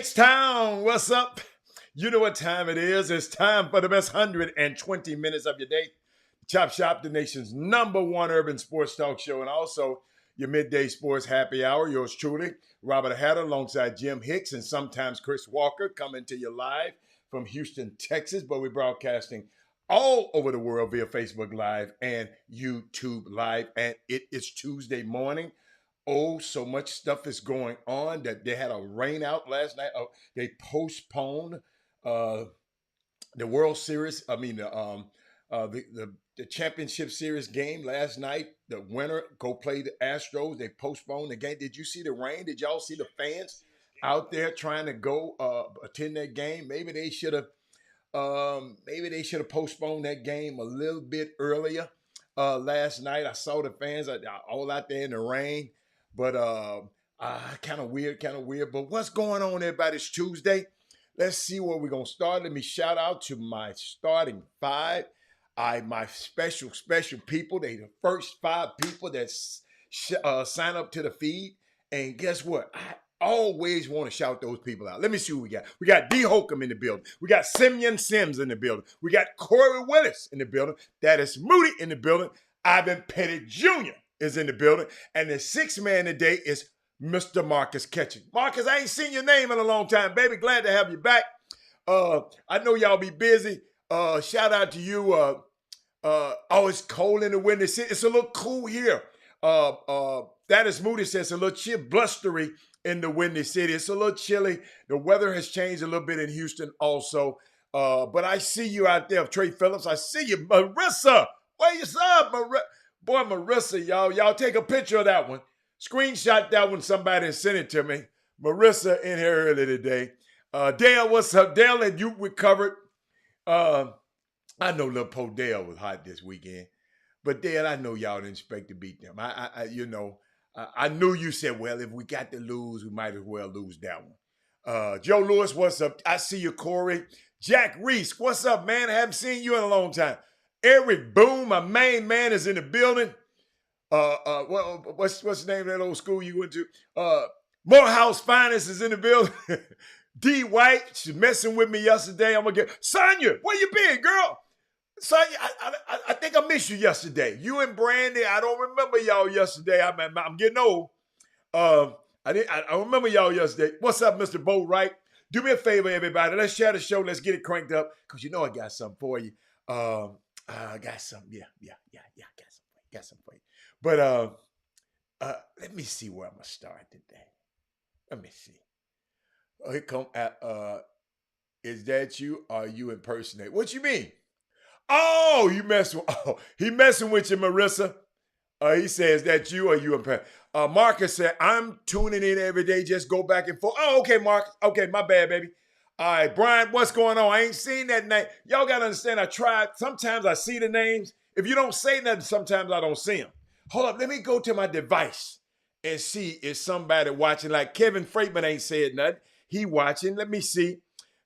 H-Town, what's up? You know what time it is. It's time for the best 120 minutes of your day. Chop Shop, the nation's #1 urban sports talk show, and also your midday sports happy hour. Yours truly, Robert Hatter, alongside Jim Hicks and sometimes Chris Walker, coming to you live from Houston, Texas. But we're broadcasting all over the world via Facebook Live and YouTube Live. And it is Tuesday morning. Oh, so much stuff is going on that they had a rain out last night. They postponed the World Series. I mean, the championship series game last night. The winner go play the Astros. They postponed the game. Did you see the rain? Did y'all see the fans out there trying to go attend that game? Maybe they should have. Maybe they should have postponed that game a little bit earlier. Last night, I saw the fans all out there in the rain. But kind of weird. But what's going on, everybody? It's Tuesday. Let's see where we're going to start. Let me shout out to my starting five. My special people. They the first 5 people that sign up to the feed. And guess what? I always want to shout those people out. Let me see who we got. We got D. Holcomb in the building. We got Simeon Sims in the building. We got Corey Willis in the building. That is Moody in the building. Ivan Pettit Jr. is in the building. And the 6th man today is Mr. Marcus Ketchum. Marcus, I ain't seen your name in a long time, baby. Glad to have you back. I know y'all be busy. Shout out to you. It's cold in the windy city. It's a little cool here. That is Moody says it's a little chill, blustery in the windy city. It's a little chilly. The weather has changed a little bit in Houston also. But I see you out there, Trey Phillips. I see you, Marissa. What's up, Boy, Marissa, y'all take a picture of that one. Screenshot that one, somebody, and send it to me. Marissa in here early today. Dale, what's up? Dale, and you recovered. I know little Po Dale was hot this weekend. But Dale, I know y'all didn't expect to beat them. I knew you said, well, if we got to lose, we might as well lose that one. Joe Lewis, what's up? I see you, Corey. Jack Reese, what's up, man? I haven't seen you in a long time. Eric Boone, my main man, is in the building. What's the name of that old school you went to? Morehouse Finest is in the building. D. White, she's messing with me yesterday. I'm gonna get Sonya. Where you been, girl? Sonya, I think I missed you yesterday. You and Brandy, I don't remember y'all yesterday. I'm getting old. I remember y'all yesterday. What's up, Mr. Bo Wright? Do me a favor, everybody. Let's share the show. Let's get it cranked up because you know I got something for you. I got something. Yeah. Got something for you. But let me see where I'm gonna start today. Let me see. Oh, here come is that you or you impersonate? What you mean? Oh, he messing with you, Marissa. He says that you or you impersonate. Marcus said, I'm tuning in every day. Just go back and forth. Oh, okay, Marcus. Okay, my bad, baby. All right, Brian, what's going on? I ain't seen that name. Y'all got to understand, I tried. Sometimes I see the names. If you don't say nothing, sometimes I don't see them. Hold up, let me go to my device and see if somebody watching. Like Kevin Freitman ain't said nothing. He watching. Let me see.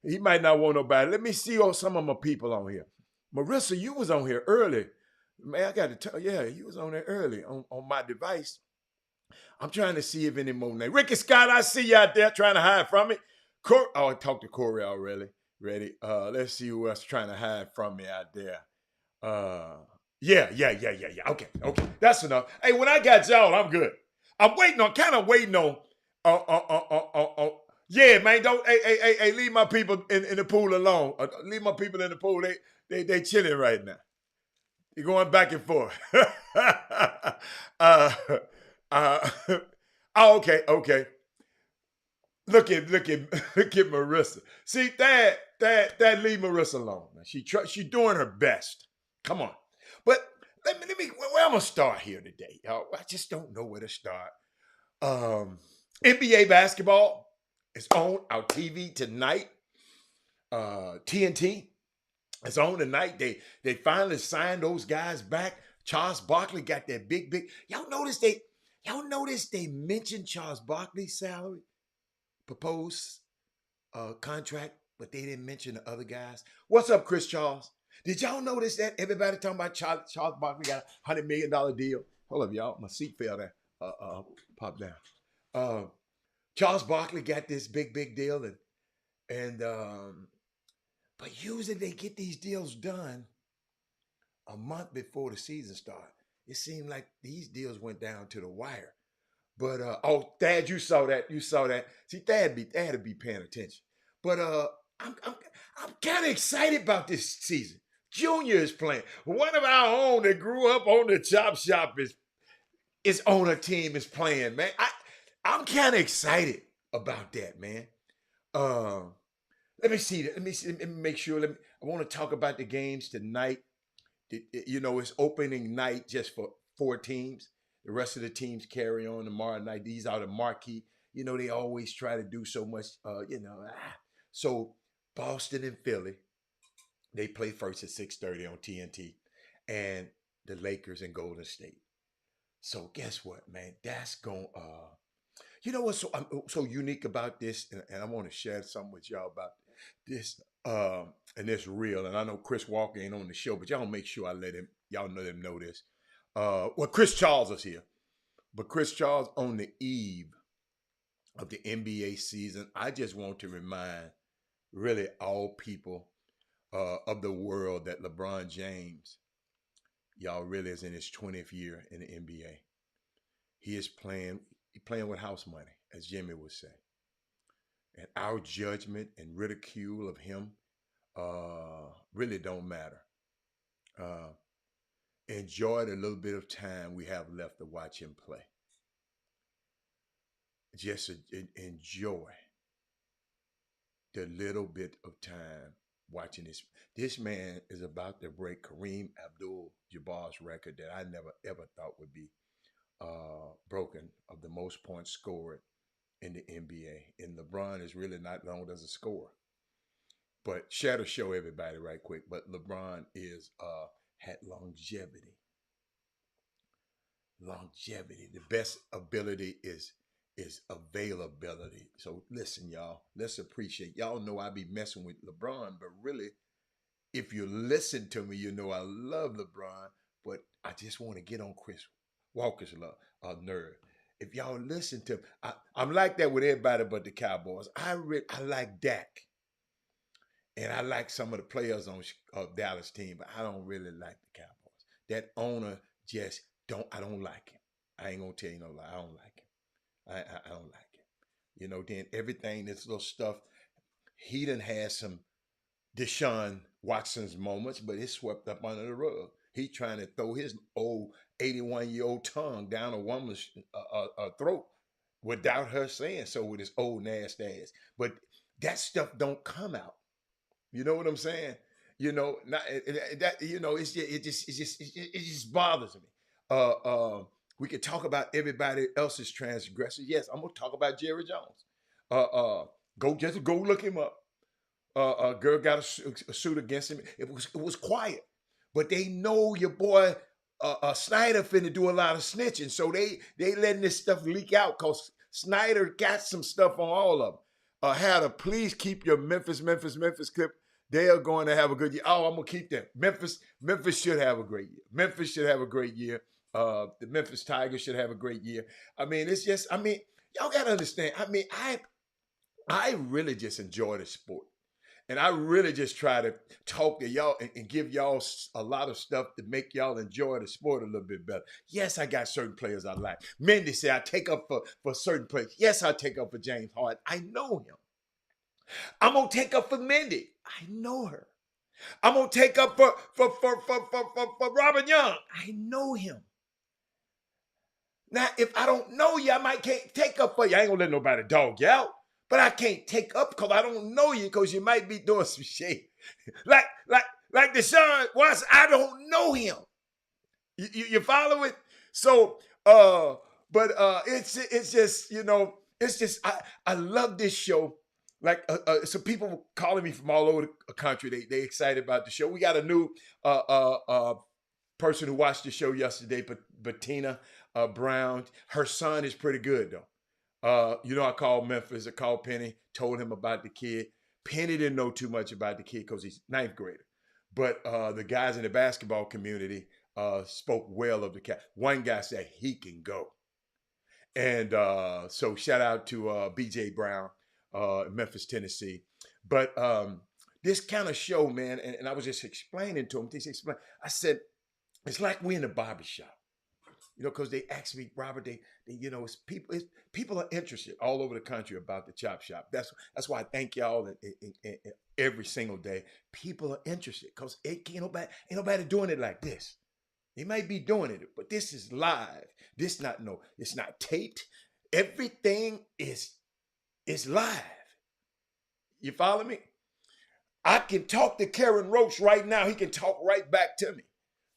He might not want nobody. Let me see some of my people on here. Marissa, you was on here early. Man, I got to tell you, you was on there early on my device. I'm trying to see if any more names. Ricky Scott, I see you out there trying to hide from me. I talked to Corey already. Ready? Let's see who else trying to hide from me out there. Yeah. Okay. That's enough. Hey, when I got y'all, I'm good. I'm waiting on. Yeah, man. Don't. Hey. Leave my people in the pool alone. Leave my people in the pool. They chilling right now. You're going back and forth. Okay. Look at Marissa. See that leave Marissa alone. She doing her best. Come on. But let me where I'm gonna start here today, y'all. I just don't know where to start. NBA basketball is on our TV tonight. TNT is on tonight. They finally signed those guys back. Charles Barkley got that big. Y'all notice they mentioned Charles Barkley's salary, proposed contract, but they didn't mention the other guys. What's up, Chris Charles? Did y'all notice that everybody talking about Charles Barkley got a $100 million deal? Hold up, y'all. My seat fell there. Pop down. Charles Barkley got this big deal, and And but usually they get these deals done a month before the season starts. It seemed like these deals went down to the wire. But oh, Thad, you saw that. You saw that. See, Thad to be paying attention. But I'm I'm I'm kind of excited about this season. Junior is playing. One of our own that grew up on the chop shop is on a team is playing, man. I'm kind of excited about that, man. Um, let me see. Let me make sure. I want to talk about the games tonight. You know, it's opening night just for 4 teams. The rest of the teams carry on tomorrow night. These are the marquee. You know, they always try to do so much. So Boston and Philly, they play first at 6:30 on TNT, and the Lakers and Golden State. So guess what, man? That's going. You know what's so unique about this, and I want to share something with y'all about this. And it's real. And I know Chris Walker ain't on the show, but y'all make sure I let him. Y'all know this. Well, Chris Charles is here, but Chris Charles on the eve of the NBA season. I just want to remind really all people of the world that LeBron James, y'all really is in his 20th year in the NBA. He is playing with house money, as Jimmy would say. And our judgment and ridicule of him really don't matter. Uh, enjoy the little bit of time we have left to watch him play. Just enjoy the little bit of time watching this. This man is about to break Kareem Abdul-Jabbar's record that I never ever thought would be broken, of the most points scored in the NBA. And LeBron is really not known as a scorer. But share to show everybody right quick. But LeBron is had longevity. Longevity. The best ability is availability. So listen, y'all. Let's appreciate. Y'all know I be messing with LeBron, but really, if you listen to me, you know I love LeBron. But I just want to get on Chris Walker's nerve. If y'all listen to him, I'm like that with everybody but the Cowboys. I like Dak, and I like some of the players on Dallas team, but I don't really like the Cowboys. That owner just don't. I don't like him. I ain't gonna tell you no lie. I don't like him. I don't like him. You know, then everything, this little stuff, he done had some Deshaun Watson's moments, but it's swept up under the rug. He trying to throw his old 81-year-old tongue down a woman's throat without her saying so, with his old nasty ass. But that stuff don't come out. You know what I'm saying? You know, not that. You know, it just bothers me. We could talk about everybody else's transgressions. Yes, I'm gonna talk about Jerry Jones. Go look him up. A girl got a suit against him. It was quiet, but they know your boy Snyder finna do a lot of snitching, so they letting this stuff leak out because Snyder got some stuff on all of them. How to please keep your Memphis clip. They are going to have a good year. Oh, I'm gonna keep them. Memphis should have a great year. Memphis should have a great year. The Memphis Tigers should have a great year. I mean, it's just. I mean, y'all gotta understand. I mean, I really just enjoy the sport. And I really just try to talk to y'all and give y'all a lot of stuff to make y'all enjoy the sport a little bit better. Yes, I got certain players I like. Mindy said I take up for certain players. Yes, I take up for James Harden. I know him. I'm gonna take up for Mindy. I know her. I'm gonna take up for Robin Young. I know him. Now, if I don't know you, I might can't take up for you. I ain't gonna let nobody dog you out. But I can't take up because I don't know you, because you might be doing some shit. like Deshaun Watson, I don't know him. You follow it? So, it's just, you know, it's just, I love this show. Like, some people calling me from all over the country. They excited about the show. We got a new person who watched the show yesterday, Bettina Brown. Her son is pretty good, though. You know, I called Memphis, I called Penny, told him about the kid. Penny didn't know too much about the kid because he's ninth grader. But the guys in the basketball community spoke well of the cat. One guy said he can go. And so shout out to BJ Brown, Memphis, Tennessee. But this kind of show, man, and I was just explaining to him. I said, it's like we in the barbershop. Because they asked me, Robert, people are interested all over the country about the Chop Shop. That's why I thank y'all every single day. People are interested because ain't nobody doing it like this. They might be doing it, but this is live. It's not taped. Everything is live. You follow me? I can talk to Karen Roach right now. He can talk right back to me.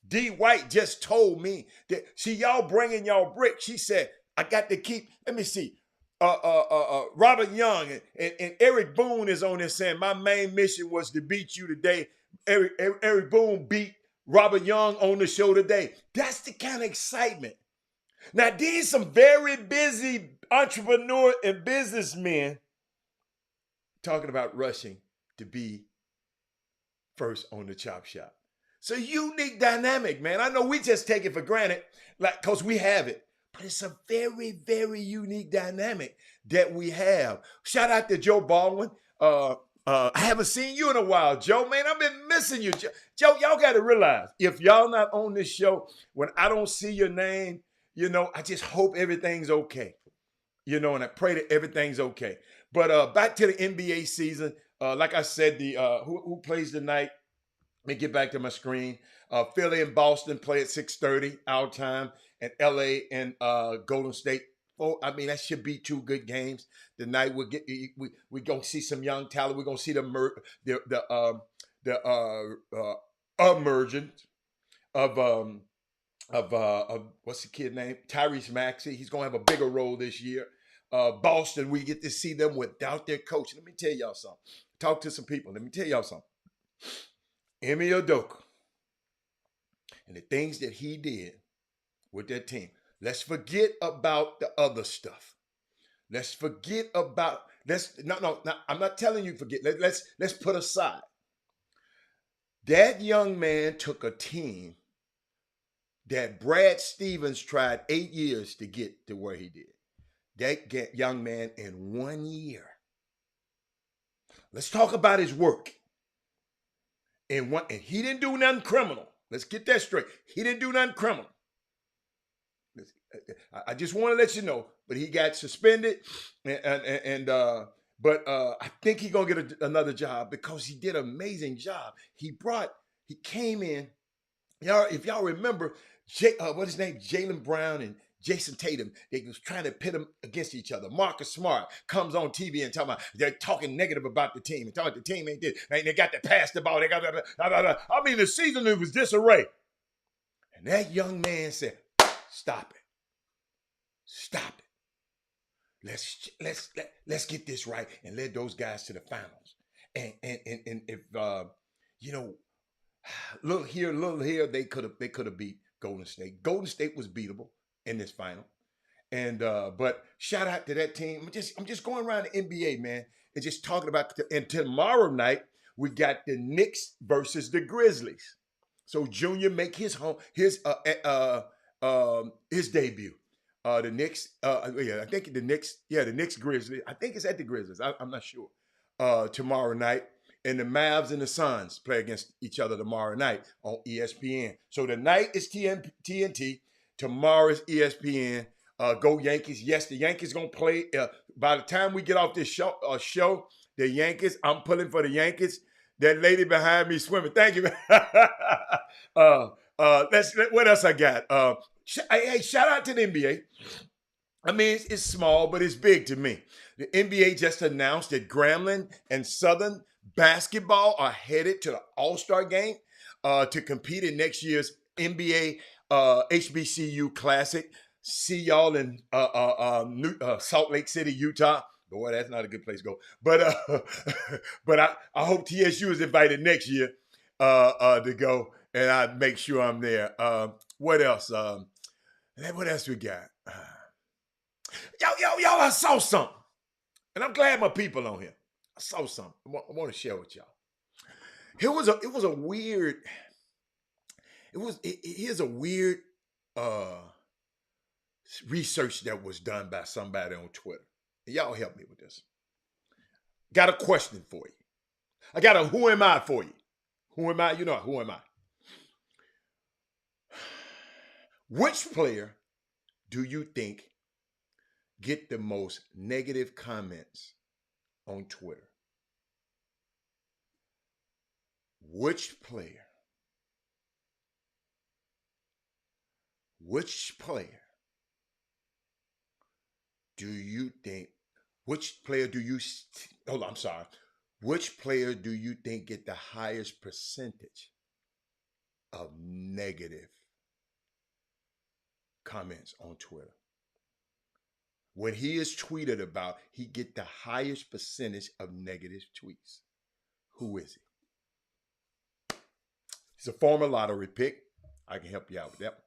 D. White just told me that, see, y'all bringing y'all bricks. She said, I got to keep, let me see, Robert Young and Eric Boone is on there saying, my main mission was to beat you today. Eric Boone beat Robert Young on the show today. That's the kind of excitement. Now, these some very busy entrepreneur and businessmen talking about rushing to be first on the Chop Shop. It's a unique dynamic, man. I know we just take it for granted, because we have it. But it's a very, very unique dynamic that we have. Shout out to Joe Baldwin. I haven't seen you in a while, Joe. Man, I've been missing you. Joe, y'all got to realize, if y'all not on this show, when I don't see your name, I just hope everything's okay. And I pray that everything's okay. But back to the NBA season. Like I said, who plays tonight? Let me get back to my screen. Philly and Boston play at 6:30 our time, and LA and Golden State. Oh, I mean, that should be two good games tonight. We gonna see some young talent. We're gonna see the emergence of what's the kid name? Tyrese Maxey. He's gonna have a bigger role this year. Boston, we get to see them without their coach. Let me tell y'all something. Talk to some people. Let me tell y'all something. Ime Udoka and the things that he did with that team. Let's forget about the other stuff. Let's forget about no. I'm not telling you forget. Let's put aside. That young man took a team that Brad Stevens tried 8 years to get to where he did. That young man in 1 year. Let's talk about his work. And he didn't do nothing criminal. Let's get that straight. He didn't do nothing criminal. I just want to let you know. But he got suspended, but I think he's gonna get another job because he did an amazing job. He came in. If y'all remember, what's his name? Jaylen Brown and Jason Tatum, they was trying to pit them against each other. Marcus Smart comes on TV and they're talking negative about the team and talking the team ain't this. They got to pass the ball. They got I mean, the season it was disarray. And that young man said, "Stop it, stop it. Let's get this right and lead those guys to the finals." And if little here, they could have beat Golden State. Golden State was beatable in this final. And but shout out to that team. I'm just going around the NBA, man, and just talking about and tomorrow night we got the Knicks versus the Grizzlies. So Junior make his debut. The Knicks, I think the Knicks Grizzlies. I think it's at the Grizzlies. I'm not sure. Tomorrow night. And the Mavs and the Suns play against each other tomorrow night on ESPN. So tonight is TNT. Tomorrow is ESPN. Go Yankees. Yes, the Yankees going to play. By the time we get off this show, the Yankees, I'm pulling for the Yankees. That lady behind me swimming. Thank you. What else I got? Hey, shout out to the NBA. I mean, it's small, but it's big to me. The NBA just announced that Grambling and Southern basketball are headed to the All-Star game to compete in next year's NBA HBCU Classic. See y'all in Salt Lake City, Utah. Boy, that's not a good place to go. But I hope TSU is invited next year to go, and I make sure I'm there. What else? What else we got? Y'all, I saw something, and I'm glad my people on here. I saw something. I want to share with y'all. Here's a weird research that was done by somebody on Twitter. Y'all help me with this. Got a question for you. I got a who am I for you. Who am I? You know, who am I? Which player do you think get the most negative comments on Twitter? Which player? Which player do you think? Which player do you? Hold on, I'm sorry. Which player do you think get the highest percentage of negative comments on Twitter? When he is tweeted about, he get the highest percentage of negative tweets. Who is he? He's a former lottery pick. I can help you out with that.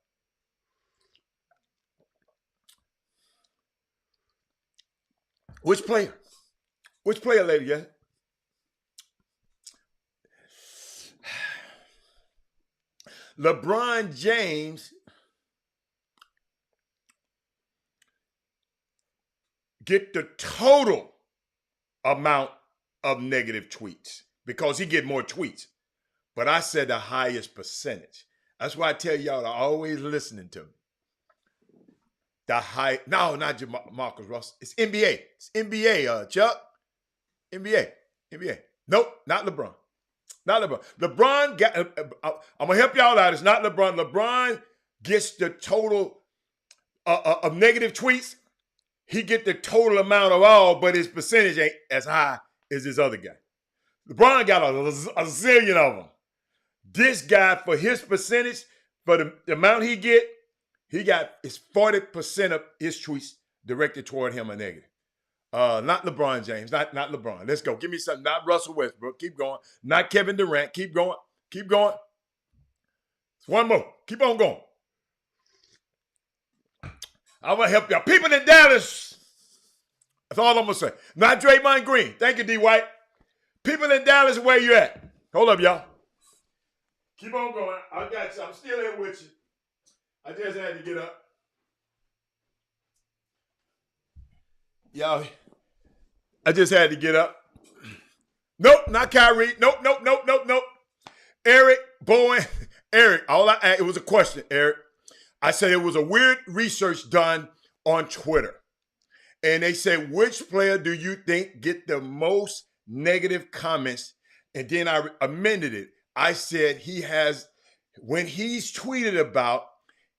Which player? Which player, lady? Yeah. LeBron James get the total amount of negative tweets because he get more tweets. But I said the highest percentage. That's why I tell y'all to always listening to me. No, not Marcus Russell. It's NBA. It's NBA, Chuck. NBA. Nope, not LeBron. Not LeBron. LeBron got. I'm gonna help y'all out. It's not LeBron. LeBron gets the total of negative tweets. He get the total amount of all, but his percentage ain't as high as this other guy. LeBron got a zillion of them. This guy, for his percentage, for the amount he got is 40% of his tweets directed toward him are negative. Not LeBron James, not LeBron. Let's go. Give me something. Not Russell Westbrook. Keep going. Not Kevin Durant. Keep going. One more. Keep on going. I'm going to help y'all. People in Dallas. That's all I'm going to say. Not Draymond Green. Thank you, D. White. People in Dallas, where you at? Hold up, y'all. Keep on going. I got you. I'm still here with you. I just had to get up. Y'all, I just had to get up. Nope, not Kyrie. Nope. Eric Bowen. Eric, it was a question, Eric. I said it was a weird research done on Twitter. And they said, which player do you think get the most negative comments? And then I amended it. I said when he's tweeted about,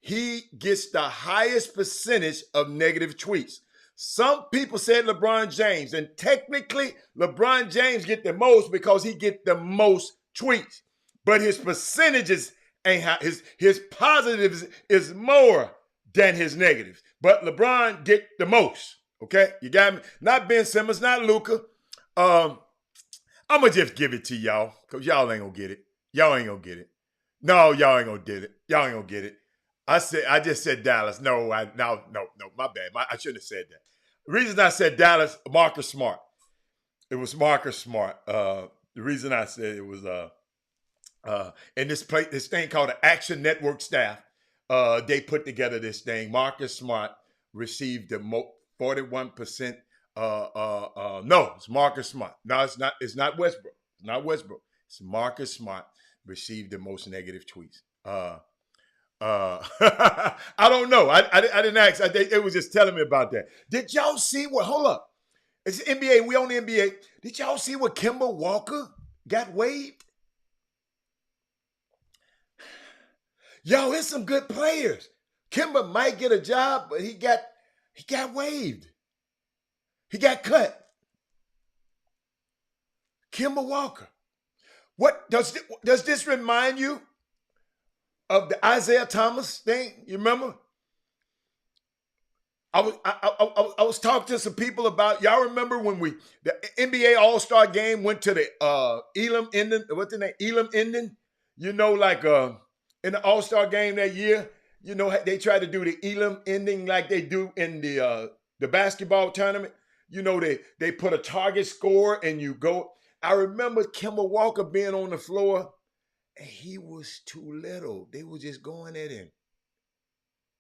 he gets the highest percentage of negative tweets. Some people said LeBron James, and technically LeBron James get the most because he get the most tweets. But his percentages ain't his positives is more than his negatives. But LeBron get the most. Okay, you got me. Not Ben Simmons, not Luka. I'm gonna just give it to y'all because y'all ain't gonna get it. Y'all ain't gonna get it. No, y'all ain't gonna get it. Y'all ain't gonna get it. I just said Dallas. No, my bad. I shouldn't have said that. The reason I said Dallas, Marcus Smart. It was Marcus Smart. The reason I said it was and this thing called the Action Network staff. They put together this thing. Marcus Smart received the 41%. No, it's Marcus Smart. No, it's not. It's not Westbrook. It's not Westbrook. It's Marcus Smart received the most negative tweets. I don't know. I didn't ask. It was just telling me about that. Did y'all see what? Hold up. It's NBA. We on the NBA. Did y'all see what Kemba Walker got waived? Yo, it's some good players. Kemba might get a job, but he got waived. He got cut. Kemba Walker. What does this remind you of the Isaiah Thomas thing? You remember? I was talking to some people about, y'all remember when the NBA All-Star game went to the Elam ending, what's the name? Elam ending? You know, like in the All-Star game that year, you know, they tried to do the Elam ending like they do in the basketball tournament. You know, they put a target score and you go. I remember Kemba Walker being on the floor and he was too little. They were just going at him.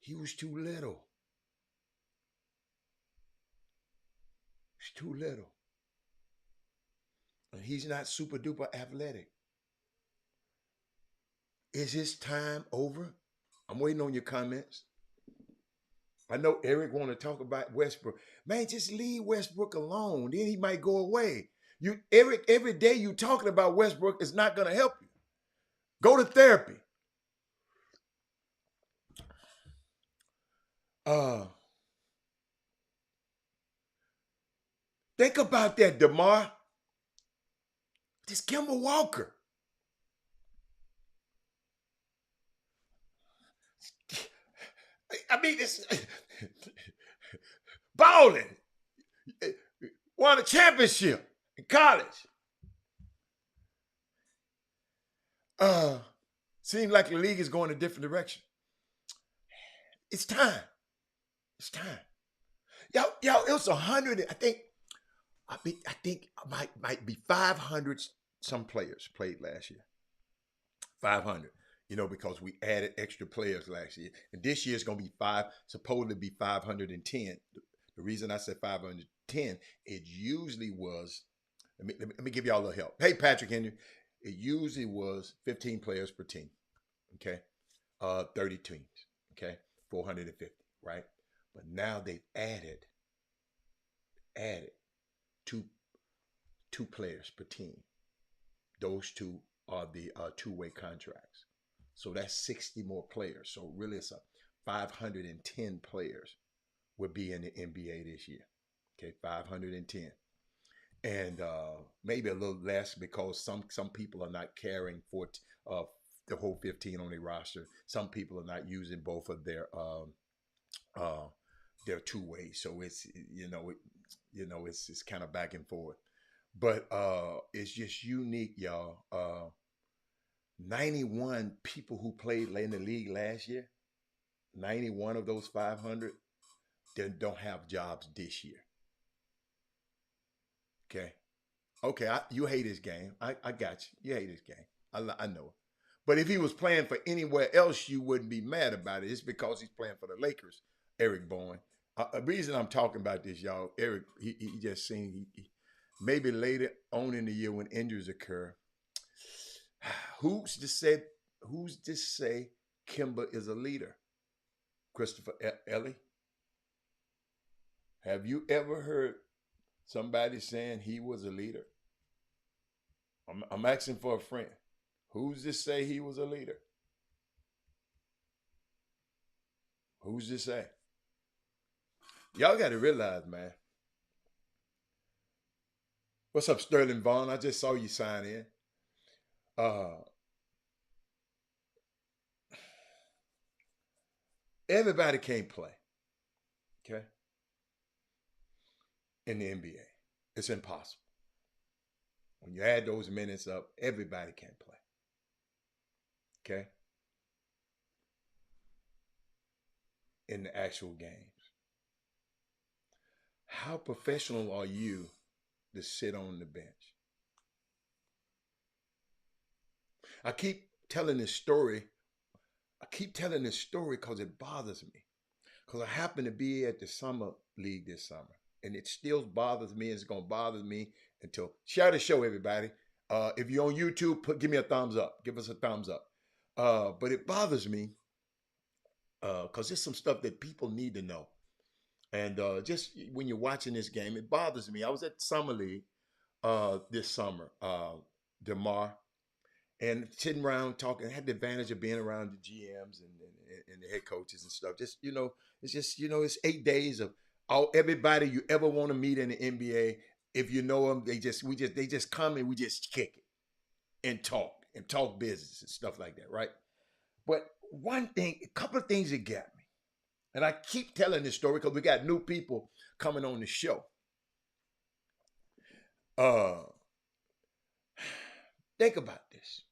He was too little. He's too little. and he's not super duper athletic. Is his time over? I'm waiting on your comments. I know Eric want to talk about Westbrook. Man, just leave Westbrook alone. Then he might go away. You, Eric, every day you talking about Westbrook is not going to help you. Go to therapy. Uh, think about that, DeMar. This Kemba Walker. I mean, it's balling. Won a championship in college. Seems like the league is going a different direction. It's time. It's time. Y'all, it was 100. I think might be 500 some players played last year. 500. Because we added extra players last year. And this year is going to be supposedly be 510. The reason I said 510, it usually was, let me give y'all a little help. Hey, Patrick Henry, it usually was 15 players per team, okay? 30 teams, okay? 450, right? But now they've added two players per team. Those two are the two-way contracts. So that's 60 more players. So really it's 510 players will be in the NBA this year. Okay, 510. And maybe a little less because some people are not carrying for the whole 15 on their roster. Some people are not using both of their two ways. So it's it's kind of back and forth. But it's just unique, y'all. 91 people who played in the league last year, 91 of those 500, they don't have jobs this year. Okay, you hate his game. I got you. You hate his game. I know it. But if he was playing for anywhere else, you wouldn't be mad about it. It's because he's playing for the Lakers, Eric Bowen. The reason I'm talking about this, y'all, Eric, he just seen, maybe later on in the year when injuries occur, who's to say Kemba is a leader? Christopher Ellie? Have you ever heard somebody saying he was a leader? I'm asking for a friend. Who's to say he was a leader? Who's to say? Y'all got to realize, man. What's up, Sterling Vaughn? I just saw you sign in. Everybody can't play, okay? In the NBA. It's impossible. When you add those minutes up, everybody can't play. Okay? In the actual games. How professional are you to sit on the bench? I keep telling this story because it bothers me. Because I happen to be at the summer league this summer. And it still bothers me. It's going to bother me until... Share the show, everybody. If you're on YouTube, give me a thumbs up. Give us a thumbs up. But it bothers me because there's some stuff that people need to know. And just when you're watching this game, it bothers me. I was at Summer League this summer, DeMar, and sitting around talking. I had the advantage of being around the GMs and the head coaches and stuff. Just, it's just, it's 8 days of everybody you ever want to meet in the NBA. If you know them, they just come and we just kick it and talk business and stuff like that, right? But a couple of things that got me, and I keep telling this story because we got new people coming on the show. Think about this.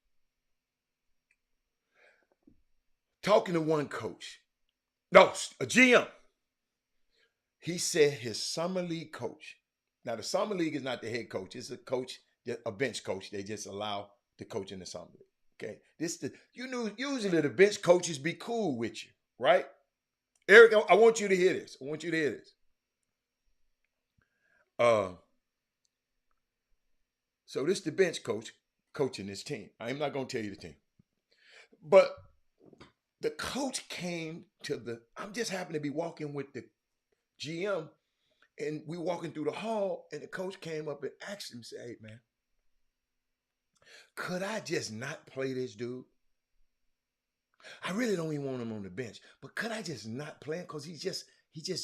Talking to one coach, no, a GM. He said his summer league coach. Now the summer league is not the head coach; it's a bench coach. They just allow the coach in the summer league. Okay, usually the bench coaches be cool with you, right? Eric, I want you to hear this. So this the bench coach coaching this team. I'm not gonna tell you the team, but the coach came to the. I'm just happened to be walking with the GM, and we walking through the hall, and the coach came up and asked him, "Say, hey man, could I just not play this dude? I really don't even want him on the bench, but could I just not play him? Because he's just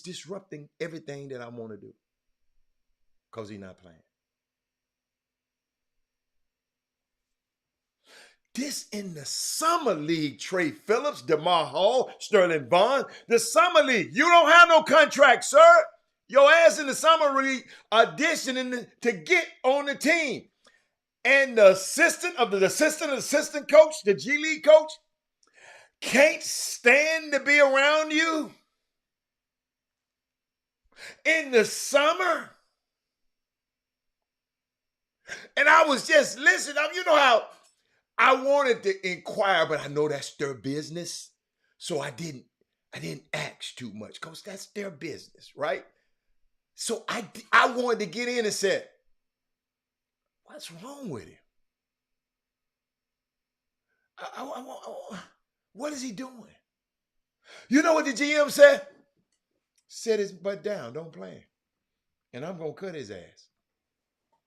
disrupting everything that I want to do. Because he's not playing." This in the summer league, Trey Phillips, DeMar Hall, Sterling Vaughn, the summer league. You don't have no contract, sir. Your ass in the summer league auditioning to get on the team. And the assistant coach, the G League coach, can't stand to be around you in the summer. And I was just listening. You know how I wanted to inquire, but I know that's their business. So I didn't ask too much because that's their business, right? So I wanted to get in and said, what's wrong with him? What is he doing? You know what the GM said? Set his butt down. Don't play him. And I'm going to cut his ass as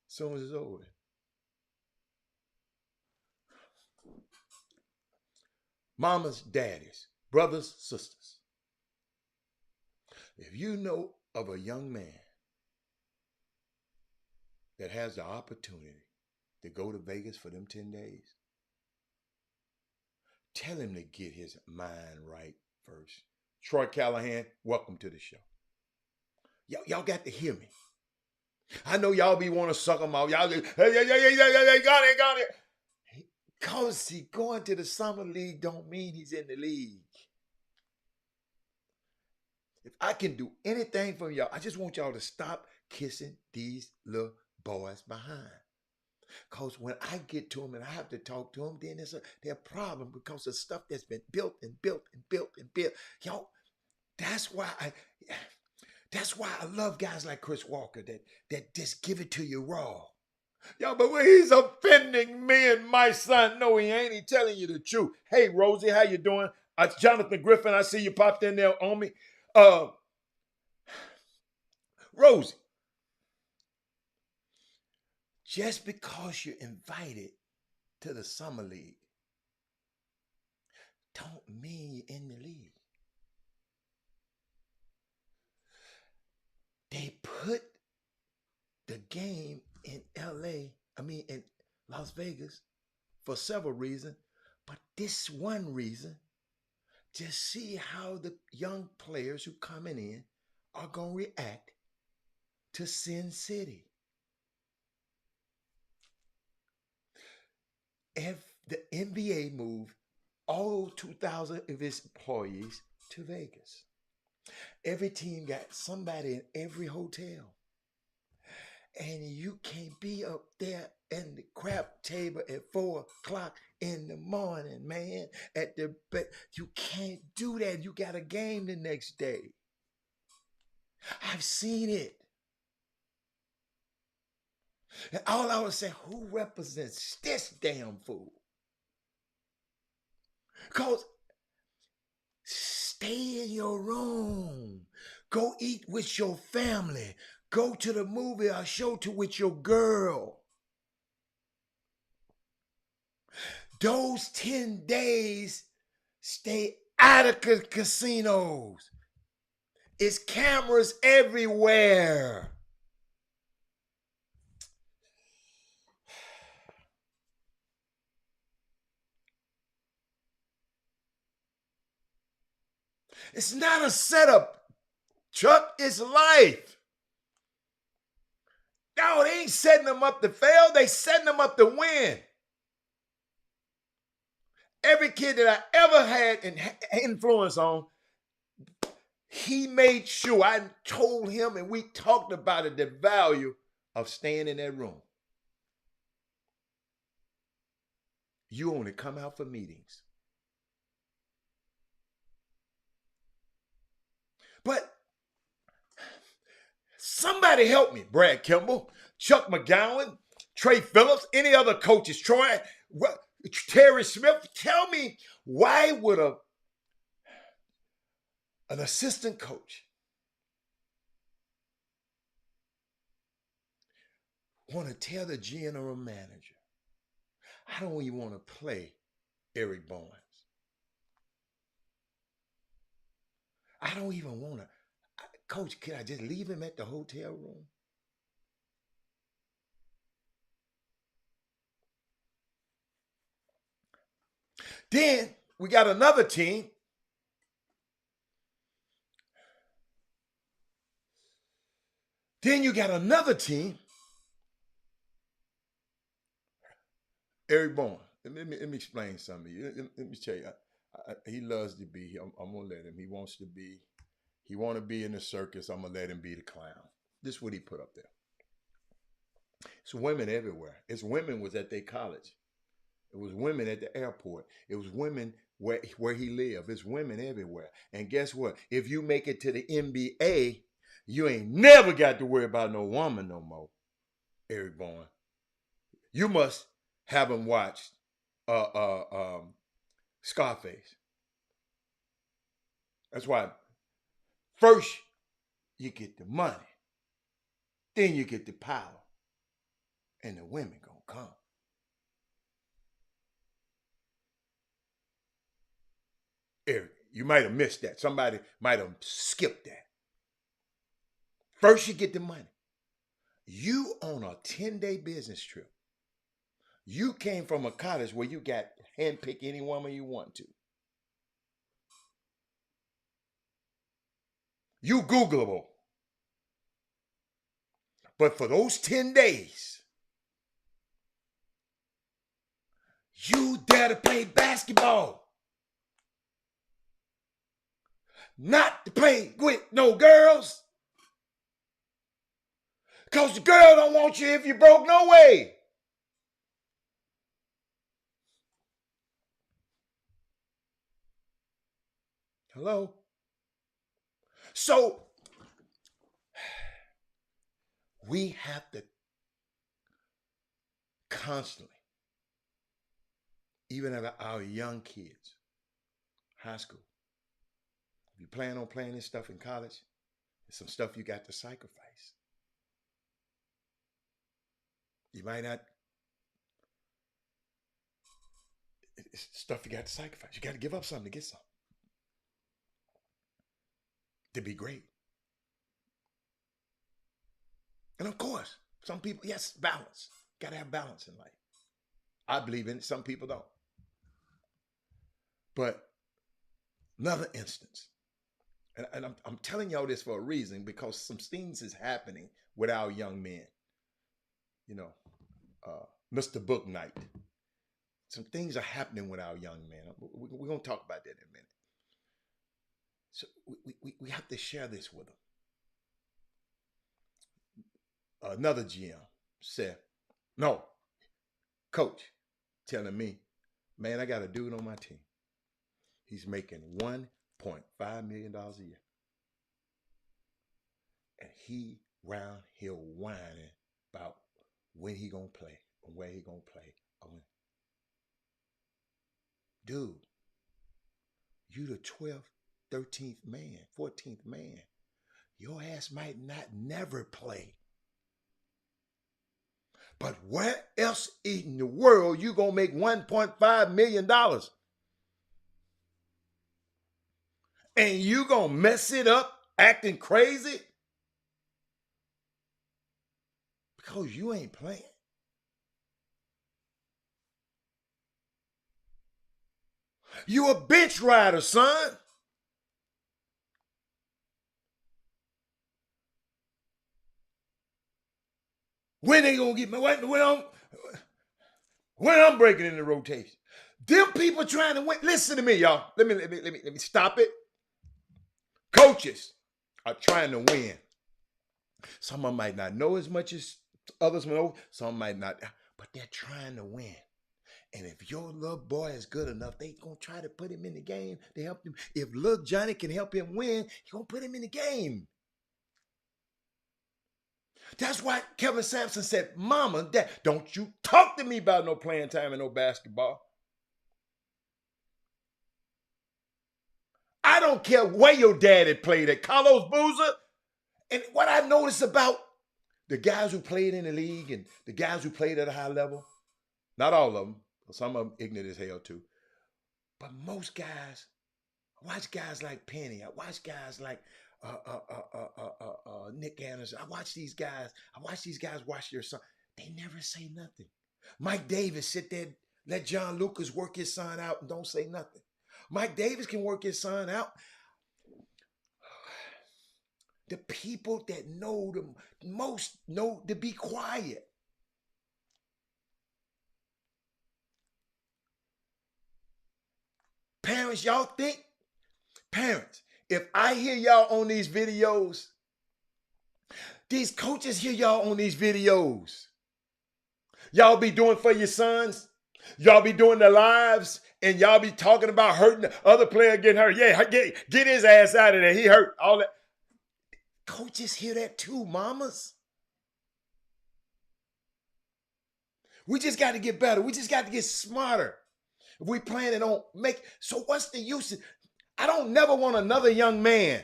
soon as it's over. Mamas, daddies, brothers, sisters. If you know of a young man that has the opportunity to go to Vegas for them 10 days, tell him to get his mind right first. Troy Callahan, welcome to the show. Y'all got to hear me. I know y'all be want to suck them out. Y'all got it. Because he going to the summer league don't mean he's in the league. If I can do anything for y'all, I just want y'all to stop kissing these little boys behind. Because when I get to them and I have to talk to them, then there's a problem because of stuff that's been built and built and built and built. Y'all, that's why I love guys like Chris Walker that just give it to you raw. Yo, but when he's offending me and my son, no, he ain't. He telling you the truth. Hey, Rosie, how you doing? Jonathan Griffin, I see you popped in there on me. Rosie, just because you're invited to the summer league don't mean you're in the league. They put the game in in Las Vegas for several reasons, but this one reason, just see how the young players who coming in are going to react to Sin City. If the NBA moved all 2,000 of its employees to Vegas, every team got somebody in every hotel. And you can't be up there in the crap table at 4 o'clock in the morning, man. You can't do that. You got a game the next day. I've seen it. And all I was saying, who represents this damn fool? Because stay in your room. Go eat with your family. Go to the movie or show with your girl. Those 10 days, stay out of casinos. It's cameras everywhere. It's not a setup, Chuck. It's life. No, they ain't setting them up to fail. They setting them up to win. Every kid that I ever had an influence on, he made sure I told him and we talked about it, the value of staying in that room. You only come out for meetings. But somebody help me. Brad Kimball, Chuck McGowan, Trey Phillips, any other coaches, Troy, Terry Smith. Tell me, why would an assistant coach want to tell the general manager, I don't even want to play Eric Barnes. I don't even want to. Coach, can I just leave him at the hotel room? Then we got another team. Then you got another team. Eric Bourne. Let me explain something to you. Let me tell you. He loves to be. I'm gonna let him. He wants to be. He want to be in the circus. I'm gonna let him be the clown. This is what he put up there. It's women everywhere. It's women was at their college. It was women at the airport. It was women where he lived. It's women everywhere. And guess what? If you make it to the NBA, you ain't never got to worry about no woman no more. Eric Bourne. You must haven't watched Scarface. That's why first you get the money, then you get the power, and the women gonna come. Eric, you might have missed that. Somebody might have skipped that. First you get the money. You on a 10-day business trip. You came from a college where you got handpick any woman you want to. You Googleable. But for those 10 days, you dare to play basketball. Not to play with no girls. Because the girl don't want you if you broke no way. Hello? So, we have to constantly, even at our young kids, high school, if you plan on playing this stuff in college, there's some stuff you got to sacrifice. You might not, it's stuff you got to sacrifice. You got to give up something to get something. To be great. And of course, some people, yes, balance. Got to have balance in life. I believe in it. Some people don't. But another instance, and I'm telling y'all this for a reason, because some things is happening with our young men. You know, Mr. Book Night. Some things are happening with our young men. We're going to talk about that in a minute. So we have to share this with them. Another GM said, no, coach telling me, man, I got a dude on my team. He's making $1.5 million a year. And he round here whining about when he gonna play and where he gonna play. Dude, you the 12th, 13th man, 14th man. Your ass might not never play. But where else in the world you gonna make $1.5 million? And you gonna mess it up acting crazy? Because you ain't playing. You a bench rider, son. When they gonna get me? When I'm breaking in the rotation? Them people trying to win. Listen to me, y'all. Let me stop it. Coaches are trying to win. Some of them might not know as much as others know. Some might not, but they're trying to win. And if your little boy is good enough, they gonna try to put him in the game to help him. If little Johnny can help him win, he gonna put him in the game. That's why Kevin Sampson said, Mama, Dad, don't you talk to me about no playing time and no basketball. I don't care where your daddy played at, Carlos Boozer. And what I noticed about the guys who played in the league and the guys who played at a high level, not all of them, some of them ignorant as hell too, but most guys, I watch guys like Penny, I watch guys like Nick Anderson, I watch these guys watch their son. They never say nothing. Mike Davis sit there, let John Lucas work his son out and don't say nothing. Mike Davis can work his son out. The people that know the most know to be quiet. Parents, y'all think? Parents, if I hear y'all on these videos, these coaches hear y'all on these videos, y'all be doing for your sons, y'all be doing their lives, and y'all be talking about hurting the other player getting hurt. Yeah, get his ass out of there. He hurt. All that. Coaches hear that too, mamas. We just got to get better. We just got to get smarter. If we planning on so what's the use? I don't never want another young man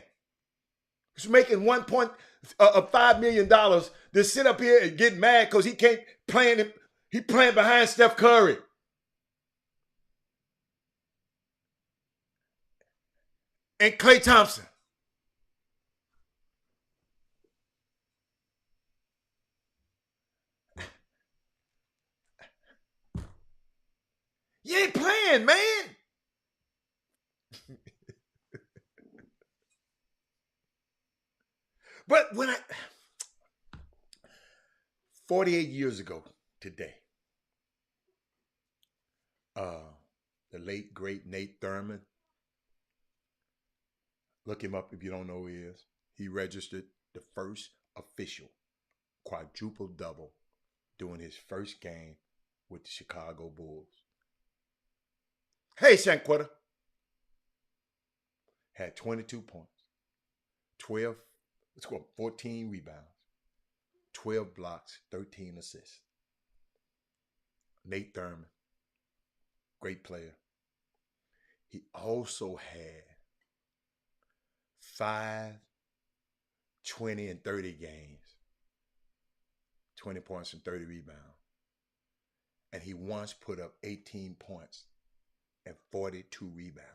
who's making $1.5 million to sit up here and get mad because he can't he playing behind Steph Curry. And Klay Thompson. You ain't playing, man. But 48 years ago today, the late, great Nate Thurmond, look him up if you don't know who he is. He registered the first official quadruple double during his first game with the Chicago Bulls. Hey, Shanquetta. Had 22 points, 14 rebounds, 12 blocks, 13 assists. Nate Thurmond, great player. He also had 5, 20, and 30 games, 20 points and 30 rebounds. And he once put up 18 points and 42 rebounds.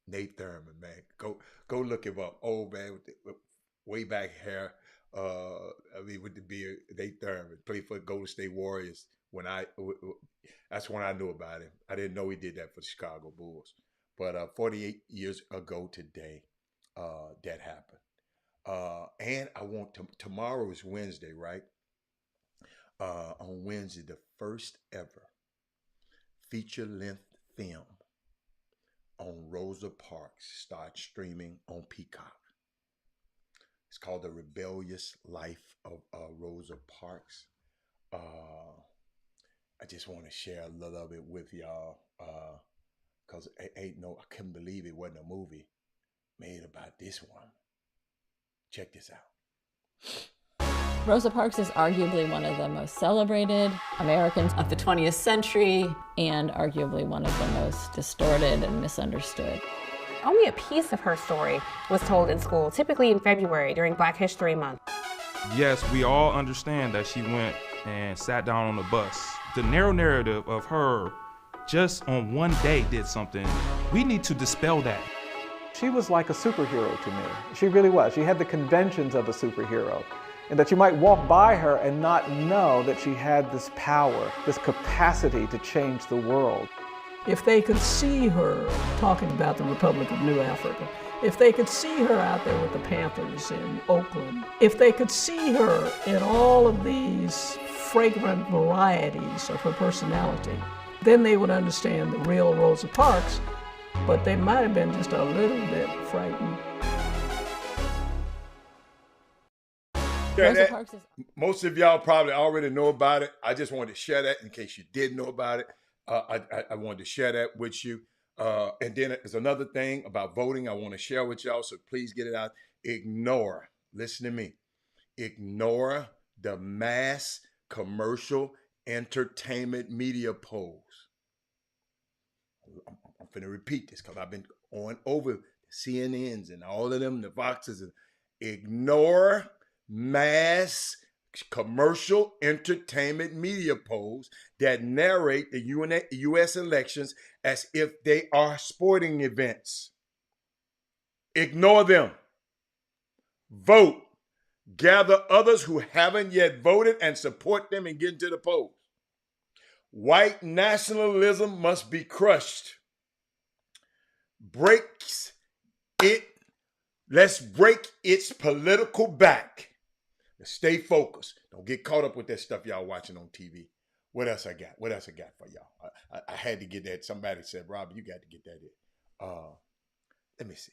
Nate Thurmond, man, go look him up. Old man with the way back hair. With the beard, Nate Thurmond played for Golden State Warriors. That's when I knew about him. I didn't know he did that for the Chicago Bulls. But 48 years ago today, that happened. And I want tomorrow is Wednesday, right? On Wednesday, the first ever feature-length film on Rosa Parks starts streaming on Peacock. It's called The Rebellious Life of Rosa Parks. I just want to share a little of it with y'all because I couldn't believe it wasn't a movie made about this one. Check this out. Rosa Parks is arguably one of the most celebrated Americans of the 20th century and arguably one of the most distorted and misunderstood. Only a piece of her story was told in school, typically in February during Black History Month. Yes, we all understand that she went and sat down on the bus. The narrow narrative of her just on one day did something. We need to dispel that. She was like a superhero to me. She really was. She had the conventions of a superhero. And that you might walk by her and not know that she had this power, this capacity to change the world. If they could see her talking about the Republic of New Africa, if they could see her out there with the Panthers in Oakland, if they could see her in all of these fragrant varieties of her personality, then they would understand the real Rosa Parks, but they might have been just a little bit frightened. Rosa Parks is... Most of y'all probably already know about it. I just wanted to share that in case you didn't know about it. I wanted to share that with you. And then there's another thing about voting I want to share with y'all, so please get it out. Listen to me. Ignore the mass commercial entertainment media polls. I'm finna repeat this because I've been on over the CNNs and all of them, the Foxes. Ignore mass commercial entertainment media polls that narrate the U.S. elections as if they are sporting events. Ignore them. Vote. Gather others who haven't yet voted and support them and get into the polls. White nationalism must be crushed. Let's break its political back. Let's stay focused. Don't get caught up with that stuff y'all watching on TV. What else I got? What else I got for y'all? I had to get that. Somebody said, Rob, you got to get that in. Let me see.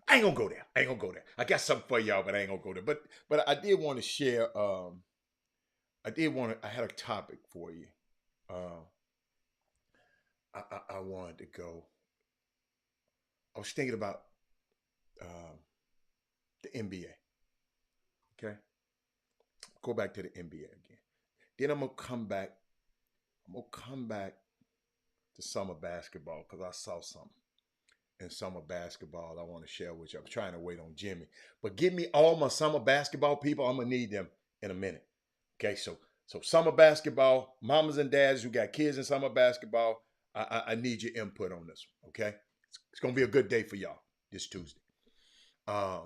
I ain't gonna go there. I got something for y'all, but I ain't gonna go there. But I did want to share. I had a topic for you. I wanted to go. I was thinking about the NBA. Okay, go back to the NBA again. Then I'm gonna come back. To summer basketball because I saw something in summer basketball I want to share with you. I'm trying to wait on Jimmy, but give me all my summer basketball people. I'm gonna need them in a minute. Okay, so summer basketball, mamas and dads who got kids in summer basketball, I need your input on this one. Okay, it's gonna be a good day for y'all this Tuesday. I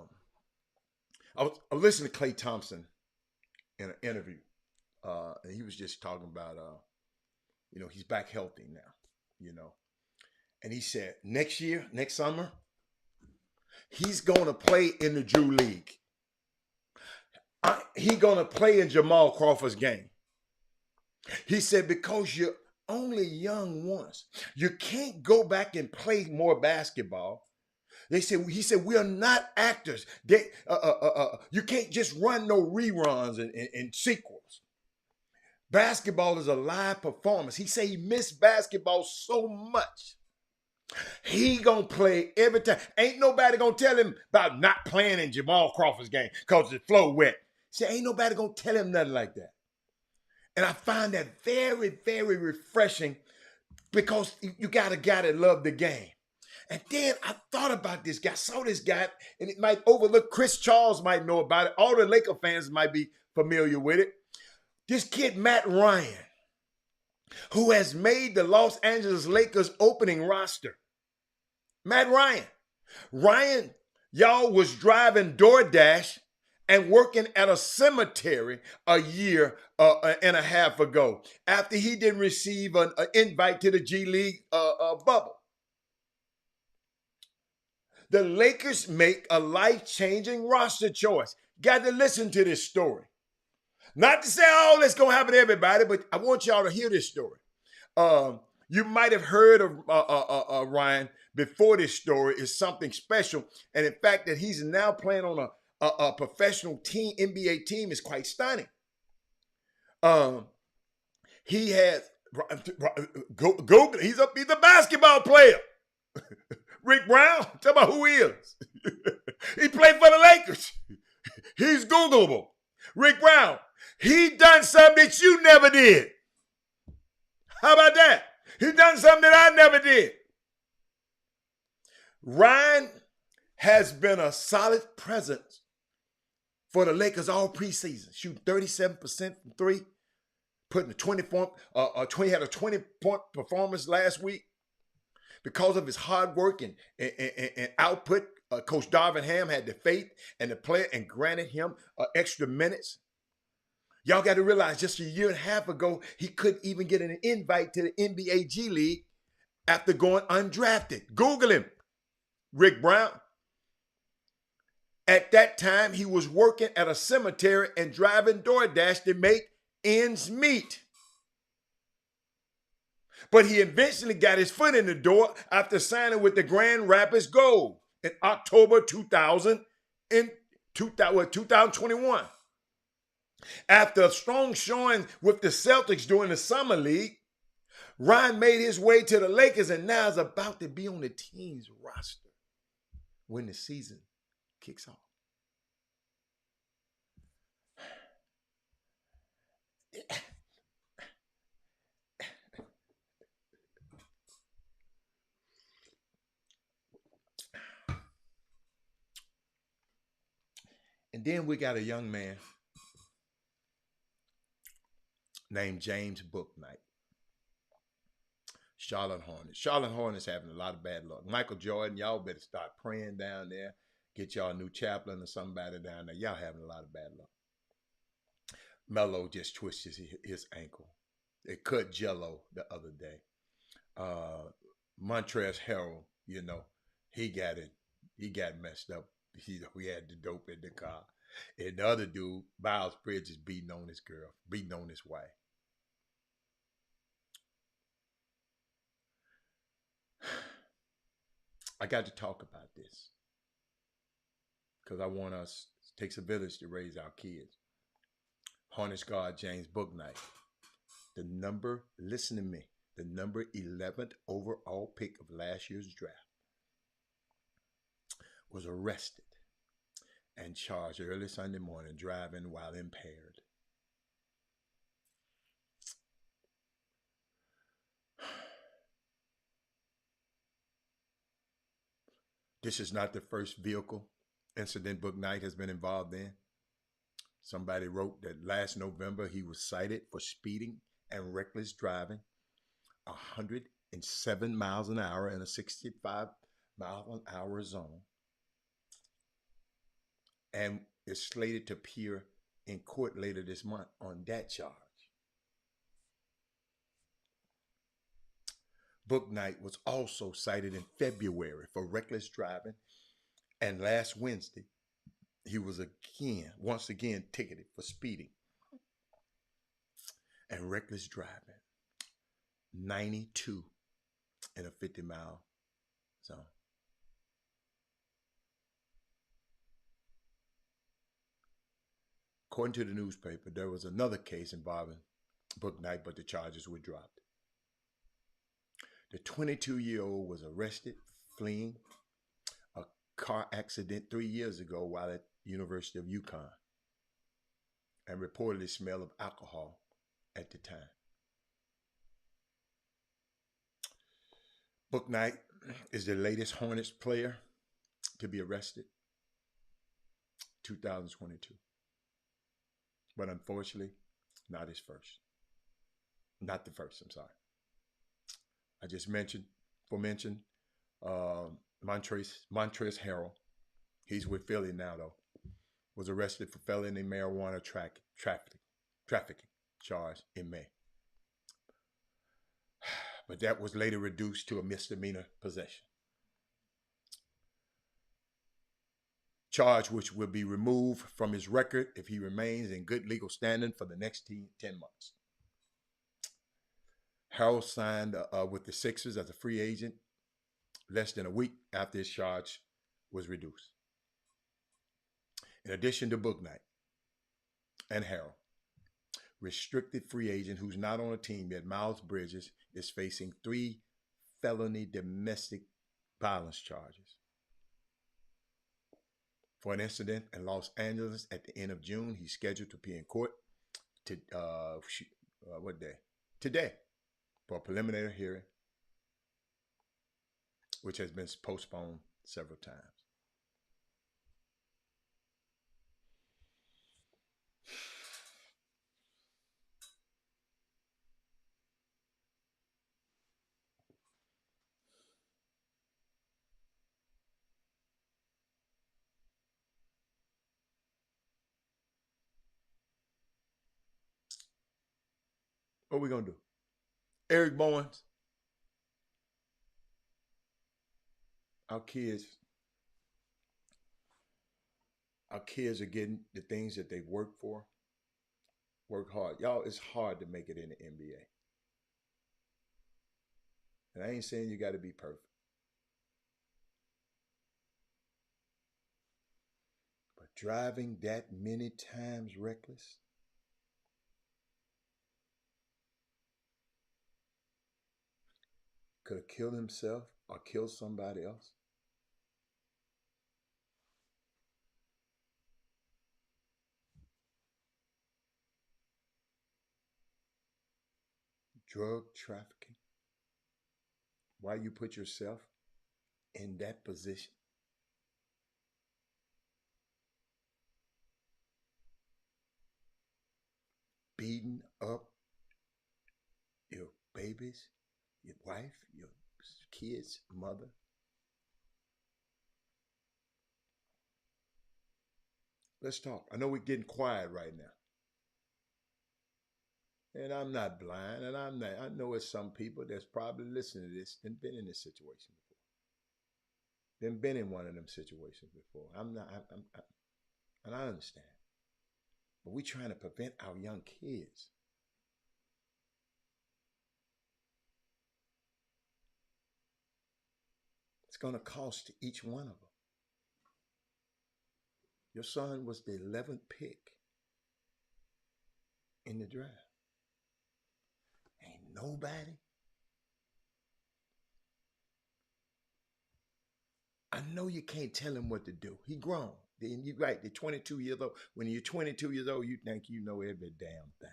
was listening to Klay Thompson in an interview, and he was just talking about, he's back healthy now, and he said next summer, he's going to play in the Drew League. He's going to play in Jamal Crawford's game. He said, because you're only young once, you can't go back and play more basketball. He said, we are not actors. You can't just run no reruns and sequels. Basketball is a live performance. He said he missed basketball so much. He gonna play every time. Ain't nobody gonna tell him about not playing in Jamal Crawford's game because the floor wet. He said, ain't nobody gonna tell him nothing like that. And I find that very, very refreshing because you got a guy that loved the game. And then I thought about this guy, saw this guy, and it might overlook. Chris Charles might know about it. All the Laker fans might be familiar with it. This kid, Matt Ryan, who has made the Los Angeles Lakers opening roster. Matt Ryan. Ryan, y'all, was driving DoorDash and working at a cemetery a year and a half ago after he didn't receive an invite to the G League bubble. The Lakers make a life-changing roster choice. Got to listen to this story. Not to say, oh, that's going to happen to everybody, but I want y'all to hear this story. You might have heard of Ryan before this story. Is something special. And in fact, that he's now playing on a professional team, NBA team, is quite stunning. He has, he's a basketball player. Rick Brown, tell me who he is. He played for the Lakers. He's Googleable. Rick Brown, he done something that you never did. How about that? He done something that I never did. Ryan has been a solid presence for the Lakers all preseason, shooting 37% from three, putting had a 20-point performance last week. Because of his hard work and output, Coach Darvin Ham had the faith and the player and granted him extra minutes. Y'all got to realize just a year and a half ago, he couldn't even get an invite to the NBA G League after going undrafted. Google him, Rick Brown. At that time, he was working at a cemetery and driving DoorDash to make ends meet. But he eventually got his foot in the door after signing with the Grand Rapids Gold in October 2021. After a strong showing with the Celtics during the Summer League, Ryan made his way to the Lakers and now is about to be on the team's roster when the season kicks off. And then we got a young man named James Bouknight. Charlotte Hornets. Charlotte Hornets having a lot of bad luck. Michael Jordan, y'all better start praying down there. Get y'all a new chaplain or somebody down there. Y'all having a lot of bad luck. Melo just twisted his ankle. They cut Jello the other day. Montrezl Harrell, you know, he got it. He got messed up. We had the dope in the car. And the other dude, Miles Bridges, beating on his girl, beating on his wife. I got to talk about this because I want us, it takes a village to raise our kids. Hornets guard James Bouknight, listen to me, the number 11th overall pick of last year's draft, was arrested and charged early Sunday morning driving while impaired. This is not the first vehicle incident Bouknight has been involved in. Somebody wrote that last November he was cited for speeding and reckless driving 107 miles an hour in a 65 mile an hour zone, and is slated to appear in court later this month on that charge. Bouknight was also cited in February for reckless driving, and last Wednesday he was once again ticketed for speeding and reckless driving, 92 in a 50-mile zone. According to the newspaper, there was another case involving Bouknight, but the charges were dropped. The 22-year-old was arrested fleeing a car accident 3 years ago while at University of Yukon and reportedly smelled of alcohol at the time. Bouknight is the latest Hornets player to be arrested, 2022. But unfortunately, not the first. I just mentioned Montrezl Harrell. He's with Philly now, though. Was arrested for felony marijuana trafficking charge in May. But that was later reduced to a misdemeanor possession. Charge which will be removed from his record if he remains in good legal standing for the next 10 months. Harrell signed with the Sixers as a free agent less than a week after his charge was reduced. In addition to Bouknight and Harrell, restricted free agent who's not on a team yet, Miles Bridges, is facing 3 felony domestic violence charges. For an incident in Los Angeles at the end of June, he's scheduled to be in court today, for a preliminary hearing, which has been postponed several times. What are we going to do? Eric Bowens, our kids are getting the things that they've worked for. Work hard. Y'all, it's hard to make it in the NBA. And I ain't saying you got to be perfect. But driving that many times reckless, could have killed himself or killed somebody else. drug trafficking? Why you put yourself in that position? Beating up your babies, your wife, your kids, mother. Let's talk. I know we're getting quiet right now. And I'm not blind, and I know it's some people that's probably listening to this and been in this situation before. Been in one of them situations before. And I understand. But we're trying to prevent our young kids. It's going to cost each one of them. Your son was the 11th pick in the draft. Ain't nobody. I know you can't tell him what to do. He grown. Then you're right. They're 22 years old. When you're 22 years old, you think you know every damn thing.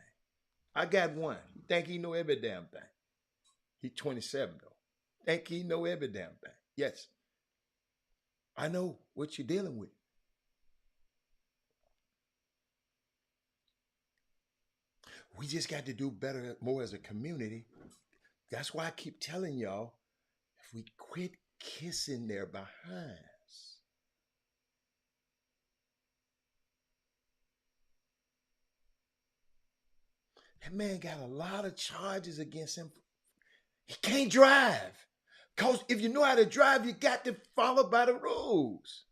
I got one. You think he know every damn thing. He's 27 though. Think he know every damn thing. Yes. I know what you're dealing with. We just got to do better, more as a community. That's why I keep telling y'all, if we quit kissing their behinds. That man got a lot of charges against him. He can't drive. Because if you know how to drive, you got to follow by the rules.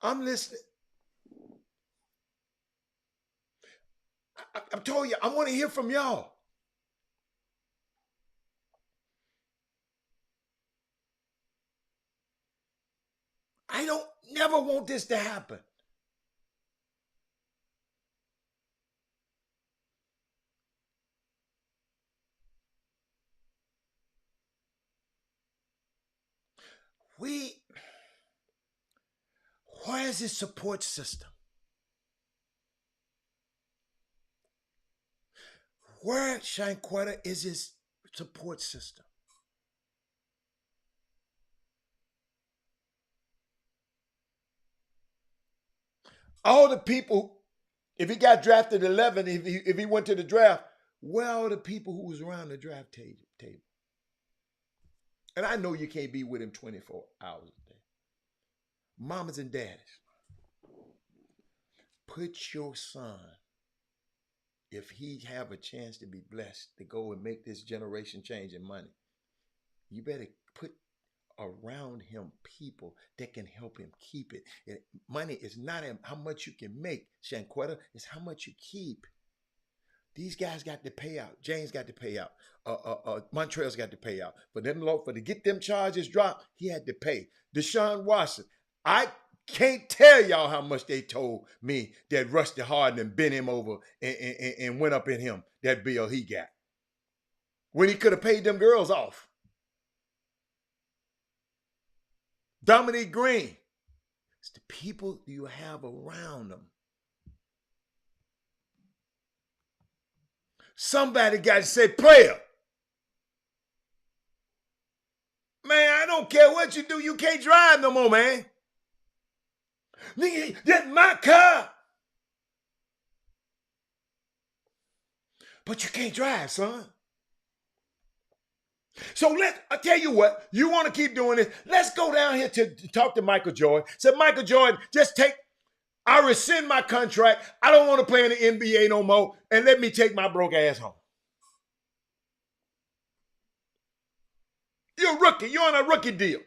I'm listening. I told you, I want to hear from y'all. I don't never want this to happen. Where is his support system? Where, Shanquetta, is his support system? All the people, if he got drafted 11, if he went to the draft, where are the people who was around the draft table? And I know you can't be with him 24 hours a day. Mamas and daddies, put your son, if he have a chance to be blessed to go and make this generation change in money, you better put around him people that can help him keep it. Money is not how much you can make, Shanquetta, it's how much you keep. These guys got to pay out. James got to pay out. Montrell's got to pay out. For to get them charges dropped, he had to pay. Deshaun Watson, I can't tell y'all how much they told me that Rusty Hardin bent him over and went up in him, that bill he got. When he could have paid them girls off. Dominique Green, it's the people you have around them. Somebody got to say, player. Man, I don't care what you do. You can't drive no more, man. Nigga, that's my car. But you can't drive, son. So I tell you what, you want to keep doing this. Let's go down here to talk to Michael Jordan. Say, Michael Jordan, I rescind my contract. I don't want to play in the NBA no more. And let me take my broke ass home. You're a rookie. You're on a rookie deal.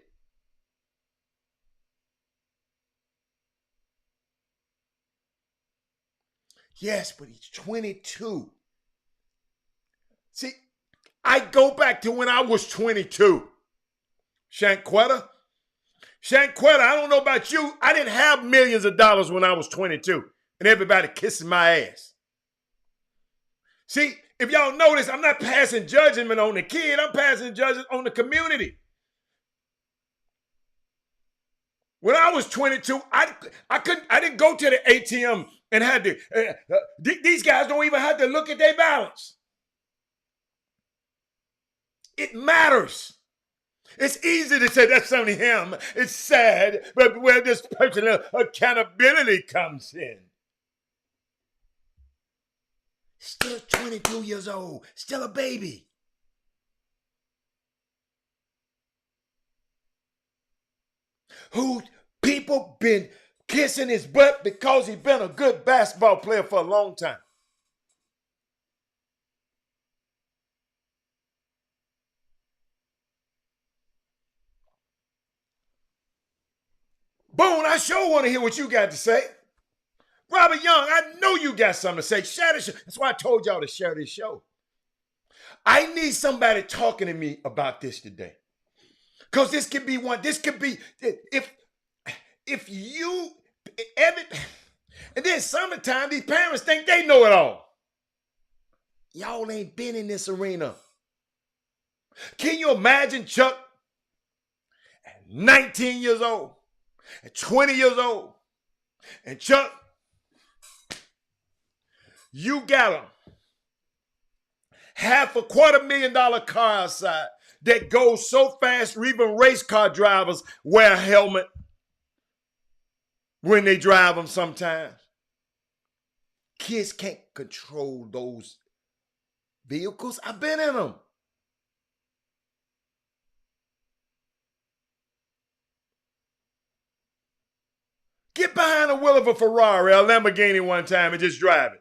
Yes, but he's 22. See, I go back to when I was 22. Shanquetta, I don't know about you. I didn't have millions of dollars when I was 22 and everybody kissing my ass. See, if y'all notice, I'm not passing judgment on the kid. I'm passing judgment on the community. When I was 22, I didn't go to the ATM and had to. These guys don't even have to look at their balance. It matters. It's easy to say that's only him. It's sad, but where this personal accountability comes in. Still 22 years old, still a baby. Who people been kissing his butt because he's been a good basketball player for a long time. Boone, I sure want to hear what you got to say. Robert Young, I know you got something to say. Share this show. That's why I told y'all to share this show. I need somebody talking to me about this today. Because this could be one, this could be, if you, and then sometimes these parents think they know it all. Y'all ain't been in this arena. Can you imagine Chuck at 19 years old, at 20 years old, and Chuck, you got a $250,000 car outside that goes so fast, even race car drivers wear a helmet when they drive them sometimes. Kids can't control those vehicles. I've been in them. Get behind the wheel of a Ferrari or a Lamborghini one time and just drive it.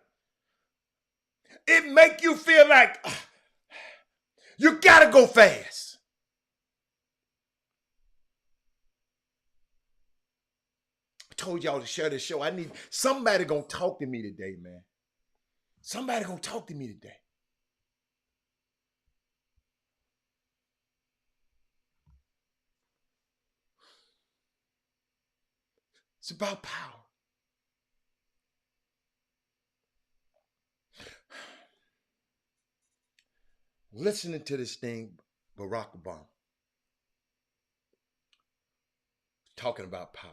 It make you feel like you gotta go fast. I told y'all to share this show. I need somebody gonna talk to me today, man. Somebody gonna talk to me today. It's about power. Listening to this thing, Barack Obama talking about power.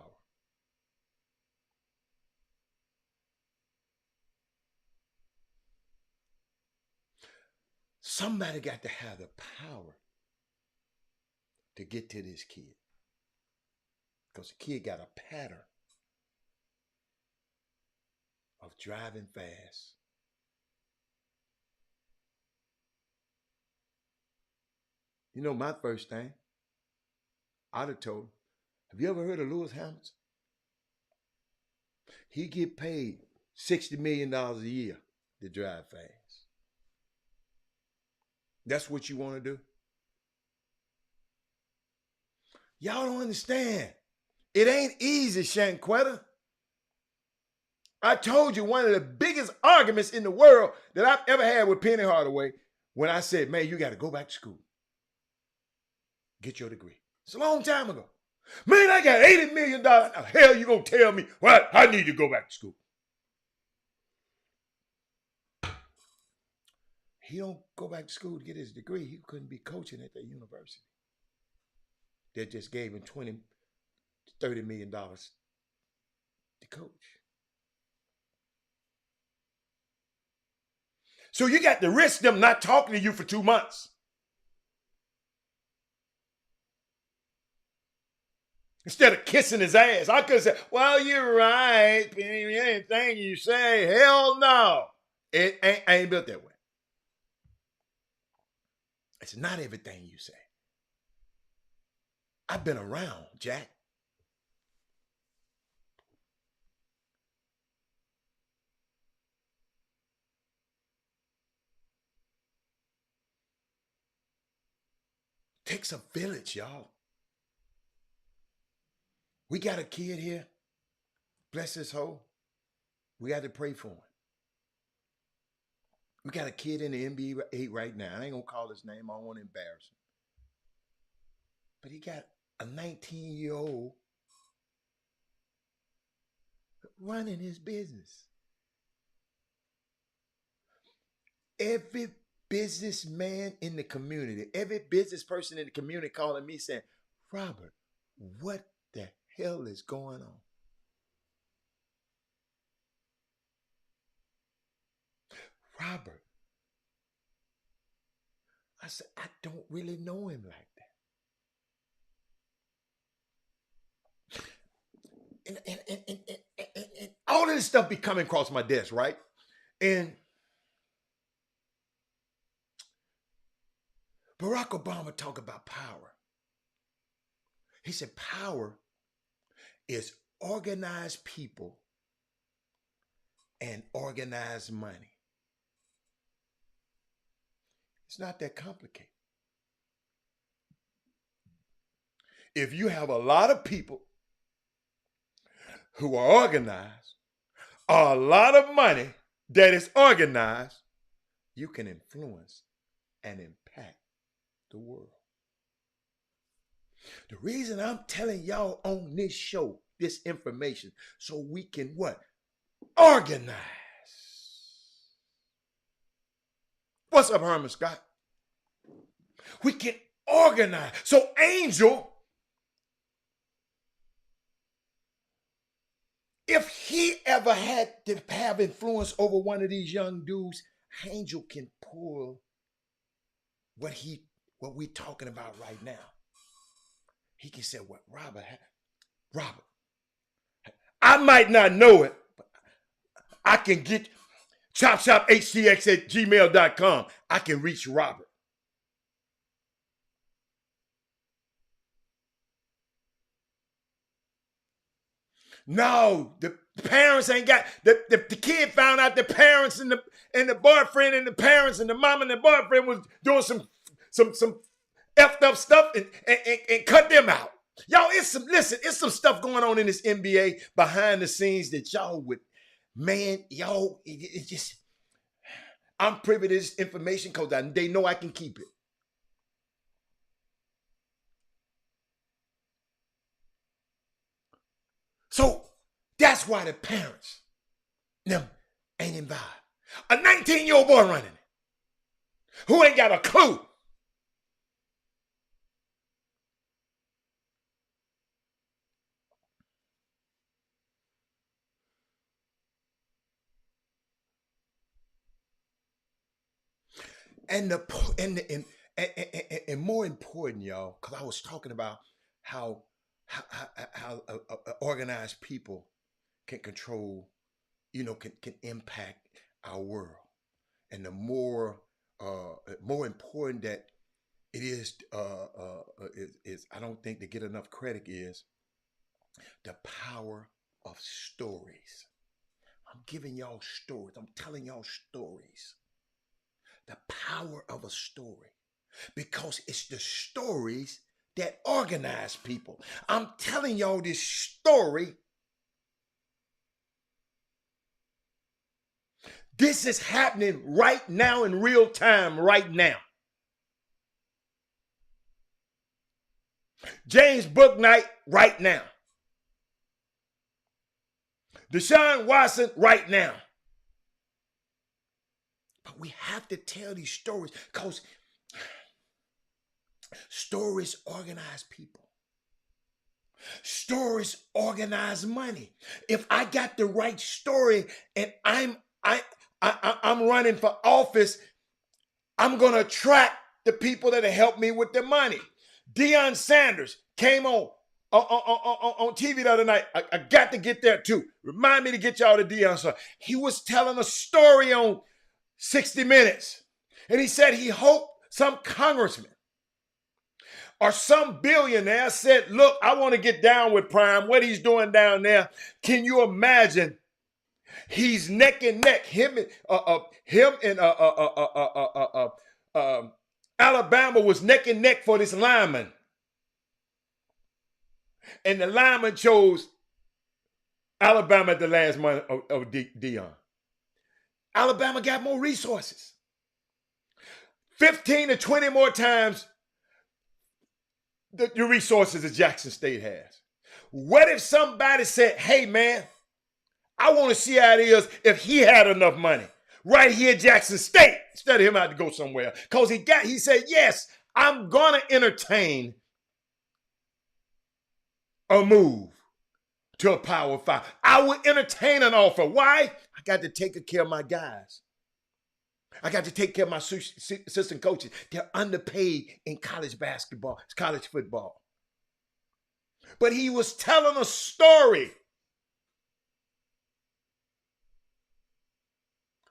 Somebody got to have the power to get to this kid. Because the kid got a pattern of driving fast. You know, my first thing, I'd have told him, have you ever heard of Lewis Hamilton? He get paid $60 million a year to drive fast. That's what you want to do? Y'all don't understand. It ain't easy, Shanquetta. I told you one of the biggest arguments in the world that I've ever had with Penny Hardaway when I said, man, you got to go back to school. Get your degree. It's a long time ago. Man, I got $80 million. Now, hell, you going to tell me, well, I need to go back to school. He don't go back to school to get his degree. He couldn't be coaching at that university. They just gave him $20, $30 million to coach. So you got to risk them not talking to you for 2 months. Instead of kissing his ass. I could have said, well, you're right. Anything you say, hell no. It ain't built that way. It's not everything you say. I've been around, Jack. Takes a village, y'all. We got a kid here. Bless his soul. We got to pray for him. We got a kid in the NBA right now. I ain't going to call his name. I don't want to embarrass him. But he got a 19-year-old running his business. Every businessman in the community, every business person in the community calling me saying, Robert, what the hell is going on? Robert. I said, I don't really know him like that. And all of this stuff be coming across my desk, right? And Barack Obama talked about power. He said power is organized people and organized money. It's not that complicated. If you have a lot of people who are organized, or a lot of money that is organized, you can influence and impact the world. The reason I'm telling y'all on this show this information, so we can what? Organize. What's up, Herman Scott? We can organize. So Angel, if he ever had to have influence over one of these young dudes, Angel can pull what we talking about right now. He can say, what, Robert, I might not know it, but I can get chopshophtx@gmail.com. I can reach Robert. No, the parents ain't got the kid found out the parents and the boyfriend and the parents and the mom and the boyfriend was doing some effed up stuff and cut them out. Y'all, it's some stuff going on in this NBA behind the scenes that y'all would, man, y'all, it just, I'm privy to this information because they know I can keep it. So that's why the parents, them, ain't involved. A 19-year-old boy running it, who ain't got a clue. And more important, y'all, because I was talking about how organized people can control, can impact our world, and the more important that it is I don't think they get enough credit is the power of stories. I'm giving y'all stories. I'm telling y'all stories. The power of a story, because it's the stories that organize people. I'm telling y'all this story. This is happening right now in real time, right now. James Bouknight, right now. Deshaun Watson, right now. But we have to tell these stories because stories organize people. Stories organize money. If I got the right story and I'm running for office, I'm going to attract the people that help me with the money. Deion Sanders came on TV the other night. I got to get there too. Remind me to get y'all to Deion Sanders. He was telling a story on 60 Minutes. And he said he hoped some congressman or some billionaire said, look, I want to get down with Prime, what he's doing down there. Can you imagine? He's neck and neck. Him and Alabama was neck and neck for this lineman. And the lineman chose Alabama at the last month of Deion. Alabama got more resources. 15 to 20 more times the resources that Jackson State has. What if somebody said, hey, man, I want to see how it is if he had enough money right here at Jackson State instead of him having to go somewhere. Because he said, yes, I'm going to entertain a move. to a Power 5. I would entertain an offer. Why? I got to take care of my guys. I got to take care of my assistant coaches. They're underpaid in college basketball, college football. But he was telling a story.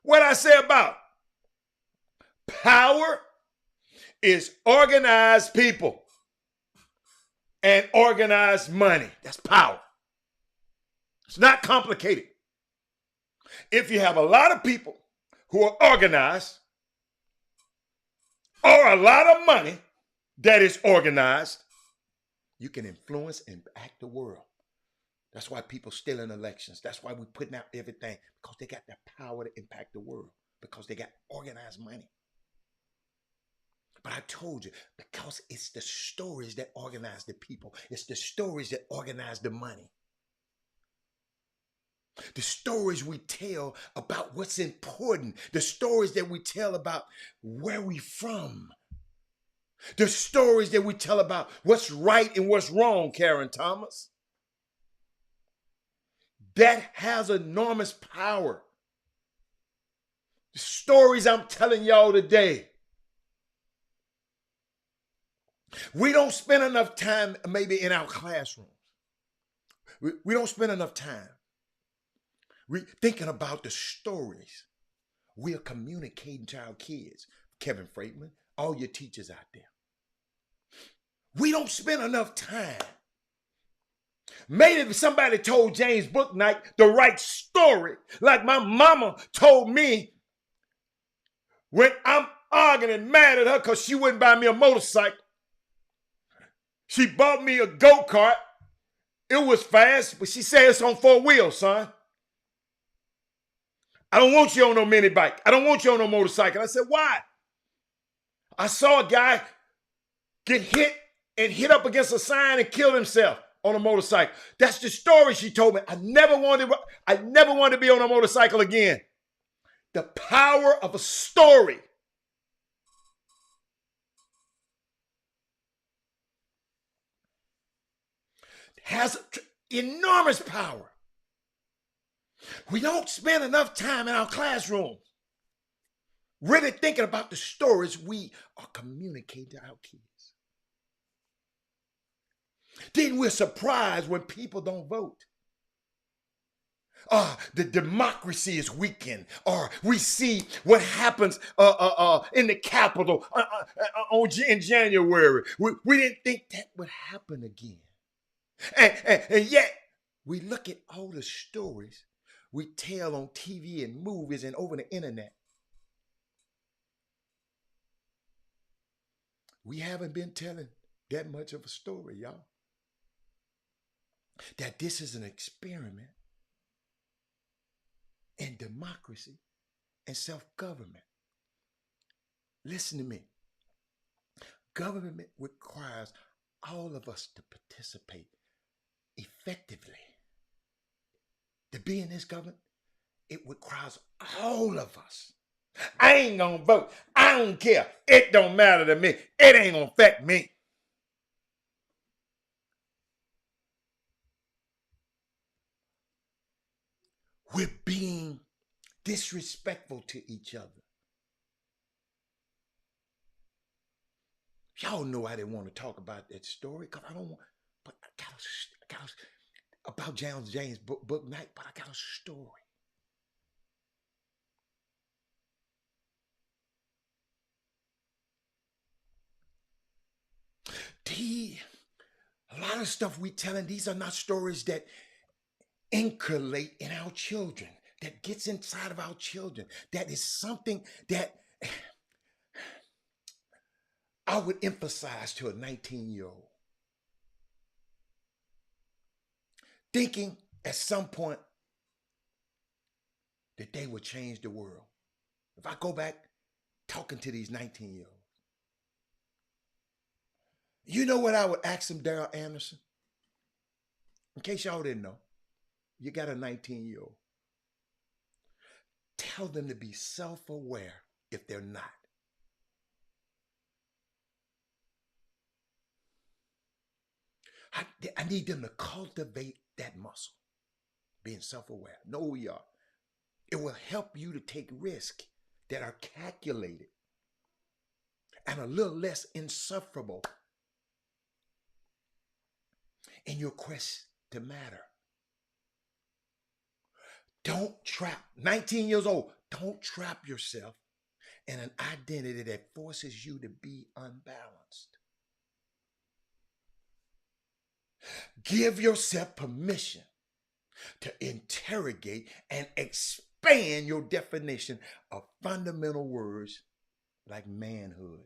What I say about power is organized people and organized money. That's power. It's not complicated. If you have a lot of people who are organized or a lot of money that is organized, you can influence and impact the world. That's why people steal in elections. That's why we're putting out everything, because they got the power to impact the world, because they got organized money. But I told you, because it's the stories that organize the people. It's the stories that organize the money. The stories we tell about what's important. The stories that we tell about where we're from. The stories that we tell about what's right and what's wrong, Karen Thomas. That has enormous power. The stories I'm telling y'all today. We don't spend enough time maybe in our classrooms. We don't spend enough time thinking about the stories we are communicating to our kids. Kevin Freitman, all your teachers out there. We don't spend enough time. Maybe if somebody told James Bouknight the right story, like my mama told me when I'm arguing and mad at her because she wouldn't buy me a motorcycle. She bought me a go-kart. It was fast, but she said it's on 4 wheels, son. I don't want you on no mini bike. I don't want you on no motorcycle. I said, why? I saw a guy get hit up against a sign and kill himself on a motorcycle. That's the story she told me. I never wanted to be on a motorcycle again. The power of a story. Has enormous power. We don't spend enough time in our classrooms really thinking about the stories we are communicating to our kids. Then we're surprised when people don't vote. The democracy is weakened, or we see what happens in the Capitol in January. We didn't think that would happen again. And yet, we look at all the stories we tell on TV and movies and over the internet. We haven't been telling that much of a story, y'all. That this is an experiment in democracy and self-government. Listen to me. Government requires all of us to participate effectively. To be in this government, it requires all of us. I ain't gonna vote. I don't care. It don't matter to me. It ain't gonna affect me. We're being disrespectful to each other. Y'all know I didn't want to talk about that story because I don't want, but I got about James Bouknight, but I got a story. A lot of stuff we telling, these are not stories that inculcate in our children, that gets inside of our children. That is something that I would emphasize to a 19-year-old. Thinking at some point that they would change the world. If I go back talking to these 19-year-olds, you know what I would ask them, Darrell Anderson? In case y'all didn't know, you got a 19-year-old. Tell them to be self-aware if they're not. I need them to cultivate that muscle. being self-aware. Know who you are. It will help you to take risks that are calculated and a little less insufferable in your quest to matter. Don't trap, 19 years old, don't trap yourself in an identity that forces you to be unbalanced. Give yourself permission to interrogate and expand your definition of fundamental words like manhood.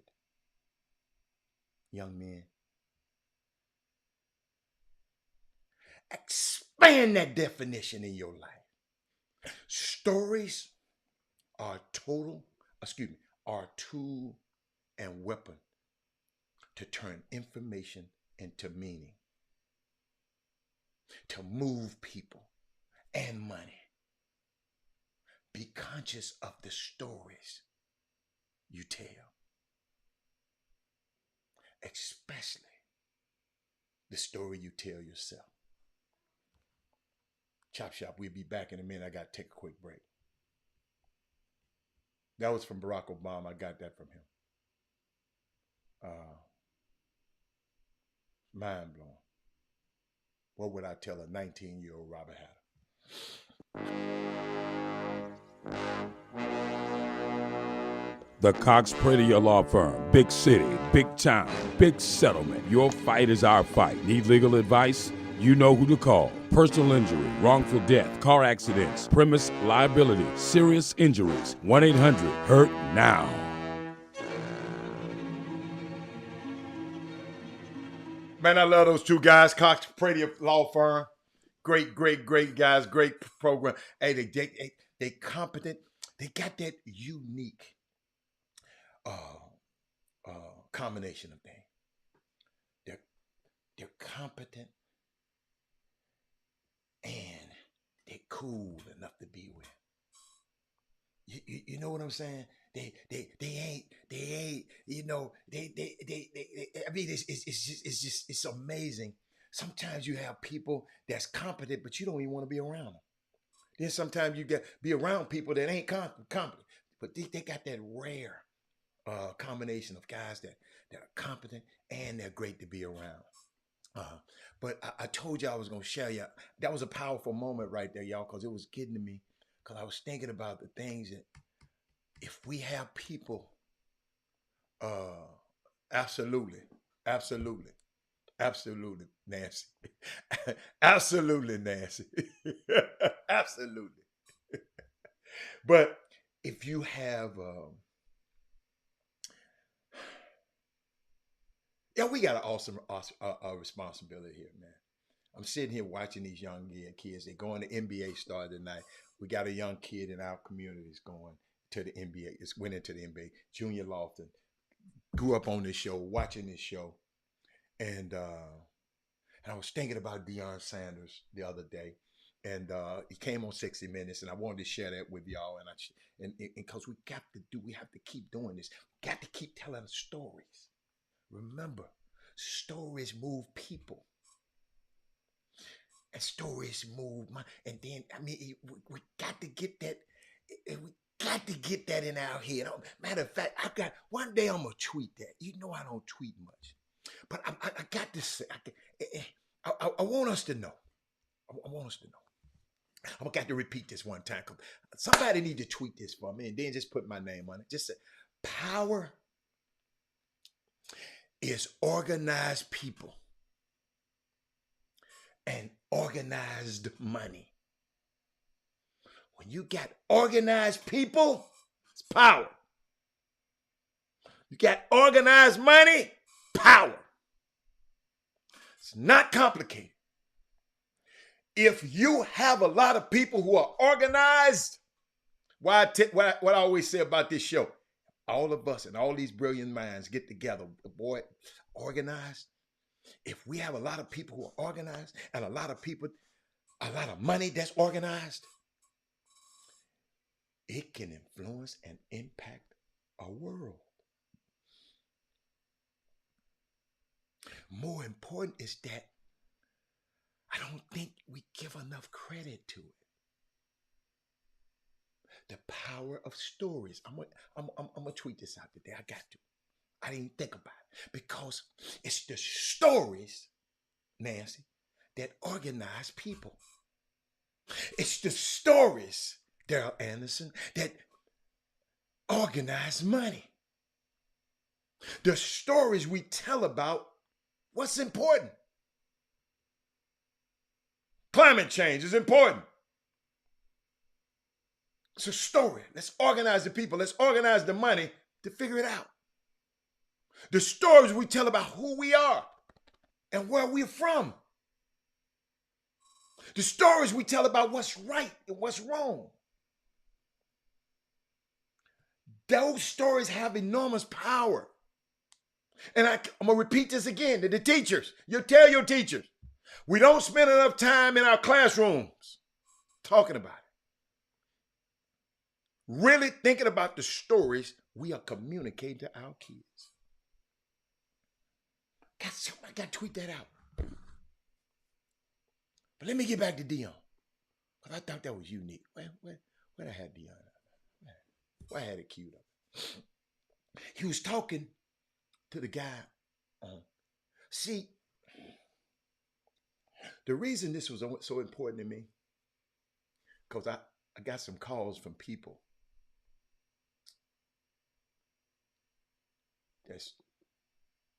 Young men, expand that definition in your life. Stories are a tool and weapon to turn information into meaning, to move people and money. Be conscious of the stories you tell, especially the story you tell yourself. Chop Shop, we'll be back in a minute. I got to take a quick break. That was from Barack Obama. I got that from him. Mind blowing. What would I tell a 19-year-old Robert Hatter? The Cox Pradia Law Firm. Big city, big town, big settlement. Your fight is our fight. Need legal advice? You know who to call. Personal injury, wrongful death, car accidents, premise liability, serious injuries. 1-800-HURT-NOW. Man, I love those two guys. Cox Pradia Law Firm. Great guys. Great program. Hey, they competent. They got that unique combination of things. They're competent and they're cool enough to be with. You know what I'm saying? They ain't, you know, I mean, it's amazing. Sometimes you have people that's competent, but you don't even want to be around them. Then sometimes you be around people that ain't competent, but they got that rare combination of guys that are competent and they're great to be around. But I told you I was going to share you. That was a powerful moment right there, y'all, because it was getting to me. Because I was thinking about the things that if we have people, absolutely, Nancy. Absolutely, Nancy. Absolutely. But if you have, we got an awesome responsibility here, man. I'm sitting here watching these young kids. They're going to NBA start tonight. We got a young kid in our community that's going to the NBA. It's went into the NBA. Junior Lofton grew up on this show, watching this show, and I was thinking about Deion Sanders the other day, and he came on 60 Minutes, and I wanted to share that with y'all. And because we have to keep doing this. We got to keep telling stories. Remember, stories move people. And stories move my, and then we got to get that. We got to get that in our head. Matter of fact, one day I'm gonna tweet that. You know I don't tweet much, but I got to say, I want us to know. I want us to know. I'm got to repeat this one time. Somebody need to tweet this for me, and then just put my name on it. Just say, power is organized people and organized money. When you got organized people, it's power. You got organized money, power. It's not complicated. If you have a lot of people who are organized, what I always say about this show, all of us and all these brilliant minds get together, boy, organized. If we have a lot of people who are organized and a lot of money that's organized, it can influence and impact a world. More important is that I don't think we give enough credit to it. The power of stories. I'm gonna tweet this out today. I got to. I didn't think about it because it's the stories, Nancy, that organize people. It's the stories, Daryl Anderson, that organize money. The stories we tell about what's important. Climate change is important. It's a story. Let's organize the people. Let's organize the money to figure it out. The stories we tell about who we are and where we're from. The stories we tell about what's right and what's wrong. Those stories have enormous power. And I'm going to repeat this again to the teachers. You tell your teachers, we don't spend enough time in our classrooms talking about it. Really thinking about the stories we are communicating to our kids. I got to tweet that out. But let me get back to Deion. Because I thought that was unique. Where I had Deion? Where I had it queued up. He was talking to the guy on. See, the reason this was so important to me, because I got some calls from people that's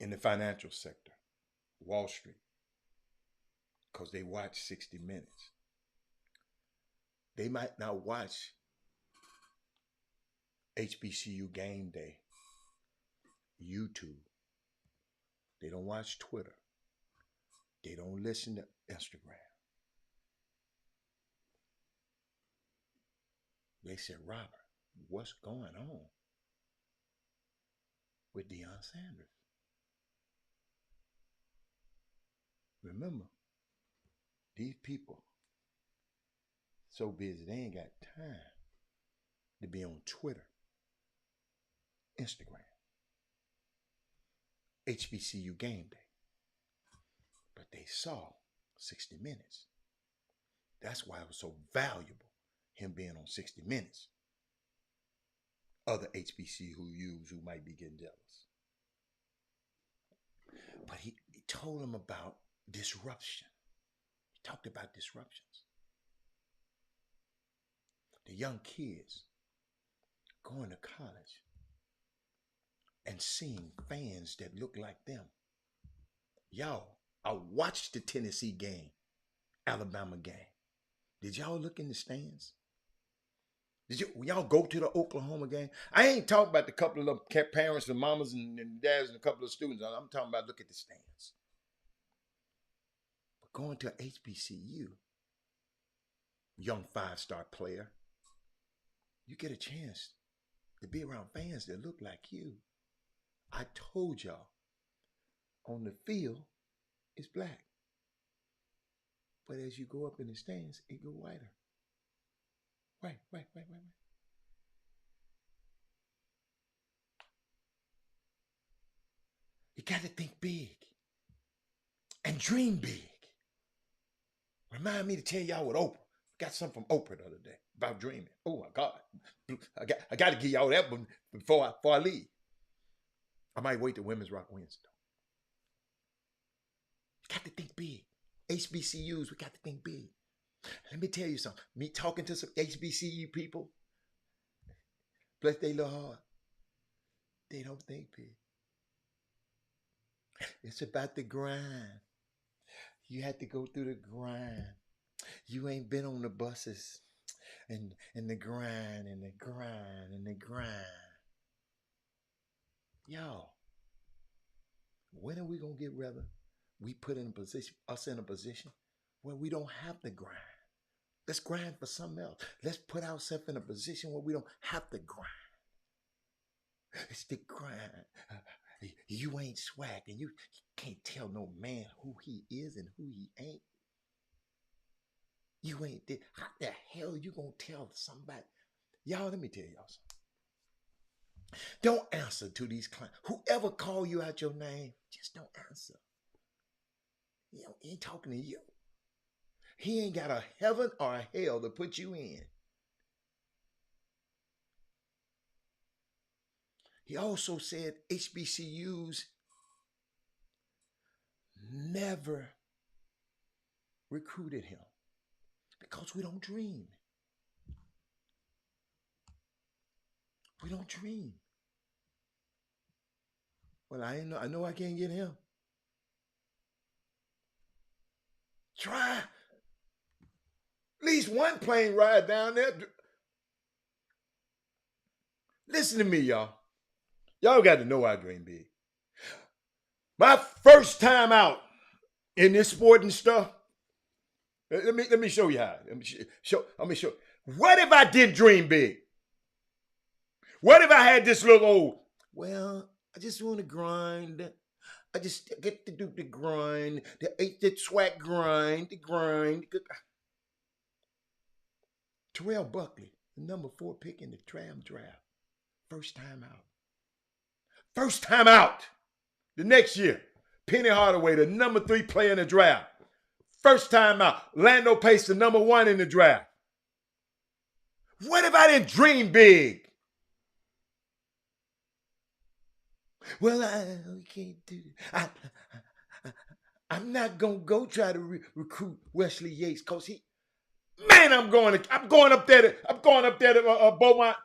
in the financial sector, Wall Street, because they watch 60 Minutes. They might not watch HBCU Game Day, YouTube. They don't watch Twitter. They don't listen to Instagram. They said, Robert, what's going on with Deion Sanders? Remember, these people so busy, they ain't got time to be on Twitter, Instagram, HBCU Game Day. But they saw 60 Minutes. That's why it was so valuable, him being on 60 Minutes. Other HBCUs who might be getting jealous. But he told them about disruption. He talked about disruptions. The young kids going to college and seeing fans that look like them. Y'all, I watched the Tennessee game, Alabama game. Did y'all look in the stands? Did y'all go to the Oklahoma game? I ain't talking about the couple of parents and mamas and dads and a couple of students. I'm talking about look at the stands. But going to HBCU, young 5-star player, you get a chance to be around fans that look like you. I told y'all, on the field, it's black. But as you go up in the stands, it go whiter. Right. You got to think big and dream big. Remind me to tell y'all what Oprah. Got something from Oprah the other day about dreaming. Oh my God. I got to give y'all that one before I leave. I might wait till Women's Rock Wednesday. You got to think big. HBCUs, we got to think big. Let me tell you something. Me talking to some HBCU people, bless their little heart, they don't think big. It's about the grind. You had to go through the grind. You ain't been on the buses and the grind and the grind and the grind. Y'all, when are we going to get rather? We put us in a position where we don't have to grind. Let's grind for something else. Let's put ourselves in a position where we don't have to grind. It's the grind. You ain't swag and you can't tell no man who he is and who he ain't. You ain't there. How the hell you gonna tell somebody? Y'all, let me tell y'all something. Don't answer to these clients. Whoever call you out your name, just don't answer. He ain't talking to you. He ain't got a heaven or a hell to put you in. He also said HBCUs never recruited him because we don't dream. We don't dream. Well, I know I can't get him. Try at least one plane ride down there. Listen to me, y'all. Y'all got to know I dream big. My first time out in this sporting stuff. Let me show you how. Let me show. What if I did dream big? What if I had this little old? Well, I just want to grind. I just get to do the grind, the swag grind, the grind. Terrell Buckley, the number 4 pick in the tram draft. First time out. First time out. The next year, Penny Hardaway, the number 3 player in the draft. First time out. Lando Pace, the number 1 in the draft. What if I didn't dream big? Well, we can't do it. I'm not going to go try to recruit Wesley Yates because I'm going up there to Beaumont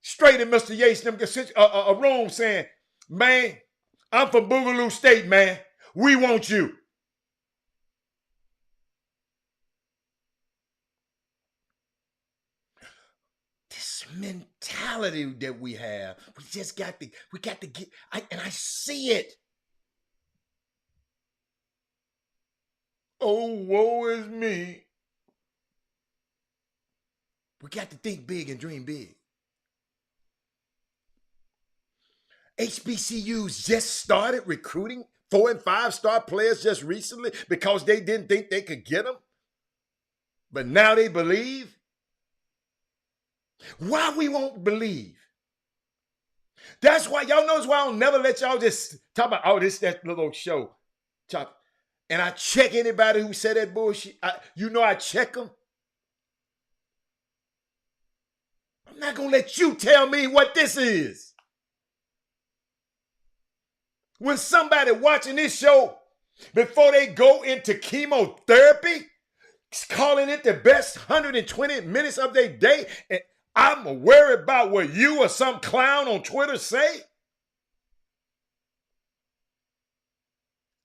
straight in Mr. Yates them a room saying, man, I'm from Boogaloo State, man. We want you. This mentality that we have, we got to get, and I see it. Oh, woe is me. We got to think big and dream big. HBCUs just started recruiting 4- and 5-star players just recently because they didn't think they could get them. But now they believe. Why we won't believe? That's why y'all knows why I'll never let y'all just talk about, oh, this that little show. And I check anybody who said that bullshit. I check them. I'm not going to let you tell me what this is. When somebody watching this show, before they go into chemotherapy, calling it the best 120 minutes of their day, and I'm worried about what you or some clown on Twitter say,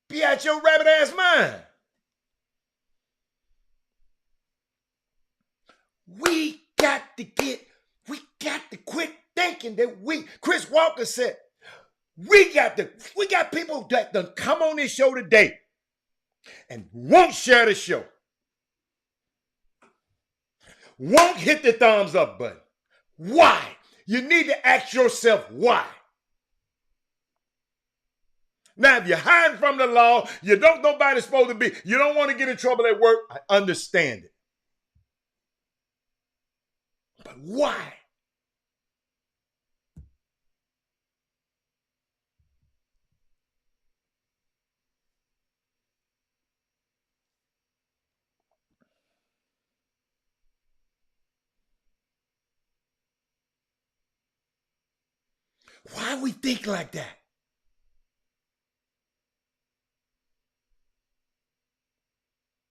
be out your rabbit ass mind. We got to quit thinking that Chris Walker said, we got people that done come on this show today and won't share the show. Won't hit the thumbs up button. Why? You need to ask yourself why. Now, if you're hiding from the law, you don't know nobody's supposed to be, you don't want to get in trouble at work, I understand it. But why? Why we think like that?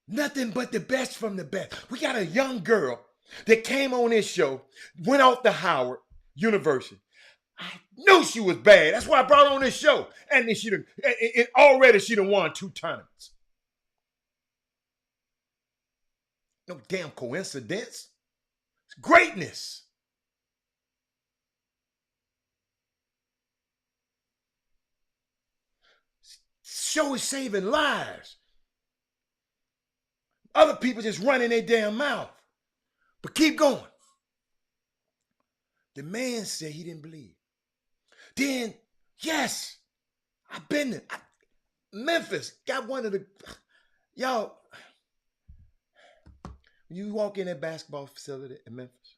Nothing but the best from the best. We got a young girl that came on this show, went off to Howard University. I knew she was bad. That's why I brought her on this show. And then she done won 2 tournaments. No damn coincidence. It's greatness. Show is saving lives. Other people just running their damn mouth. But keep going. The man said he didn't believe. Then, yes, I've been there. Memphis got one of the, y'all, when you walk in that basketball facility in Memphis,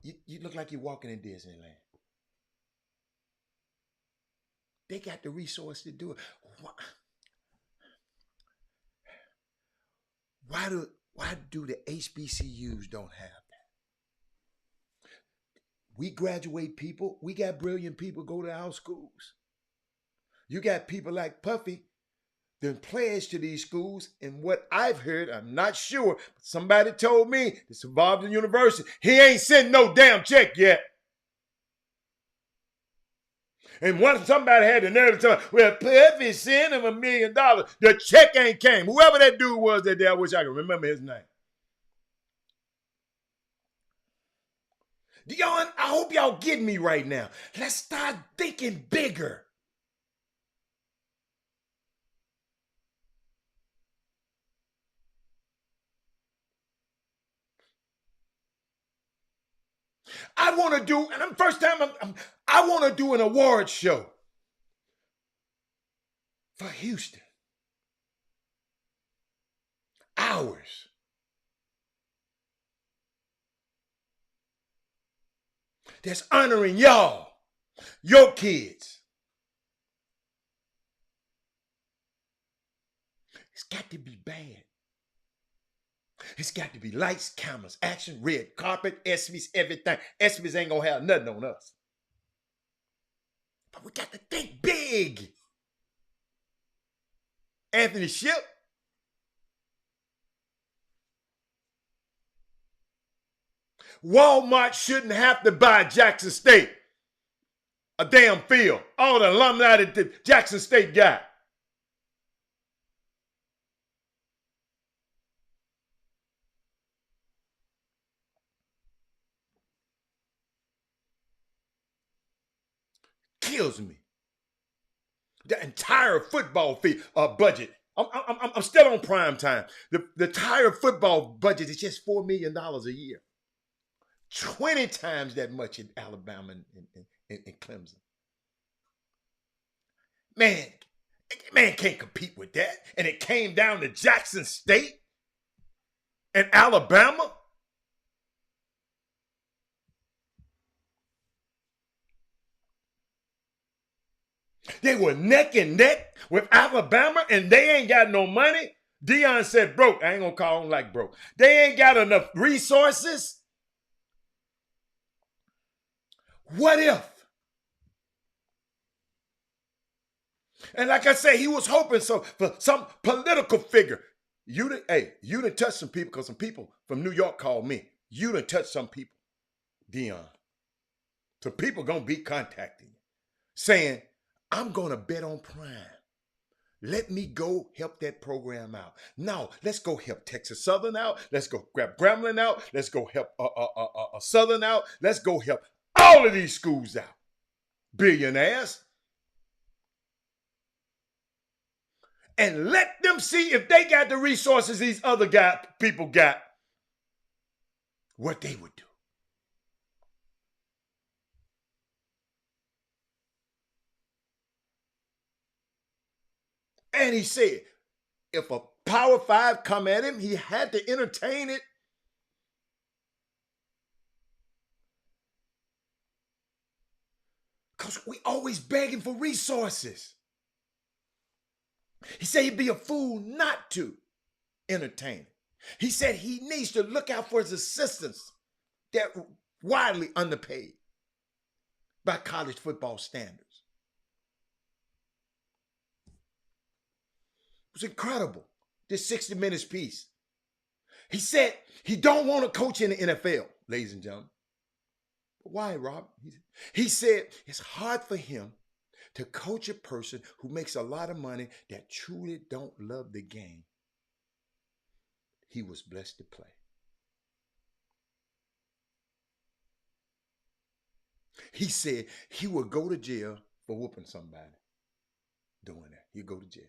you look like you're walking in Disneyland. They got the resource to do it. Why do the HBCUs don't have that? We graduate people. We got brilliant people go to our schools. You got people like Puffy then pledged to these schools. And what I've heard, I'm not sure, but somebody told me this involved in university. He ain't sent no damn check yet. And once somebody had the nerve to tell me, well, Puffy sent him $1 million. The check ain't came. Whoever that dude was that day, I wish I could remember his name. I hope y'all get me right now. Let's start thinking bigger. I want to do, and I want to do an award show for Houston. Ours. That's honoring y'all, your kids. It's got to be bad. It's got to be lights, cameras, action, red carpet, ESPYs, everything. ESPYs ain't gonna have nothing on us. But we got to think big. Anthony Ship. Walmart shouldn't have to buy Jackson State a damn field. All the alumni that Jackson State got. Kills me. The entire football budget. I'm still on prime time. The entire football budget is just $4 million a year. 20 times that much in Alabama and Clemson. Man can't compete with that. And it came down to Jackson State and Alabama. They were neck and neck with Alabama, and they ain't got no money. Deion said broke. I ain't gonna call them like broke. They ain't got enough resources. What if? And like I said, he was hoping for some political figure. You done touched some people, because some people from New York called me. You done touched some people, Deion. So people gonna be contacting you, saying, I'm going to bet on Prime. Let me go help that program out. No, let's go help Texas Southern out. Let's go grab Grambling out. Let's go help Southern out. Let's go help all of these schools out. Billionaires. And let them see if they got the resources these other people got, what they would do. And he said, if a Power 5 come at him, he had to entertain it. Because we always begging for resources. He said he'd be a fool not to entertain it. He said he needs to look out for his assistants that are widely underpaid by college football standards. It was incredible, this 60 Minutes piece. He said he don't want to coach in the NFL, ladies and gentlemen. But why, Rob? He said it's hard for him to coach a person who makes a lot of money that truly don't love the game he was blessed to play. He said he would go to jail for whooping somebody doing that. He'd go to jail.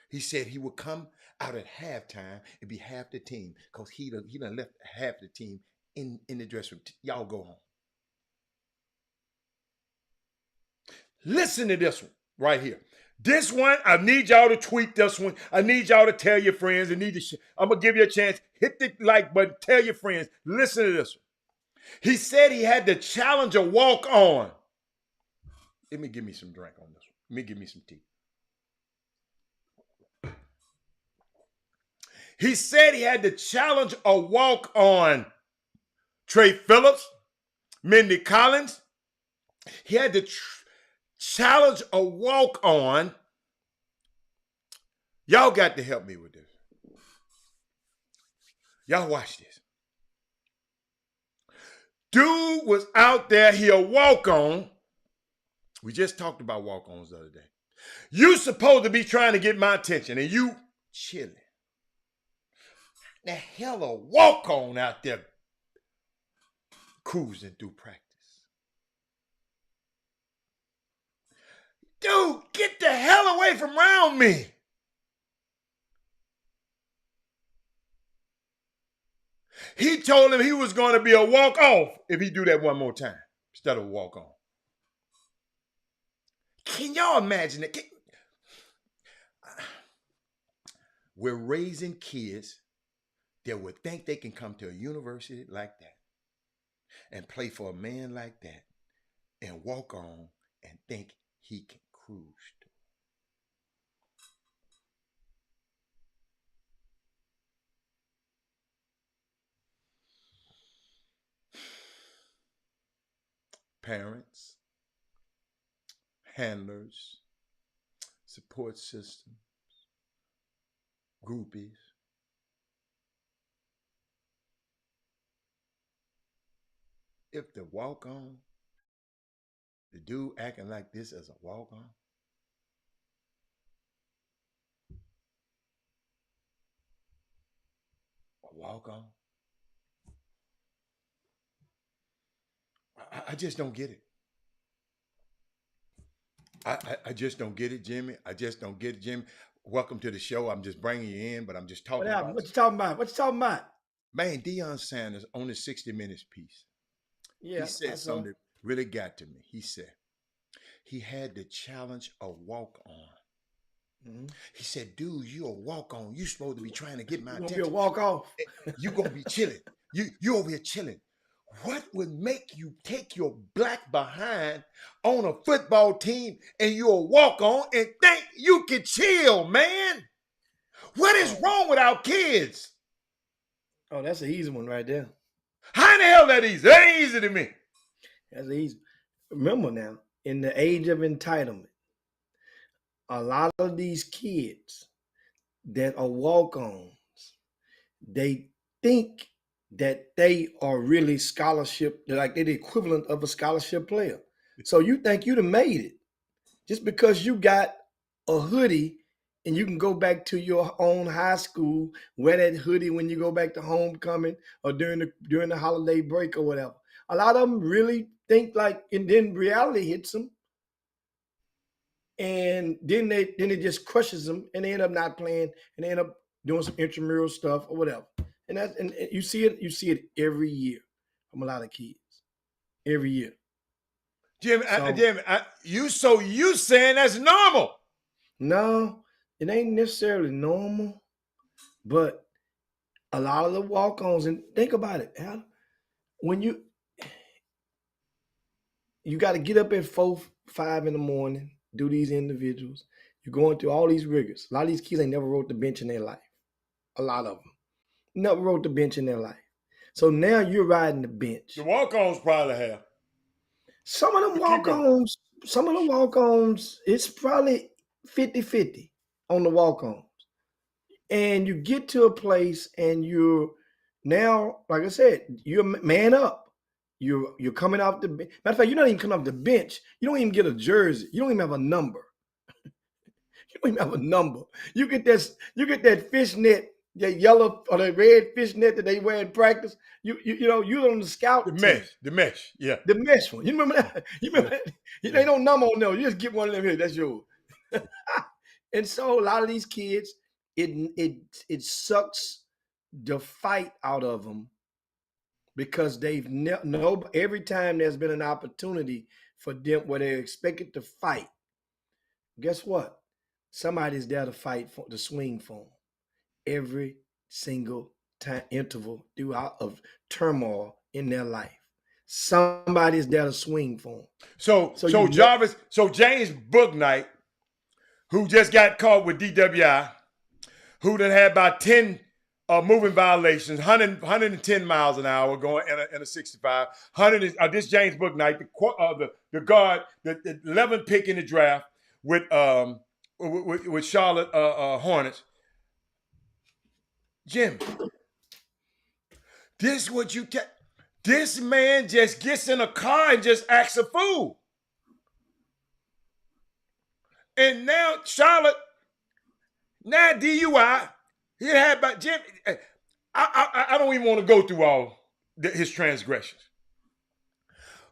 He said he would come out at halftime and be half the team because he done left half the team in the dressing room. Y'all go home. Listen to this one right here. This one, I need y'all to tweet this one. I need y'all to tell your friends. I'm going to give you a chance. Hit the like button. Tell your friends. Listen to this one. He said he had to challenge a walk-on. Let me give me some drink on this one. Let me give me some tea. He said he had to challenge a walk-on. Trey Phillips, Mindy Collins. He had to challenge a walk-on. Y'all got to help me with this. Y'all watch this. Dude was out there, he a walk-on. We just talked about walk-ons the other day. You supposed to be trying to get my attention and you chilling. The hell a walk-on out there cruising through practice. Dude, get the hell away from around me. He told him he was going to be a walk-off if he do that one more time instead of a walk-on. Can y'all imagine it? We're raising kids that would think they can come to a university like that and play for a man like that and walk on and think he can cruise. Parents, handlers, support systems, groupies. If the walk-on, the dude acting like this as a walk-on, I just don't get it. I just don't get it, Jimmy. I just don't get it, Jimmy. Welcome to the show. I'm just bringing you in, but I'm just talking about What you talking about? What you talking about? Man, Deion Sanders on his 60 Minutes piece. Yeah, he said something that really got to me. He said he had to challenge a walk-on. Mm-hmm. He said, dude, you a walk-on. You supposed to be trying to get my attention. You gonna be a walk-off. You gonna be chilling. You over here chilling. What would make you take your black behind on a football team and you'll walk on and think you can chill, man? What is wrong with our kids? Oh, that's an easy one right there. How in the hell that easy? That ain't easy to me. That's easy. Remember now, in the age of entitlement, a lot of these kids that are walk-ons, they think that they are really scholarship, like they're the equivalent of a scholarship player. So you think you'd have made it just because you got a hoodie and you can go back to your own high school, wear that hoodie when you go back to homecoming or during the holiday break or whatever. A lot of them really think like, and then reality hits them, and then it just crushes them, and they end up not playing, and they end up doing some intramural stuff or whatever. And you see it every year from a lot of kids, every year. Jimmy, you saying that's normal? No, it ain't necessarily normal, but a lot of the walk-ons, and think about it, Al, when you got to get up at 4, 5 in the morning, do these individuals. You're going through all these rigors. A lot of these kids ain't never rode the bench in their life. A lot of them never rode the bench in their life. So now you're riding the bench. The walk-ons probably have. Some of them walk-ons, it's probably 50-50 on the walk-ons. And you get to a place and you're now, like I said, you're man up. You're coming off the bench. Matter of fact, you're not even coming off the bench. You don't even get a jersey. You don't even have a number. You don't even have a number. You get that fishnet, that yellow or the red fishnet that they wear in practice. You're on the scout team. The mesh, yeah. The mesh one. You remember that? They don't number on them. You just get one of them here. That's yours. And so a lot of these kids, it sucks the fight out of them because they've every time there's been an opportunity for them where they're expected to fight, guess what? Somebody's there to fight to swing for them every single time interval throughout of turmoil in their life. Somebody's there to swing for them. So James Bouknight, who just got caught with DWI, who done had about 10 moving violations, 110 miles an hour going in a 65. This James Bouknight, the guard, the 11th pick in the draft with Charlotte Hornets. Jim, this what you get. This man just gets in a car and just acts a fool. And now Charlotte, now DUI. He had about Jim. I don't even want to go through all his transgressions.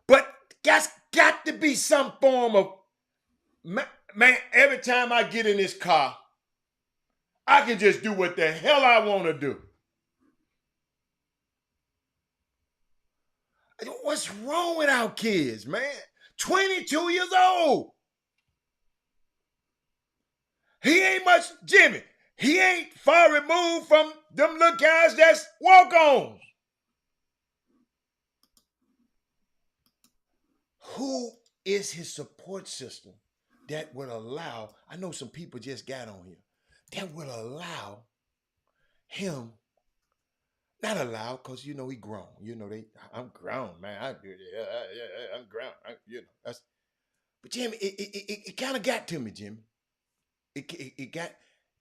But that's got to be some form of, man, every time I get in this car, I can just do what the hell I want to do. What's wrong with our kids, man? 22 years old. He ain't much, Jimmy. He ain't far removed from them little guys that's walk-ons. Who is his support system that would allow, I know some people just got on here, that would allow him, not allow, because he grown. I'm grown, man. I'm grown. But Jimmy, it kind of got to me, Jimmy. It got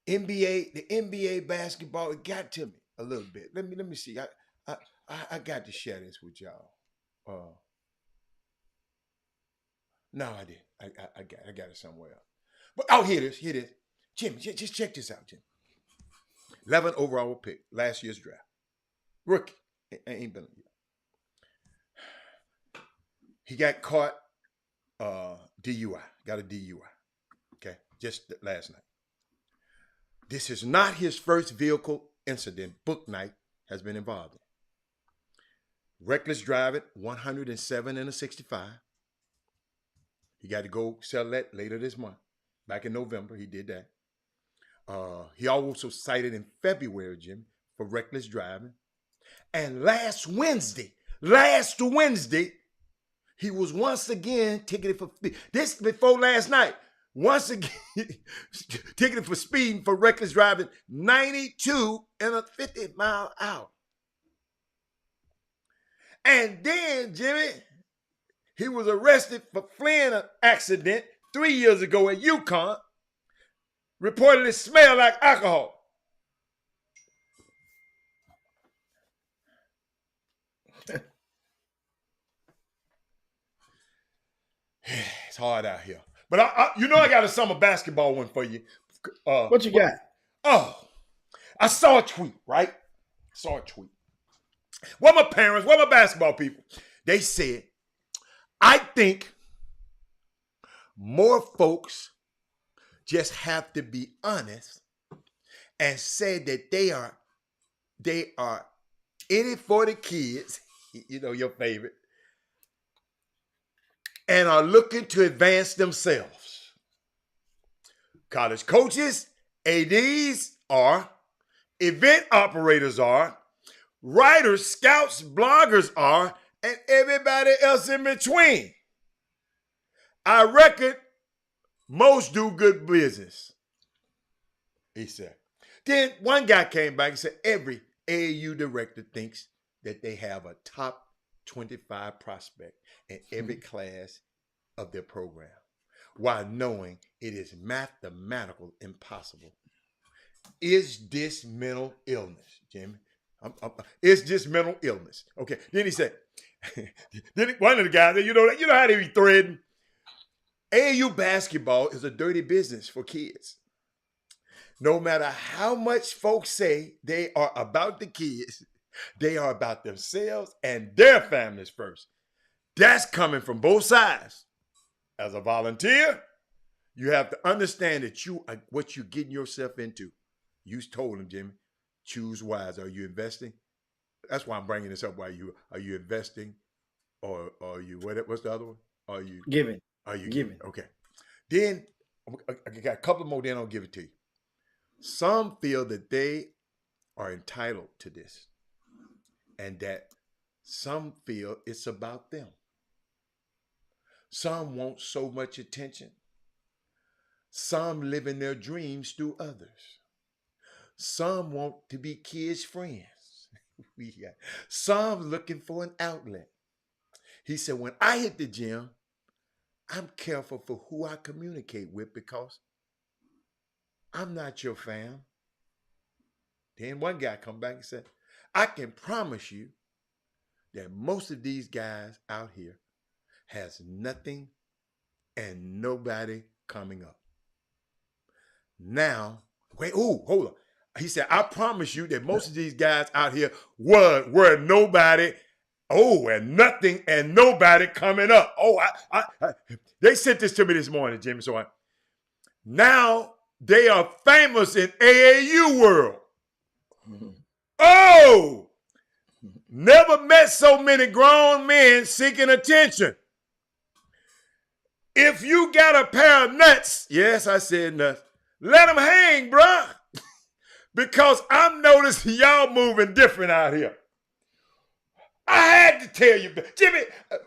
NBA, the NBA basketball, it got to me a little bit. Let me see. I got to share this with y'all. No, I did. I got it somewhere else. But here it is. Jimmy, just check this out, Jimmy. 11th overall pick, last year's draft. Rookie. Ain't been yet. He got caught DUI. Got a DUI. Okay, just last night. This is not his first vehicle incident Bouknight has been involved in. Reckless driving, 107 in a 65. He got to go settle that later this month. Back in November, he did that. He also cited in February, Jim, for reckless driving. And last Wednesday, he was once again ticketed for this before last night. Once again, ticketed for speeding for reckless driving, 92 in a 50 mile hour. And then, Jimmy, he was arrested for fleeing an accident 3 years ago at UConn. Reportedly smelled like alcohol. It's hard out here. But I got a summer basketball one for you. What you got? I saw a tweet, right? What my parents, what my basketball people, they said, I think more folks just have to be honest and say that they are in it for the kids, your favorite, and are looking to advance themselves. College coaches, ADs are, event operators are, writers, scouts, bloggers are, and everybody else in between. I reckon most do good business, he said. Then one guy came back and said every AAU director thinks that they have a top 25 prospect in every class of their program, while knowing it is mathematical impossible. Is this mental illness, Jimmy? It's just mental illness. Okay. Then he said, one of the guys, you know how they be threading? AAU basketball is a dirty business for kids. No matter how much folks say they are about the kids, they are about themselves and their families first. That's coming from both sides. As a volunteer, you have to understand that what you're getting yourself into. You told him, Jimmy, choose wise. Are you investing? That's why I'm bringing this up. Are you investing, or are you what's the other one? Are you giving? Are you giving? Okay. Then I got a couple more. Then I'll give it to you. Some feel that they are entitled to this, and that some feel it's about them. Some want so much attention. Some live in their dreams through others. Some want to be kids' friends. Some looking for an outlet. He said, when I hit the gym, I'm careful for who I communicate with because I'm not your fam. Then one guy come back and said, I can promise you that most of these guys out here has nothing and nobody coming up. Now, wait, hold on. He said, I promise you that most of these guys out here were nobody, and nothing and nobody coming up. They sent this to me this morning, Jimmy. So now they are famous in AAU world. Oh, never met so many grown men seeking attention. If you got a pair of nuts, yes, I said nuts, let them hang, bruh. Because I'm noticing y'all moving different out here. I had to tell you, Jimmy,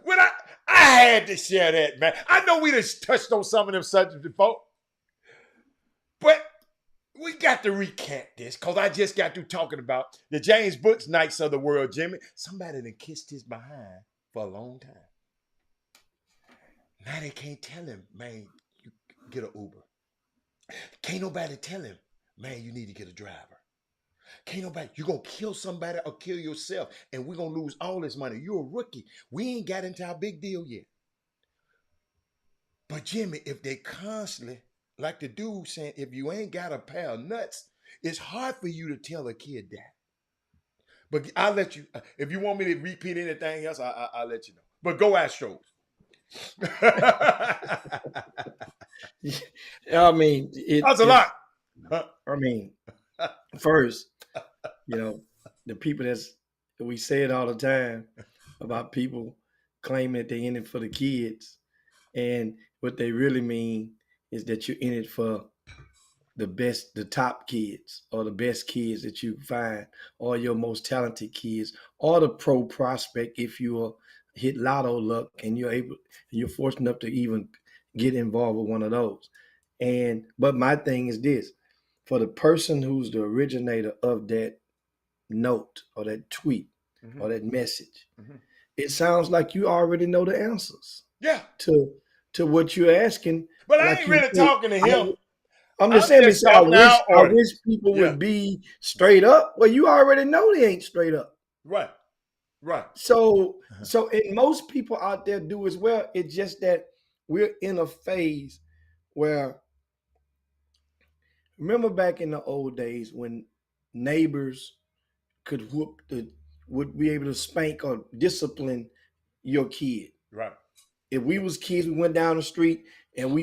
when I had to share that, man. I know we just touched on some of them subjects before, but we got to recant this because I just got through talking about the James Brooks Knights of the world, Jimmy. Somebody done kissed his behind for a long time. Now they can't tell him, man, you get an Uber. Can't nobody tell him, man, you need to get a driver. Can't nobody, you're going to kill somebody or kill yourself, and we're going to lose all this money. You're a rookie. We ain't got into our big deal yet. But Jimmy, if they constantly, like the dude saying, if you ain't got a pair of nuts, it's hard for you to tell a kid that. But I'll let you, if you want me to repeat anything else, I'll let you know. But go Astros. I mean, that's a lot. I mean, first, the people we say it all the time about people claiming that they're in it for the kids, and what they really mean is that you're in it for the top kids, or the best kids that you find, or your most talented kids, or the pro prospect if you're hit lotto luck and you're fortunate enough to even get involved with one of those. But my thing is this: for the person who's the originator of that note or that tweet or that message, it sounds like you already know the answers. Yeah. To what you're asking. But I ain't really talking to him. I'm just saying, I wish people would be straight up. Well, you already know they ain't straight up. Right. So and most people out there do as well. It's just that we're in a phase where, remember back in the old days when neighbors would be able to spank or discipline your kid. Right. If we was kids, we went down the street and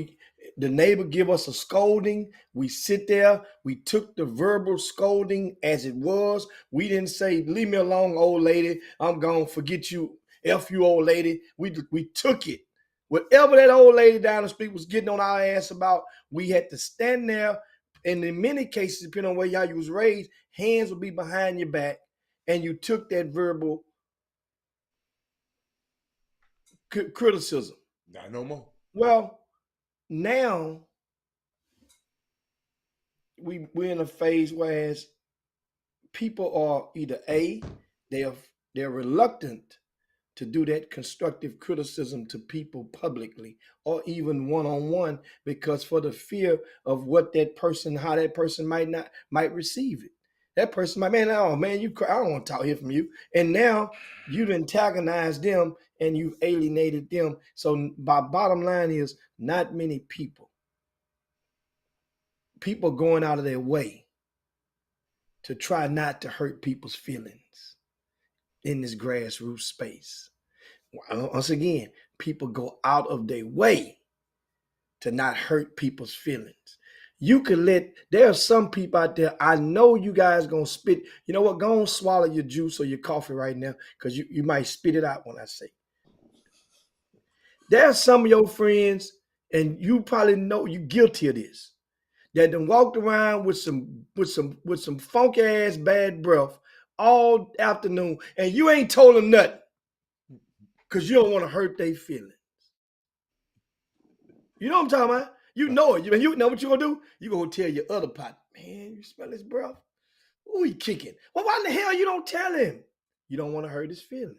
the neighbor give us a scolding. We sit there. We took the verbal scolding as it was. We didn't say, leave me alone, old lady. I'm gonna forget you. F you, old lady. We took it. Whatever that old lady down the street was getting on our ass about, we had to stand there. And in many cases, depending on where y'all you was raised, hands would be behind your back, and you took that verbal criticism. Not no more. Well, now we're in a phase where people are either they're reluctant to do that constructive criticism to people publicly or even one-on-one, because for the fear of how that person might receive it. That person might, I don't want to hear from you. And now you've antagonized them and you've alienated them. So my bottom line is, not many people going out of their way to try not to hurt people's feelings in this grassroots space. Once again, people go out of their way to not hurt people's feelings. There are some people out there, I know you guys gonna spit. You know what? Go on, swallow your juice or your coffee right now, because you might spit it out when I say. There are some of your friends, and you probably know you're guilty of this, that done walked around with some funky ass bad breath all afternoon, and you ain't told them nothing because you don't want to hurt their feelings. You know what I'm talking about? You know it. You know what you're going to do? You're going to tell your other partner, man, you smell this breath? Who he kicking? Well, why in the hell you don't tell him? You don't want to hurt his feelings.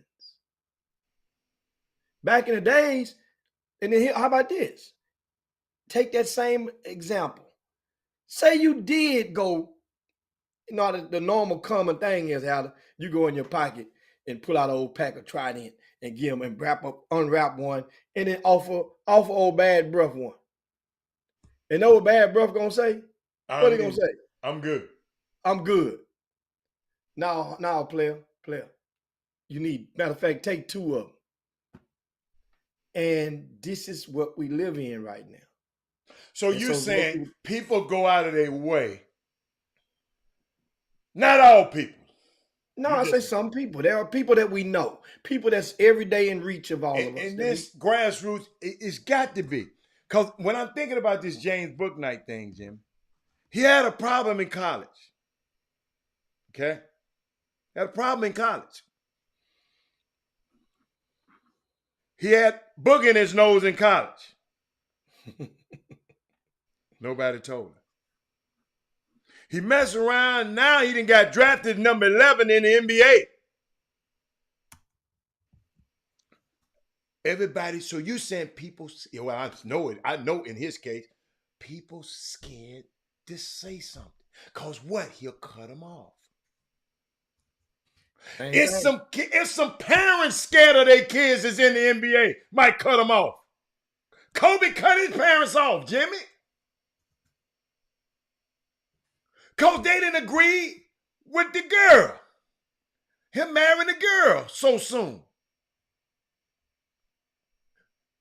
Back in the days, and then how about this? Take that same example. Say you did go, the normal common thing is how you go in your pocket and pull out an old pack of Trident and give them and unwrap one and then offer old bad breath one. And old bad breath gonna say, what he gonna say? I'm good. I'm good. Now, player. You need, matter of fact, take 2 of them. And this is what we live in right now. So you're saying people go out of their way. Not all people. No, I say some people. There are people that we know. People that's every day in reach of all of us. And this grassroots, it's got to be. Because when I'm thinking about this James Bouknight thing, Jim, he had a problem in college. Okay? Had a problem in college. He had boog in his nose in college. Nobody told him. He messed around. Now he done got drafted number 11 in the NBA. Everybody, so you saying people, well, I know in his case, people scared to say something. Because what? He'll cut them off. It's some parents scared of their kids that's in the NBA. Might cut them off. Kobe cut his parents off, Jimmy. Because they didn't agree with the girl. Him marrying the girl so soon.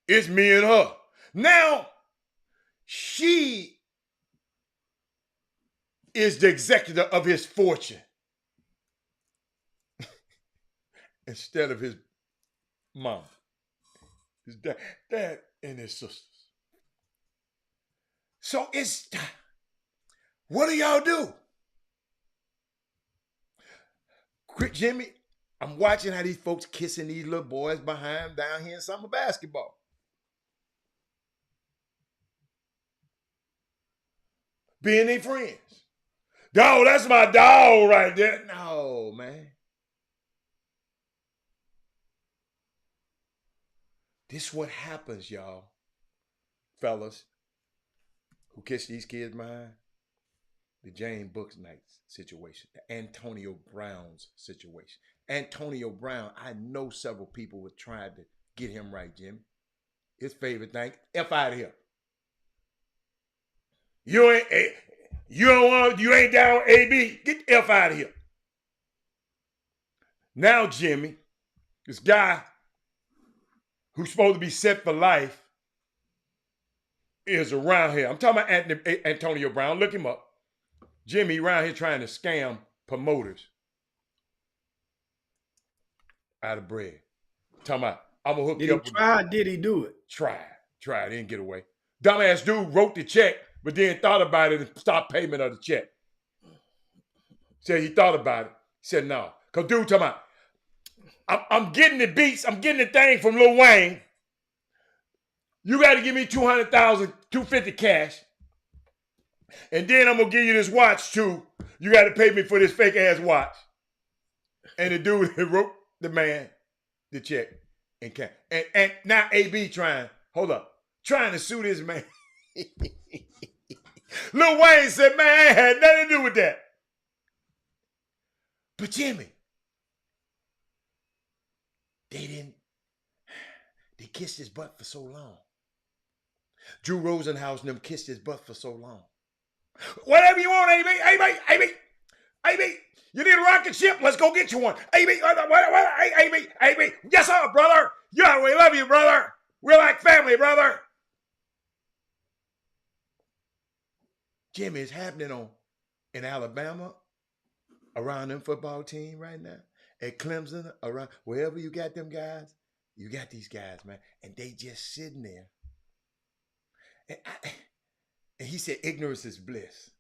It's me and her. Now, she is the executor of his fortune. Instead of his mom, his dad and his sisters. So it's time. What do y'all do? Quick, Jimmy, I'm watching how these folks kissing these little boys behind down here in summer basketball. Being their friends. Dog, that's my dog right there. No, man. This is what happens, y'all, fellas, who kiss these kids behind. The James Bouknight situation, the Antonio Brown's situation. Antonio Brown, I know several people were trying to get him right, Jimmy. His favorite thing, F out of here. You ain't down AB, get the F out of here. Now, Jimmy, this guy who's supposed to be set for life is around here. I'm talking about Antonio Brown. Look him up. Jimmy around here trying to scam promoters out of bread. Talking about, I'm going to hook you up. Did he do it? Tried. Didn't get away. Dumbass dude wrote the check, but then thought about it and stopped payment of the check. Said he thought about it. Said no. Because dude talking about, I'm getting the beats, I'm getting the thing from Lil Wayne. You got to give me $200,000, $250 cash. And then I'm going to give you this watch too. You got to pay me for this fake ass watch. And the dude wrote the man the check and cash. And now AB trying to sue this man. Lil Wayne said, man, I ain't had nothing to do with that. But Jimmy, they kissed his butt for so long. Drew Rosenhaus and them kissed his butt for so long. Whatever you want, AB, you need a rocket ship? Let's go get you one. AB, yes sir, brother. Yeah, we love you, brother. We're like family, brother. Jimmy, it's happening in Alabama, around them football team right now, at Clemson, around wherever you got them guys, you got these guys, man, and they just sitting there. And he said, ignorance is bliss.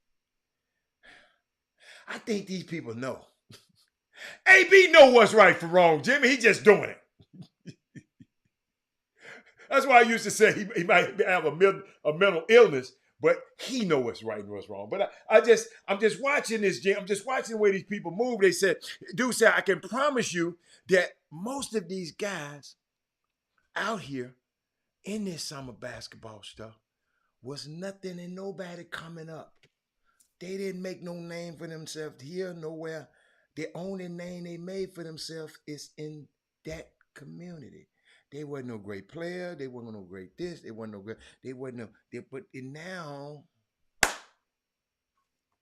I think these people know. AB know what's right from wrong, Jimmy. He just doing it. That's why I used to say he might have a mental illness, but he know what's right and what's wrong. But I'm just watching this, Jim. I'm just watching the way these people move. They said, dude said, I can promise you that most of these guys out here in this summer basketball stuff was nothing and nobody coming up. They didn't make no name for themselves here, nowhere. The only name they made for themselves is in that community. They wasn't no great player. They wasn't no great this. They wasn't no great. They wasn't no. But now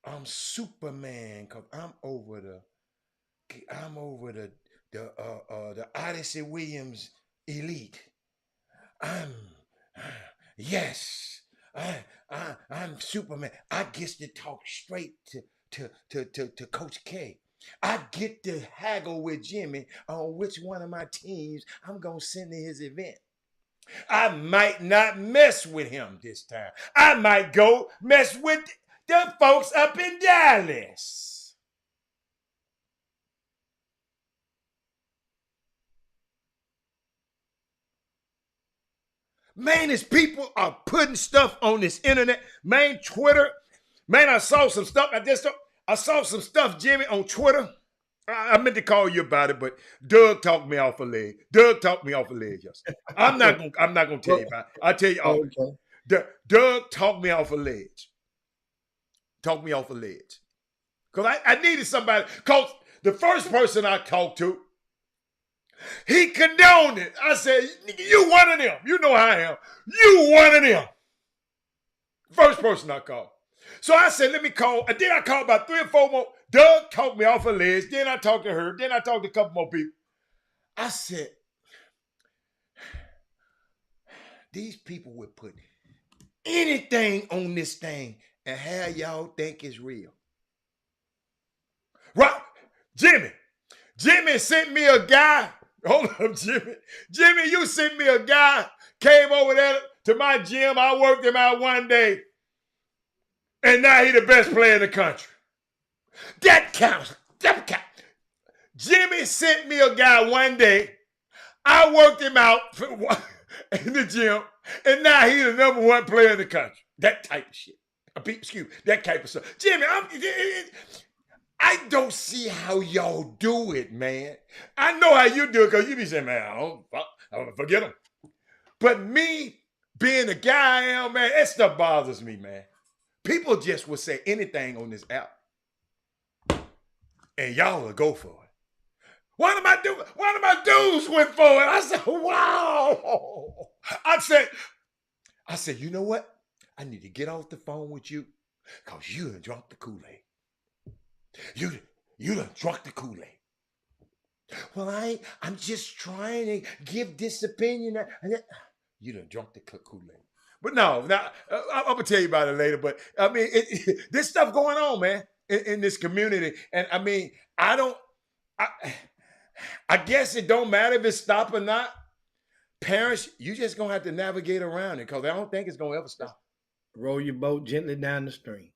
I'm Superman because I'm over the Odyssey Williams elite. Yes, I'm Superman. I get to talk straight to Coach K. I get to haggle with Jimmy on which one of my teams I'm gonna send to his event. I might not mess with him this time. I might go mess with the folks up in Dallas. Man, these people are putting stuff on this internet. Man, Twitter. Man, I saw some stuff. I saw some stuff, Jimmy, on Twitter. I meant to call you about it, but Doug talked me off a leg. Doug talked me off a leg yesterday. I'm not gonna tell you about it. I'll tell you off. Okay. Doug talked me off a ledge. Talked me off a ledge. Because I needed somebody. Because the first person I talked to, he condoned it. I said, you one of them. You know how I am. You one of them. First person I called. So I said, let me call. And then I called about 3 or 4 more. Doug talked me off a ledge. Then I talked to her. Then I talked to a couple more people. I said, these people would put anything on this thing and how y'all think it's real. Right? Jimmy sent me a guy. Hold up, Jimmy. Jimmy, you sent me a guy, came over there to my gym. I worked him out one day. And now he the best player in the country. That counts. That counts. Jimmy sent me a guy one day. I worked him out in the gym. And now he's the #1 player in the country. That type of shit. Excuse me. That type of stuff. Jimmy, I don't see how y'all do it, man. I know how you do it because you be saying, man, I don't forget him. But me being the guy I am, man, that stuff bothers me, man. People just will say anything on this app. And y'all will go for it. One of my dudes went for it. I said, wow. I said, you know what? I need to get off the phone with you because you done drunk the Kool-Aid. You done drunk the Kool-Aid. Well, I'm just trying to give this opinion. You done drunk the Kool-Aid. But no, now I'm gonna tell you about it later. But I mean, this stuff going on, man, in this community, and I mean, I guess it don't matter if it's stop or not. Parents, you just gonna have to navigate around it because I don't think it's gonna ever stop. Roll your boat gently down the stream.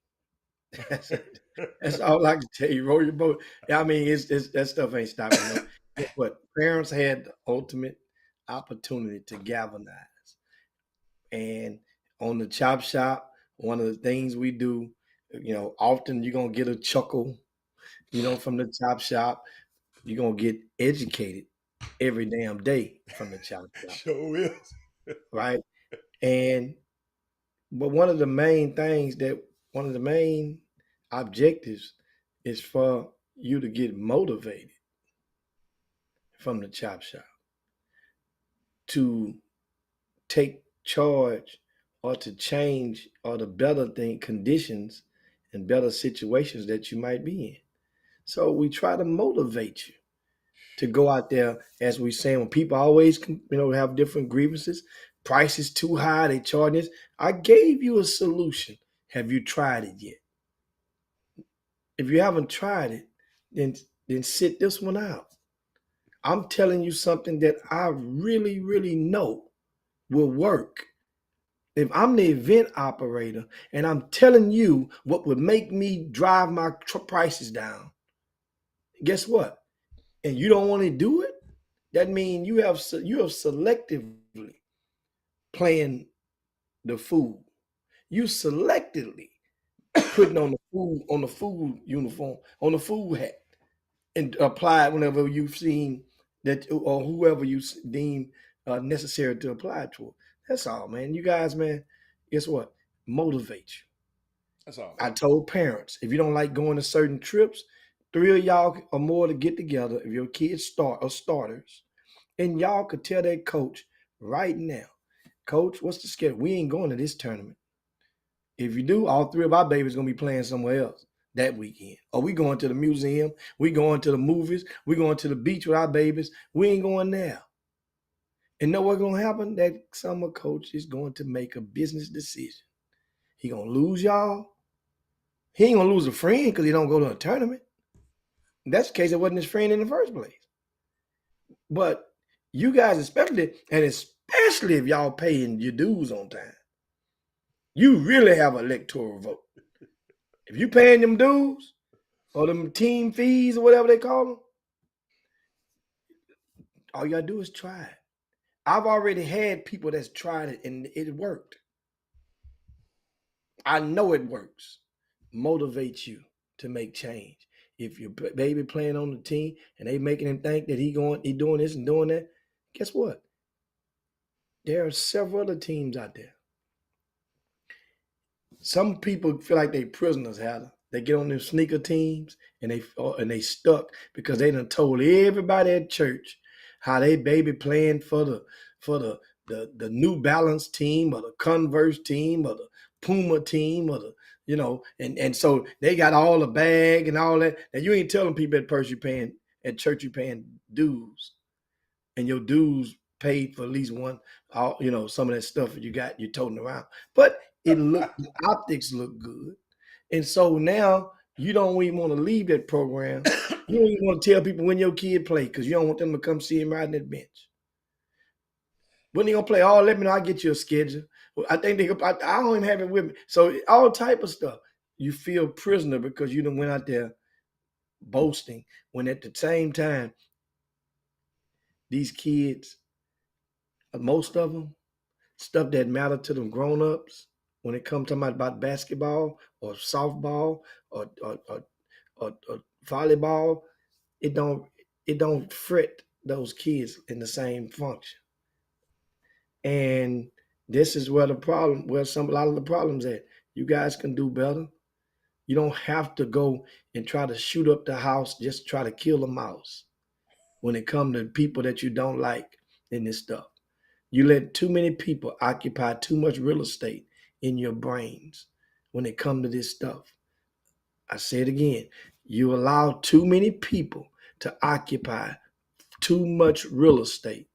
That's all I can tell you. Roll your boat. I mean, it's that stuff ain't stopping. But parents had the ultimate opportunity to galvanize. And on the Chop Shop, one of the things we do, often you're going to get a chuckle, from the Chop Shop. You're going to get educated every damn day from the Chop Shop. Sure is. Right? But one of the main objectives is for you to get motivated from the Chop Shop to take charge or to change or to better conditions and better situations that you might be in. So we try to motivate you to go out there, as we say, when people always have different grievances, price is too high, they charge this. I gave you a solution. Have you tried it yet? If you haven't tried it, then sit this one out. I'm telling you something that I really, really know will work. If I'm the event operator and I'm telling you what would make me drive my prices down, guess what? And you don't want to do it, that means you have selectively playing the fool. You selectively putting on the food uniform, on the food hat, and apply it whenever you've seen that or whoever you deem necessary to apply it to. That's all, man. You guys, man, guess what? Motivate you. That's all. I told parents, if you don't like going to certain trips, 3 of y'all or more to get together. If your kids starters, and y'all could tell their coach right now, Coach, what's the schedule? We ain't going to this tournament. If you do, all 3 of our babies gonna be playing somewhere else that weekend. Or we going to the museum, we going to the movies, we going to the beach with our babies. We ain't going there. And know what's gonna happen? That summer coach is going to make a business decision. He gonna lose y'all. He ain't gonna lose a friend because he don't go to a tournament. In that's the case, it wasn't his friend in the first place. But you guys, especially if y'all paying your dues on time, you really have an electoral vote. If you paying them dues or them team fees or whatever they call them, all you gotta do is try it. I've already had people that's tried it and it worked. I know it works. Motivate you to make change. If your baby playing on the team and they making him think that he doing this and doing that, guess what? There are several other teams out there. Some people feel like they prisoners, Heather. They get on them sneaker teams and they stuck because they done told everybody at church how they baby playing for the New Balance team or the Converse team or the Puma team or the, you know, and so they got all the bag and all that. And you ain't telling people at church you paying dues, and your dues paid for at least one, you know, some of that stuff that you're toting around. But the optics look good. And so now you don't even want to leave that program. You don't even want to tell people when your kid play because you don't want them to come see him riding that bench. When they gonna play? Oh, let me know. I'll get you a schedule. I think I don't even have it with me. So all type of stuff. You feel prisoner because you done went out there boasting when at the same time, these kids, most of them, stuff that matter to them grown-ups when it comes to about basketball or softball or volleyball, it don't fret those kids in the same function. And this is where a lot of the problems at. You guys can do better. You don't have to go and try to shoot up the house, just try to kill a mouse when it comes to people that you don't like in this stuff. You let too many people occupy too much real estate in your brains when it comes to this stuff. I say it again. You allow too many people to occupy too much real estate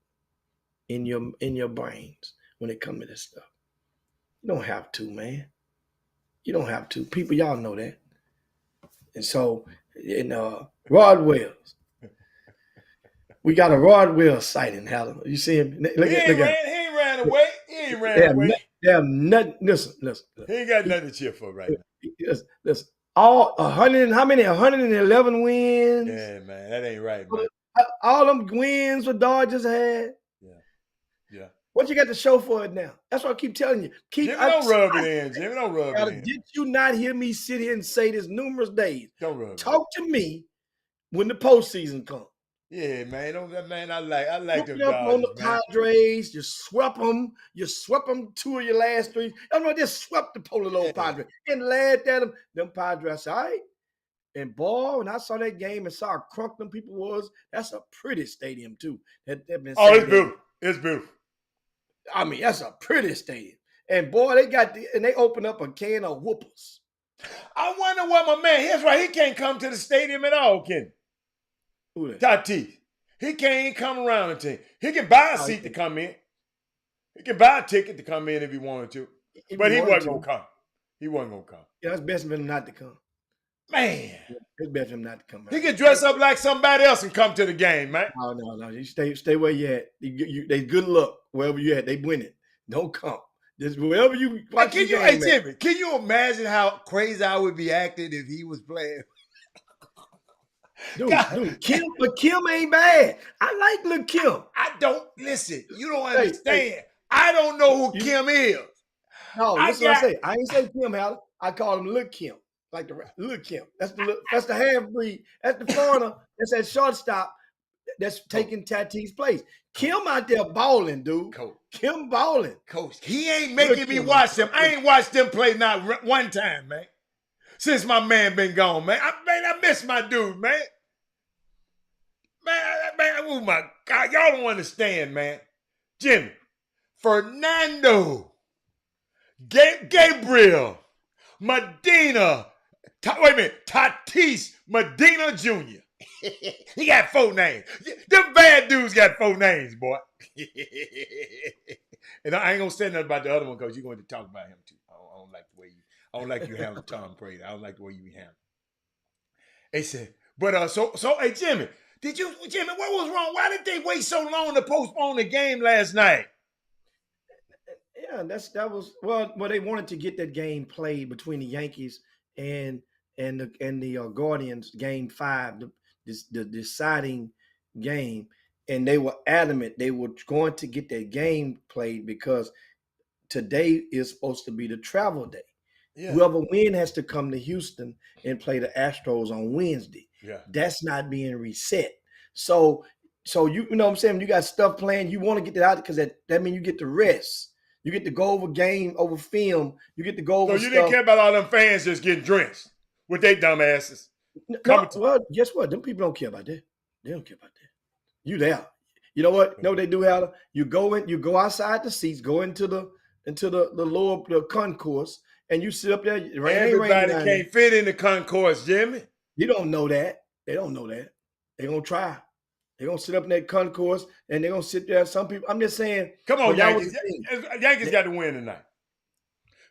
in your brains when it comes to this stuff. You don't have to, man. You don't have to. People, y'all know that. And so, Rod Wells. We got a Rod Wells sighting, Helen. You see him? He ain't ran away. He ain't ran away. They have nothing. Listen. He ain't got nothing to cheer for right now. Listen. All 100 how many? 111 wins. Yeah, man. That ain't right, man. All them wins the Dodgers had. Yeah. What you got to show for it now? That's what I keep telling you. Jimmy, don't rub it in. Jimmy, don't rub it in. Did you not hear me sit here and say this numerous days? Don't rub it in. Talk to me when the postseason comes. Yeah, man. I like them Dodgers, on the man. Padres. You swept them. You swept them 2 of your last 3. I know just swept the polar little Padres and laughed at them. Them Padres said, all right. And boy, when I saw that game and saw how crunk them people was, that's a pretty stadium too. It's beautiful. It's beautiful. I mean, that's a pretty stadium. And boy, they opened up a can of whoopers. I wonder what my man, here's right, he can't come to the stadium at all, can he? Who that? Tatis. He can't even come around the team. He can buy a seat to come in. He can buy a ticket to come in if he wanted to. But he wasn't going to come. He wasn't going to come. Yeah, it's best for him not to come. Man. It's best for him not to come. He can dress up like somebody else and come to the game, man. No. You stay where you at. They good luck wherever you at. They win it. Don't come. Just wherever you watch the game. Hey, Jimmy, can you imagine how crazy I would be acting if he was playing? Dude, Kim ain't bad. I like Lil' Kim. I don't listen. You don't understand. I don't know who Kim is. No, I listen what I got say. I ain't say Kim Haller. I call him Lil Kim. Like the Lil Kim. That's the half breed. That's the foreigner. That's that shortstop that's taking Tatis's place. Kim out there balling, dude. Coach. Kim balling. Coach, he ain't making me Kim. watch them. I ain't watched them play not one time, man. Since my man been gone, man. I miss my dude, man. Man, oh my God. Y'all don't understand, man. Jimmy, Fernando, Gabriel, Medina, wait a minute, Tatis Medina Jr. He got 4 names. Them bad dudes got 4 names, boy. And I ain't gonna say nothing about the other one because you're going to talk about him too. I don't like the way I don't like you handle Tom Brady. I don't like the way you handle. They said, but so hey Jimmy, Jimmy, what was wrong? Why did they wait so long to postpone the game last night? Yeah, that was well. They wanted to get that game played between the Yankees and the Guardians, Game 5, the deciding game, and they were adamant they were going to get that game played because today is supposed to be the travel day. Yeah. Whoever wins has to come to Houston and play the Astros on Wednesday. Yeah, that's not being reset. So you know what I'm saying? You got stuff planned. You want to get that out because that means you get to rest. You get to go over game, over film. You get to go over. So you didn't care about all them fans just getting drenched with their dumb asses. No, well, guess what? Them people don't care about that. They don't care about that. You there? You know what? No, they do have. You go outside the seats, go into the lower concourse, and you sit up there. Everybody can't fit in the concourse, Jimmy. You don't know that. They don't know that. They're gonna try. They're gonna sit up in that concourse and they're gonna sit there. Some people, I'm just saying. Come on, Yankees. Yankees got to win tonight.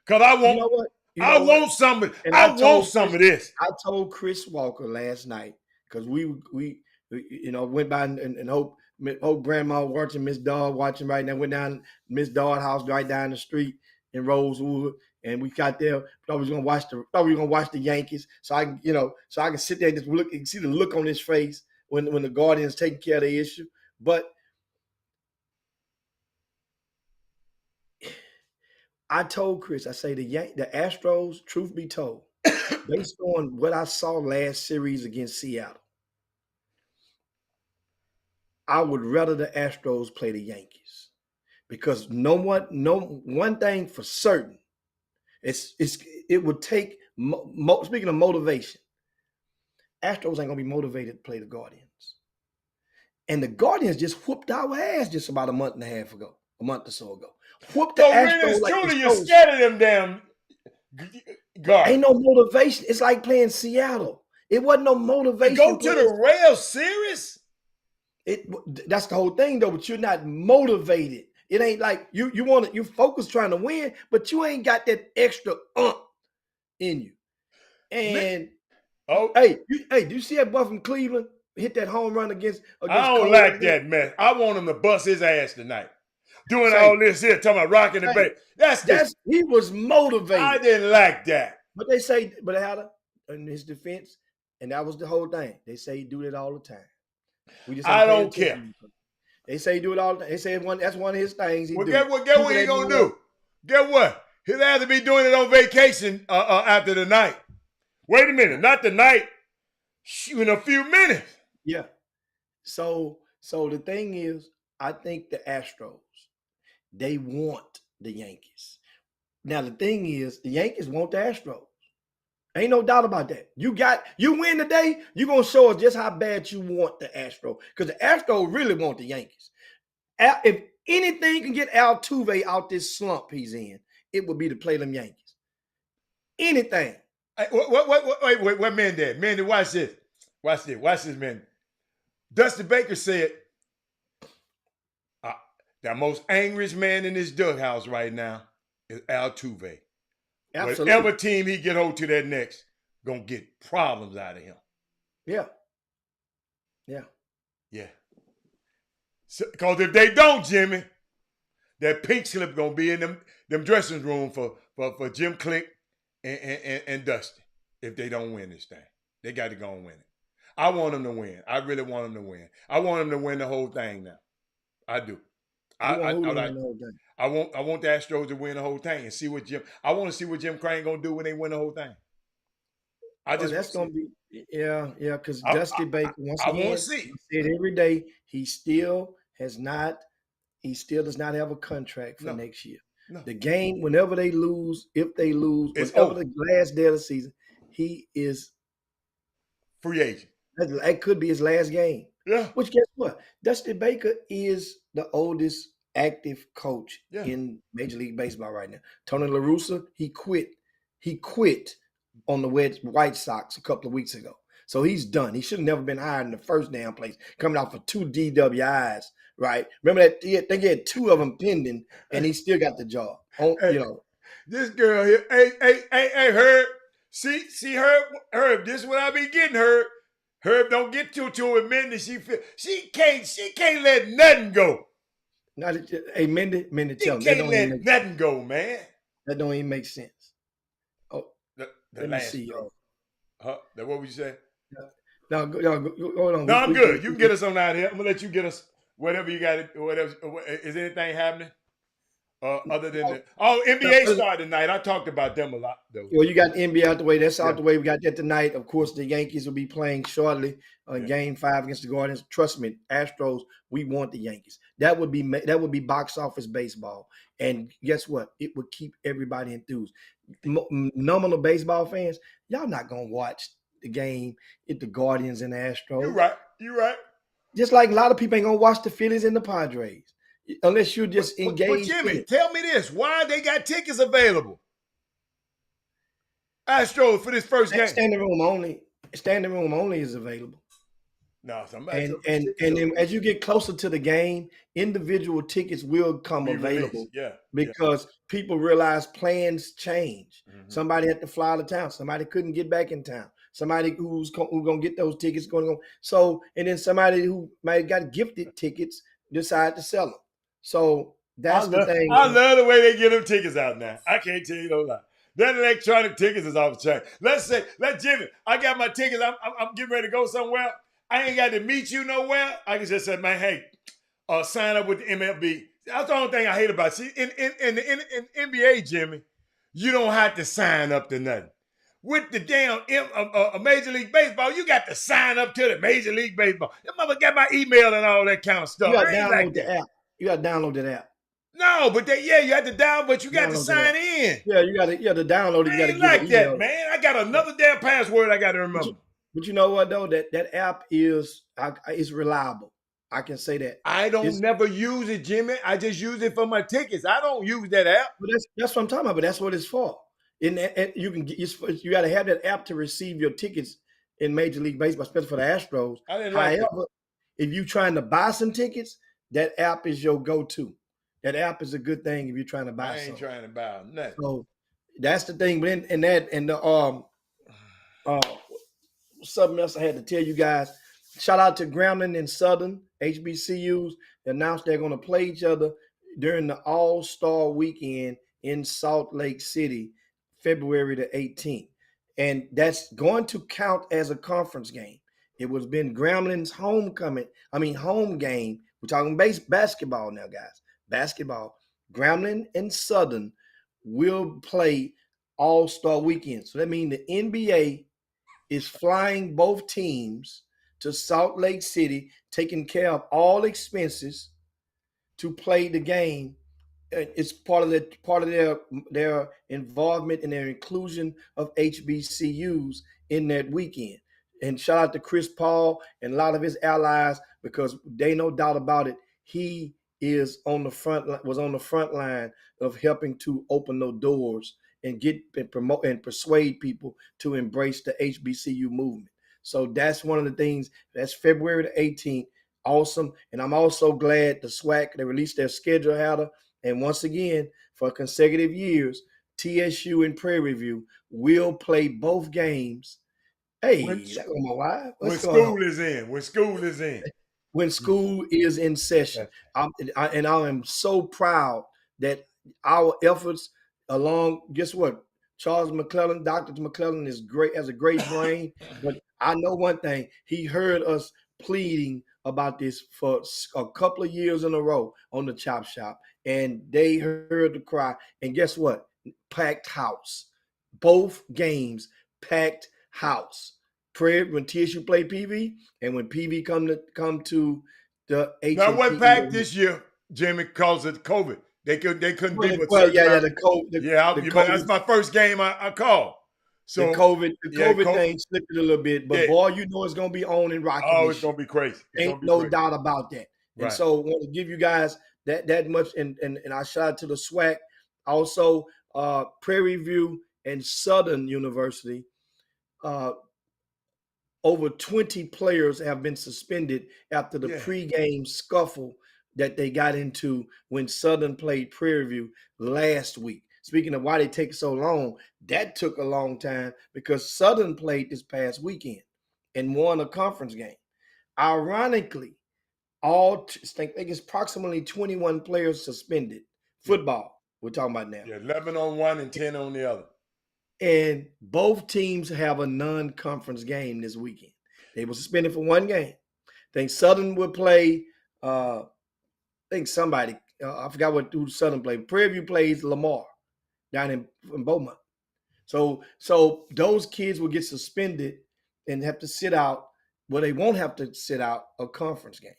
Cause I want. You know what? I want some of this. I told Chris Walker last night because we went by and hope grandma watching Miss Dodd watching right now. Went down Miss Dodd house right down the street in Rosewood, and we got there. Thought we were gonna watch the Yankees, so I can sit there and just look and see the look on his face when the Guardians taking care of the issue. But I told Chris, I say the Astros, truth be told, based on what I saw last series against Seattle, I would rather the Astros play the Yankees because one thing for certain, it would take speaking of motivation, Astros ain't gonna be motivated to play the Guardians, and the Guardians just whooped our ass just about a month or so ago. Whooped the Astros like truly, you're scared of them damn guards. Ain't no motivation. It's like playing Seattle. It wasn't no motivation. Go to the Rail Series. That's the whole thing though. But you're not motivated. It ain't like you focus trying to win, but you ain't got that extra in you. And hey, do you see that boy from Cleveland hit that home run against I don't like that, man. I want him to bust his ass tonight. Doing all this here, talking about rocking the baby. He was motivated. I didn't like that. But they say, but Hatter, in his defense, and that was the whole thing. They say he do that all the time. I don't care. They say he do it all the time. They say that's one of his things. Get what he gonna do? Get what? He'll have to be doing it on vacation after the night. Wait a minute, not the night. In a few minutes. Yeah. So the thing is, I think the Astros, they want the Yankees. Now the thing is, the Yankees want the Astros. Ain't no doubt about that. You win today, you're gonna show us just how bad you want the Astros. Because the Astros really want the Yankees. If anything can get Altuve out this slump he's in, it would be to play them Yankees. Anything. Wait, what man did? Mandy, watch this. Watch this, man. Dusty Baker said, the most angriest man in this dughouse right now is Altuve. Absolutely. Whatever team he get hold to that next, gonna get problems out of him. Yeah. Because if they don't, Jimmy, that pink slip gonna be in them dressing room for Jim Click and Dusty. If they don't win this thing, they got to go and win it. I want them to win. I really want them to win. I want them to win the whole thing now. I do. I want the Astros to win the whole thing and see what I want to see what Jim Crane gonna do when they win the whole thing. That's gonna be because I- Dusty Baker once I again wanna see. he said every day he still does not have a contract for No. next year. No. The game, whenever they lose, if they lose, It's whenever over. the last day of the season, he is Free agent. that could be his last game. Yeah. Which guess what? Dusty Baker is the oldest active coach Yeah. in Major League Baseball right now. Tony La Russa, he quit. He quit on the White Sox a couple of weeks ago. So he's done. He should have never been hired in the first damn place, coming out for 2 DWIs, right? Remember that? I think he had 2 of them pending, and he still got the job. Hey. This girl here, hey, Herb. See, Herb. This is what I be getting, Herb. Herb don't get to it, Mindy. She can't let nothing go. Hey, Mindy, She tell him can't let nothing go, man. that don't even make sense. Oh, The let me last see, throw. y'all. Huh? That what we say? No, hold on. No, I'm good. You can get us on out here. I'm gonna let you get us whatever you got. Whatever. Is anything happening? Other than NBA started tonight. I talked about them a lot though. Well, you got NBA out the way. That's out the way. We got that tonight. Of course, the Yankees will be playing shortly on Game 5 against the Guardians. Trust me, Astros. We want the Yankees. That would be box office baseball. And guess what? It would keep everybody enthused. Nominal baseball fans, y'all not gonna watch the game at the Guardians and the Astros. You're right. Just like a lot of people ain't gonna watch the Phillies and the Padres unless you're just engaged. But Jimmy, in it. tell me this: why they got tickets available? Astros for this first game. Standing room only. Standing room only is available. No, somebody. And then as you get closer to the game, individual tickets will come available. Yeah. Because people realize plans change. Mhm. Somebody had to fly out of town. Somebody couldn't get back in town. Somebody who's gonna get those tickets going to go. So, and then somebody who might have got gifted tickets decide to sell them. So that's the thing. I love the way they get them tickets out now. I can't tell you no lie. That electronic tickets is off the chain. Let Jimmy. I got my tickets. I'm getting ready to go somewhere. I ain't got to meet you nowhere. I can just say, man, hey, sign up with the MLB. That's the only thing I hate about it. See, in NBA, Jimmy, you don't have to sign up to nothing. With the damn Major League Baseball, you got to sign up to the Major League Baseball. Your mother got my email and all that kind of stuff. You got to download the app. You got to download that app. No, but you had to download, but you got to sign in. Yeah, you got to download it. You got to get like that, email. man. I got another damn password I got to remember. But you know what though? That app is reliable. I can say that. I don't never use it, Jimmy. I just use it for my tickets. I don't use that app. But that's what I'm talking about. But that's what it's for. And you can get you got to have that app to receive your tickets in Major League Baseball, especially for the Astros. I didn't like However, if you're trying to buy some tickets, that app is your go-to. That app is a good thing if you're trying to buy. I ain't trying to buy nothing. So that's the thing. But something else I had to tell you guys. Shout out to Grambling and Southern HBCUs. They announced they're going to play each other during the All-Star Weekend in Salt Lake City, February the 18th. And that's going to count as a conference game. It was been Grambling's home game. We're talking basketball now, guys. Basketball. Grambling and Southern will play All-Star Weekend. So that means the NBA is flying both teams to Salt Lake City, taking care of all expenses to play the game. It's part of their involvement and their inclusion of HBCUs in that weekend. And shout out to Chris Paul and a lot of his allies, because they no doubt about it, he was on the front line of helping to open those doors and promote and persuade people to embrace the HBCU movement. So that's one of the things. That's February the 18th. Awesome. And I'm also glad the SWAC, they released their schedule, Hatter. And once again, for consecutive years, TSU and Prairie View will play both games. Hey, when school is in. When school is in session. I am so proud that our efforts along, guess what? Charles McClellan, Dr. McClellan has a great brain, but I know one thing. He heard us pleading about this for a couple of years in a row on the Chop Shop, and they heard the cry. And guess what? Packed house. Both games, packed house. Prayer when TSU played PV, and when PV come to the HMT. Now, what packed this year, Jimmy, because of COVID? They couldn't be with well, certain yeah, rounds. the COVID, that's my first game I called. So the COVID thing slipped it a little bit, but boy, you know it's gonna be on and rocking. Oh, it's gonna be crazy. Ain't no doubt about that. And Right. so I want to give you guys that much, and I shout out to the SWAC, also Prairie View and Southern University. Over 20 players have been suspended after the pregame scuffle that they got into when Southern played Prairie View last week. Speaking of why they take so long, that took a long time because Southern played this past weekend and won a conference game. Ironically, I think it's approximately 21 players suspended. Football, we're talking about now. Yeah, 11 on one and 10 on the other. And both teams have a non-conference game this weekend. They were suspended for one game. I think Southern will play, I forgot who Southern played. Prairie View plays Lamar down in Beaumont. So those kids will get suspended and have to sit out. Well, they won't have to sit out a conference game.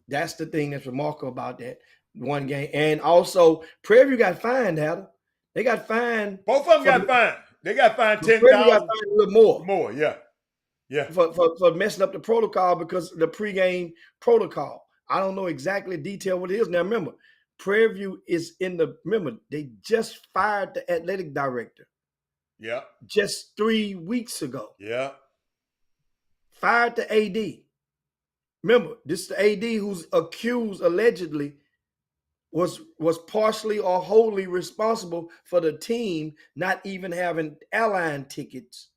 That's the thing that's remarkable about that one game. And also, Prairie View got fined, Heather. They got fined. Both of them got fined. They got fined $10,000. Got fined a little more. More, yeah. For messing up the protocol because of the pregame protocol. I don't know exactly detail what it is. Now remember, Prairie View is they just fired the athletic director. Yeah. Just 3 weeks ago. Yeah. Fired the AD. Remember, this is the AD who's accused allegedly was partially or wholly responsible for the team not even having airline tickets,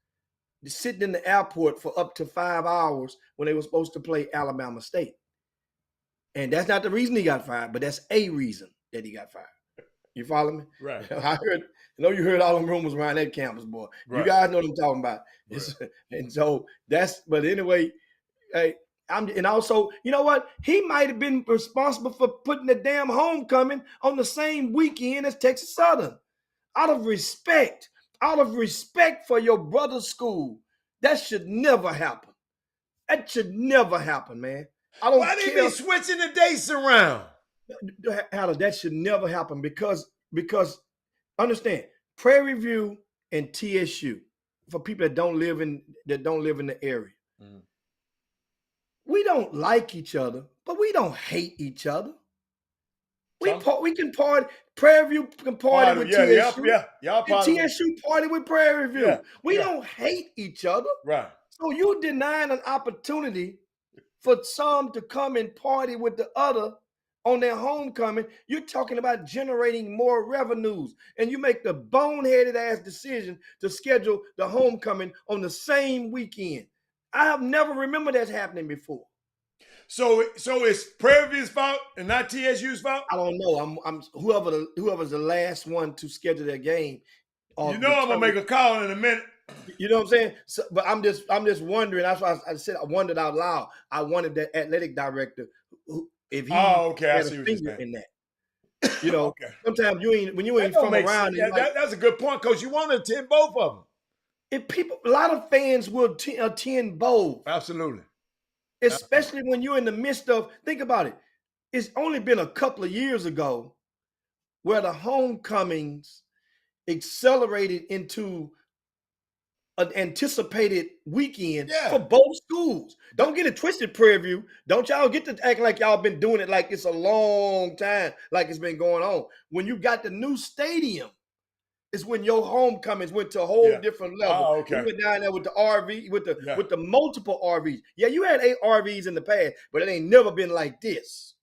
sitting in the airport for up to 5 hours when they were supposed to play Alabama State. And that's not the reason he got fired, but that's a reason that he got fired. You follow me? Right. I know you heard all them rumors around that campus, boy. Right. You guys know what I'm talking about. Right. And so but anyway, hey, and also, you know what? He might have been responsible for putting the damn homecoming on the same weekend as Texas Southern. Out of respect for your brother's school, that should never happen. That should never happen, man. Why they be switching the dates around? That should never happen because understand, Prairie View and TSU, for people that don't live in the area. Mm. We don't like each other, but we don't hate each other. We can party. Prairie View can party with TSU. Y'all and TSU party with Prairie View. Yeah, we don't hate each other. Right. So you denying an opportunity for some to come and party with the other on their homecoming. You're talking about generating more revenues. And you make the boneheaded ass decision to schedule the homecoming on the same weekend. I have never remembered that happening before. So it's Prairie View's fault and not TSU's fault? I don't know. I'm whoever's the last one to schedule their game. I'm gonna make a call in a minute. You know what I'm saying? So, but I'm just wondering. That's why I said I wondered out loud. I wanted the athletic director if he had a finger in that. You know, sometimes when you ain't from around. That's a good point, Coach. You want to attend both of them. A lot of fans will attend both. Absolutely. Especially when you're in the midst of, think about it. It's only been a couple of years ago where the homecomings accelerated into an anticipated weekend for both schools. Don't get it twisted, Prairie View. Don't y'all get to acting like y'all been doing it like it's a long time, like it's been going on. When you got the new stadium, is when your homecomings went to a whole different level. Oh, okay. You went down there with the RV, with the multiple RVs. Yeah, you had 8 RVs in the past, but it ain't never been like this.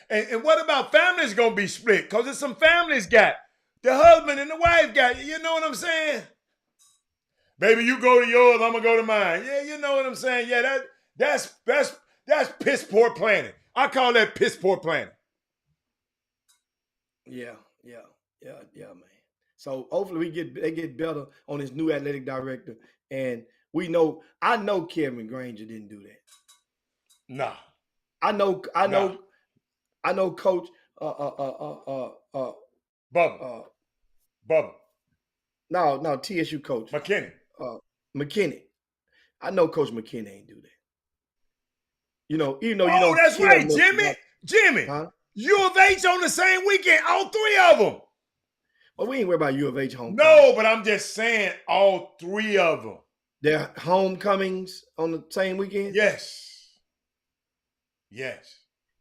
And what about families gonna be split? Because there's some families got the husband and the wife got, you know what I'm saying? Baby, you go to yours, I'm gonna go to mine. Yeah, you know what I'm saying? Yeah, that's piss poor planning. I call that piss poor planning. Yeah, man. So hopefully they get better on this new athletic director. And I know Kevin Granger didn't do that. Nah. I know Coach Bubba. Bubba. No, TSU coach. McKinney. McKinney. I know Coach McKinney ain't do that. Even though you don't. That's kill right, him, Jimmy. Huh? U of H on the same weekend, all 3 of them. But we ain't worried about U of H homecoming. No, but I'm just saying all 3 of them. Their homecomings on the same weekend? Yes.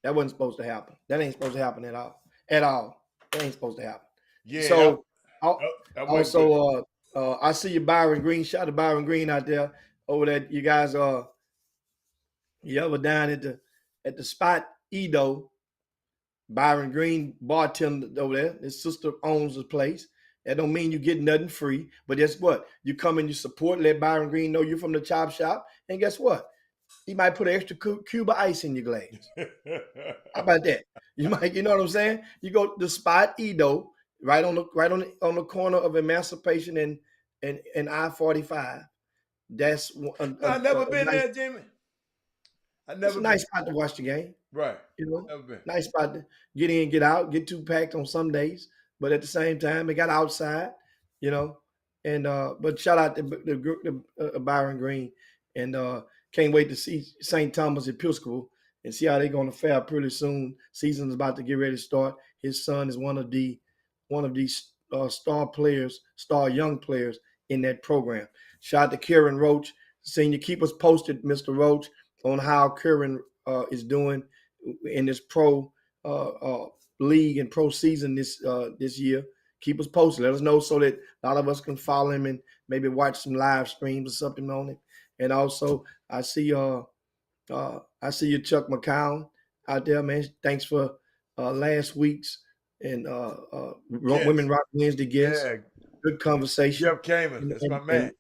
That wasn't supposed to happen. That ain't supposed to happen at all. At all. That ain't supposed to happen. Yeah. So that also I see you, Byron Green. Shout out to Byron Green out there over there. You guys you ever down at the spot Edo? Byron Green bartender over there. His sister owns the place. That don't mean you get nothing free, but guess what? You come and you support, let Byron Green know you're from the Chop Shop, and guess what? He might put an extra cube of ice in your glass. How about that? You know what I'm saying? You go to the spot Edo, right on the corner of Emancipation and I-45. That's I've never been there, Jimmy. It's a nice spot to watch the game. Right. Never been. Nice spot to get in, get out, get too packed on some days. But at the same time, it got outside, And but shout out to Byron Green. And can't wait to see St. Thomas Episcopal and see how they're going to fare pretty soon. Season's about to get ready to start. His son is one of these star young players in that program. Shout out to Kieran Roach, senior. Keep us posted, Mr. Roach, on how Kieran is doing in this pro league and pro season this year. Keep us posted. Let us know so that a lot of us can follow him and maybe watch some live streams or something on it. And also, I see you, Chuck McCown, out there, man. Thanks for last week's and Women Rock Wednesday guest. Yeah. Good conversation. Jeff Kamen, that's my man.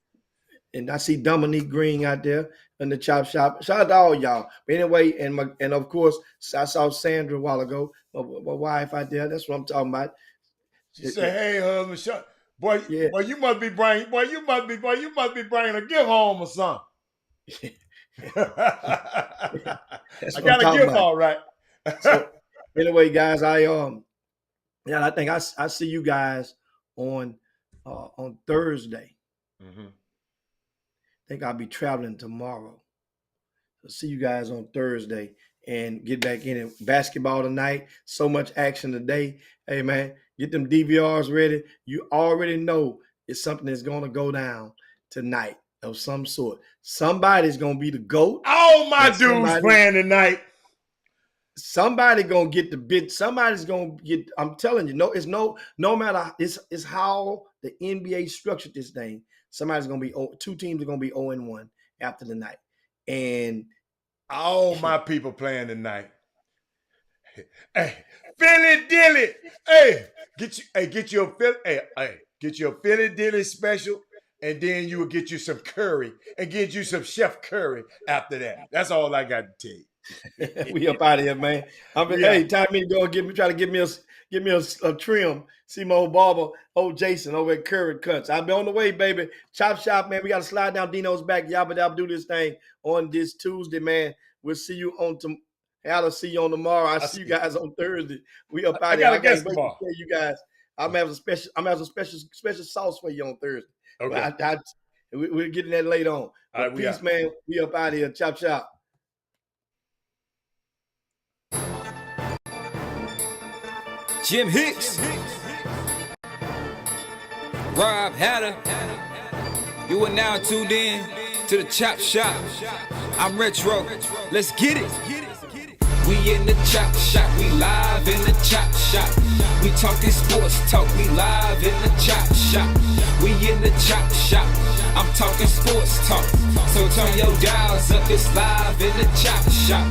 And I see Dominique Green out there in the Chop Shop. Shout out to all y'all. But anyway, and of course, I saw Sandra a while ago, my wife out there. That's what I'm talking about. She said, "Hey, husband, boy, you must be bringing a gift home or something." I got a gift, all right. So, anyway, guys, I think I see you guys on Thursday. Mm-hmm. I think I'll be traveling tomorrow. So see you guys on Thursday and get back in it. Basketball tonight. So much action today. Hey, man, get them DVRs ready. You already know it's something that's going to go down tonight of some sort. Somebody's going to be the GOAT. All my dudes playing tonight. Somebody going to get the bid. Somebody's going to get, I'm telling you, no matter, it's how the NBA structured this thing. Somebody's going to be, 2 teams are going to be 0-1 after the night. And all my people playing tonight. Hey, Philly Dilly. Hey, get your Philly Dilly special, and then you will get you some curry and get you some Chef Curry after that. That's all I got to tell you. We up out of here, man. Hey, time me to go try to give me a trim. See my old barber, old Jason over at Curry Cuts. I'll be on the way, baby. Chop Shop, man. We got to slide down Dino's back. Y'all do this thing on this Tuesday, man. We'll see you on I'll see you on tomorrow. I'll see you guys on Thursday. We up out of here. I can't wait to tell you guys. I'm having a special sauce for you on Thursday. Okay. We'll get in that later on. All right, peace, man. We up out of here. Chop Shop. Jim Hicks, Rob Hatter, you are now tuned in to the Chop Shop. I'm Retro, let's get it. We in the Chop Shop, we live in the Chop Shop. We talking sports talk, we live in the Chop Shop. We in the Chop Shop, I'm talking sports talk. So turn your dials up, it's live in the Chop Shop.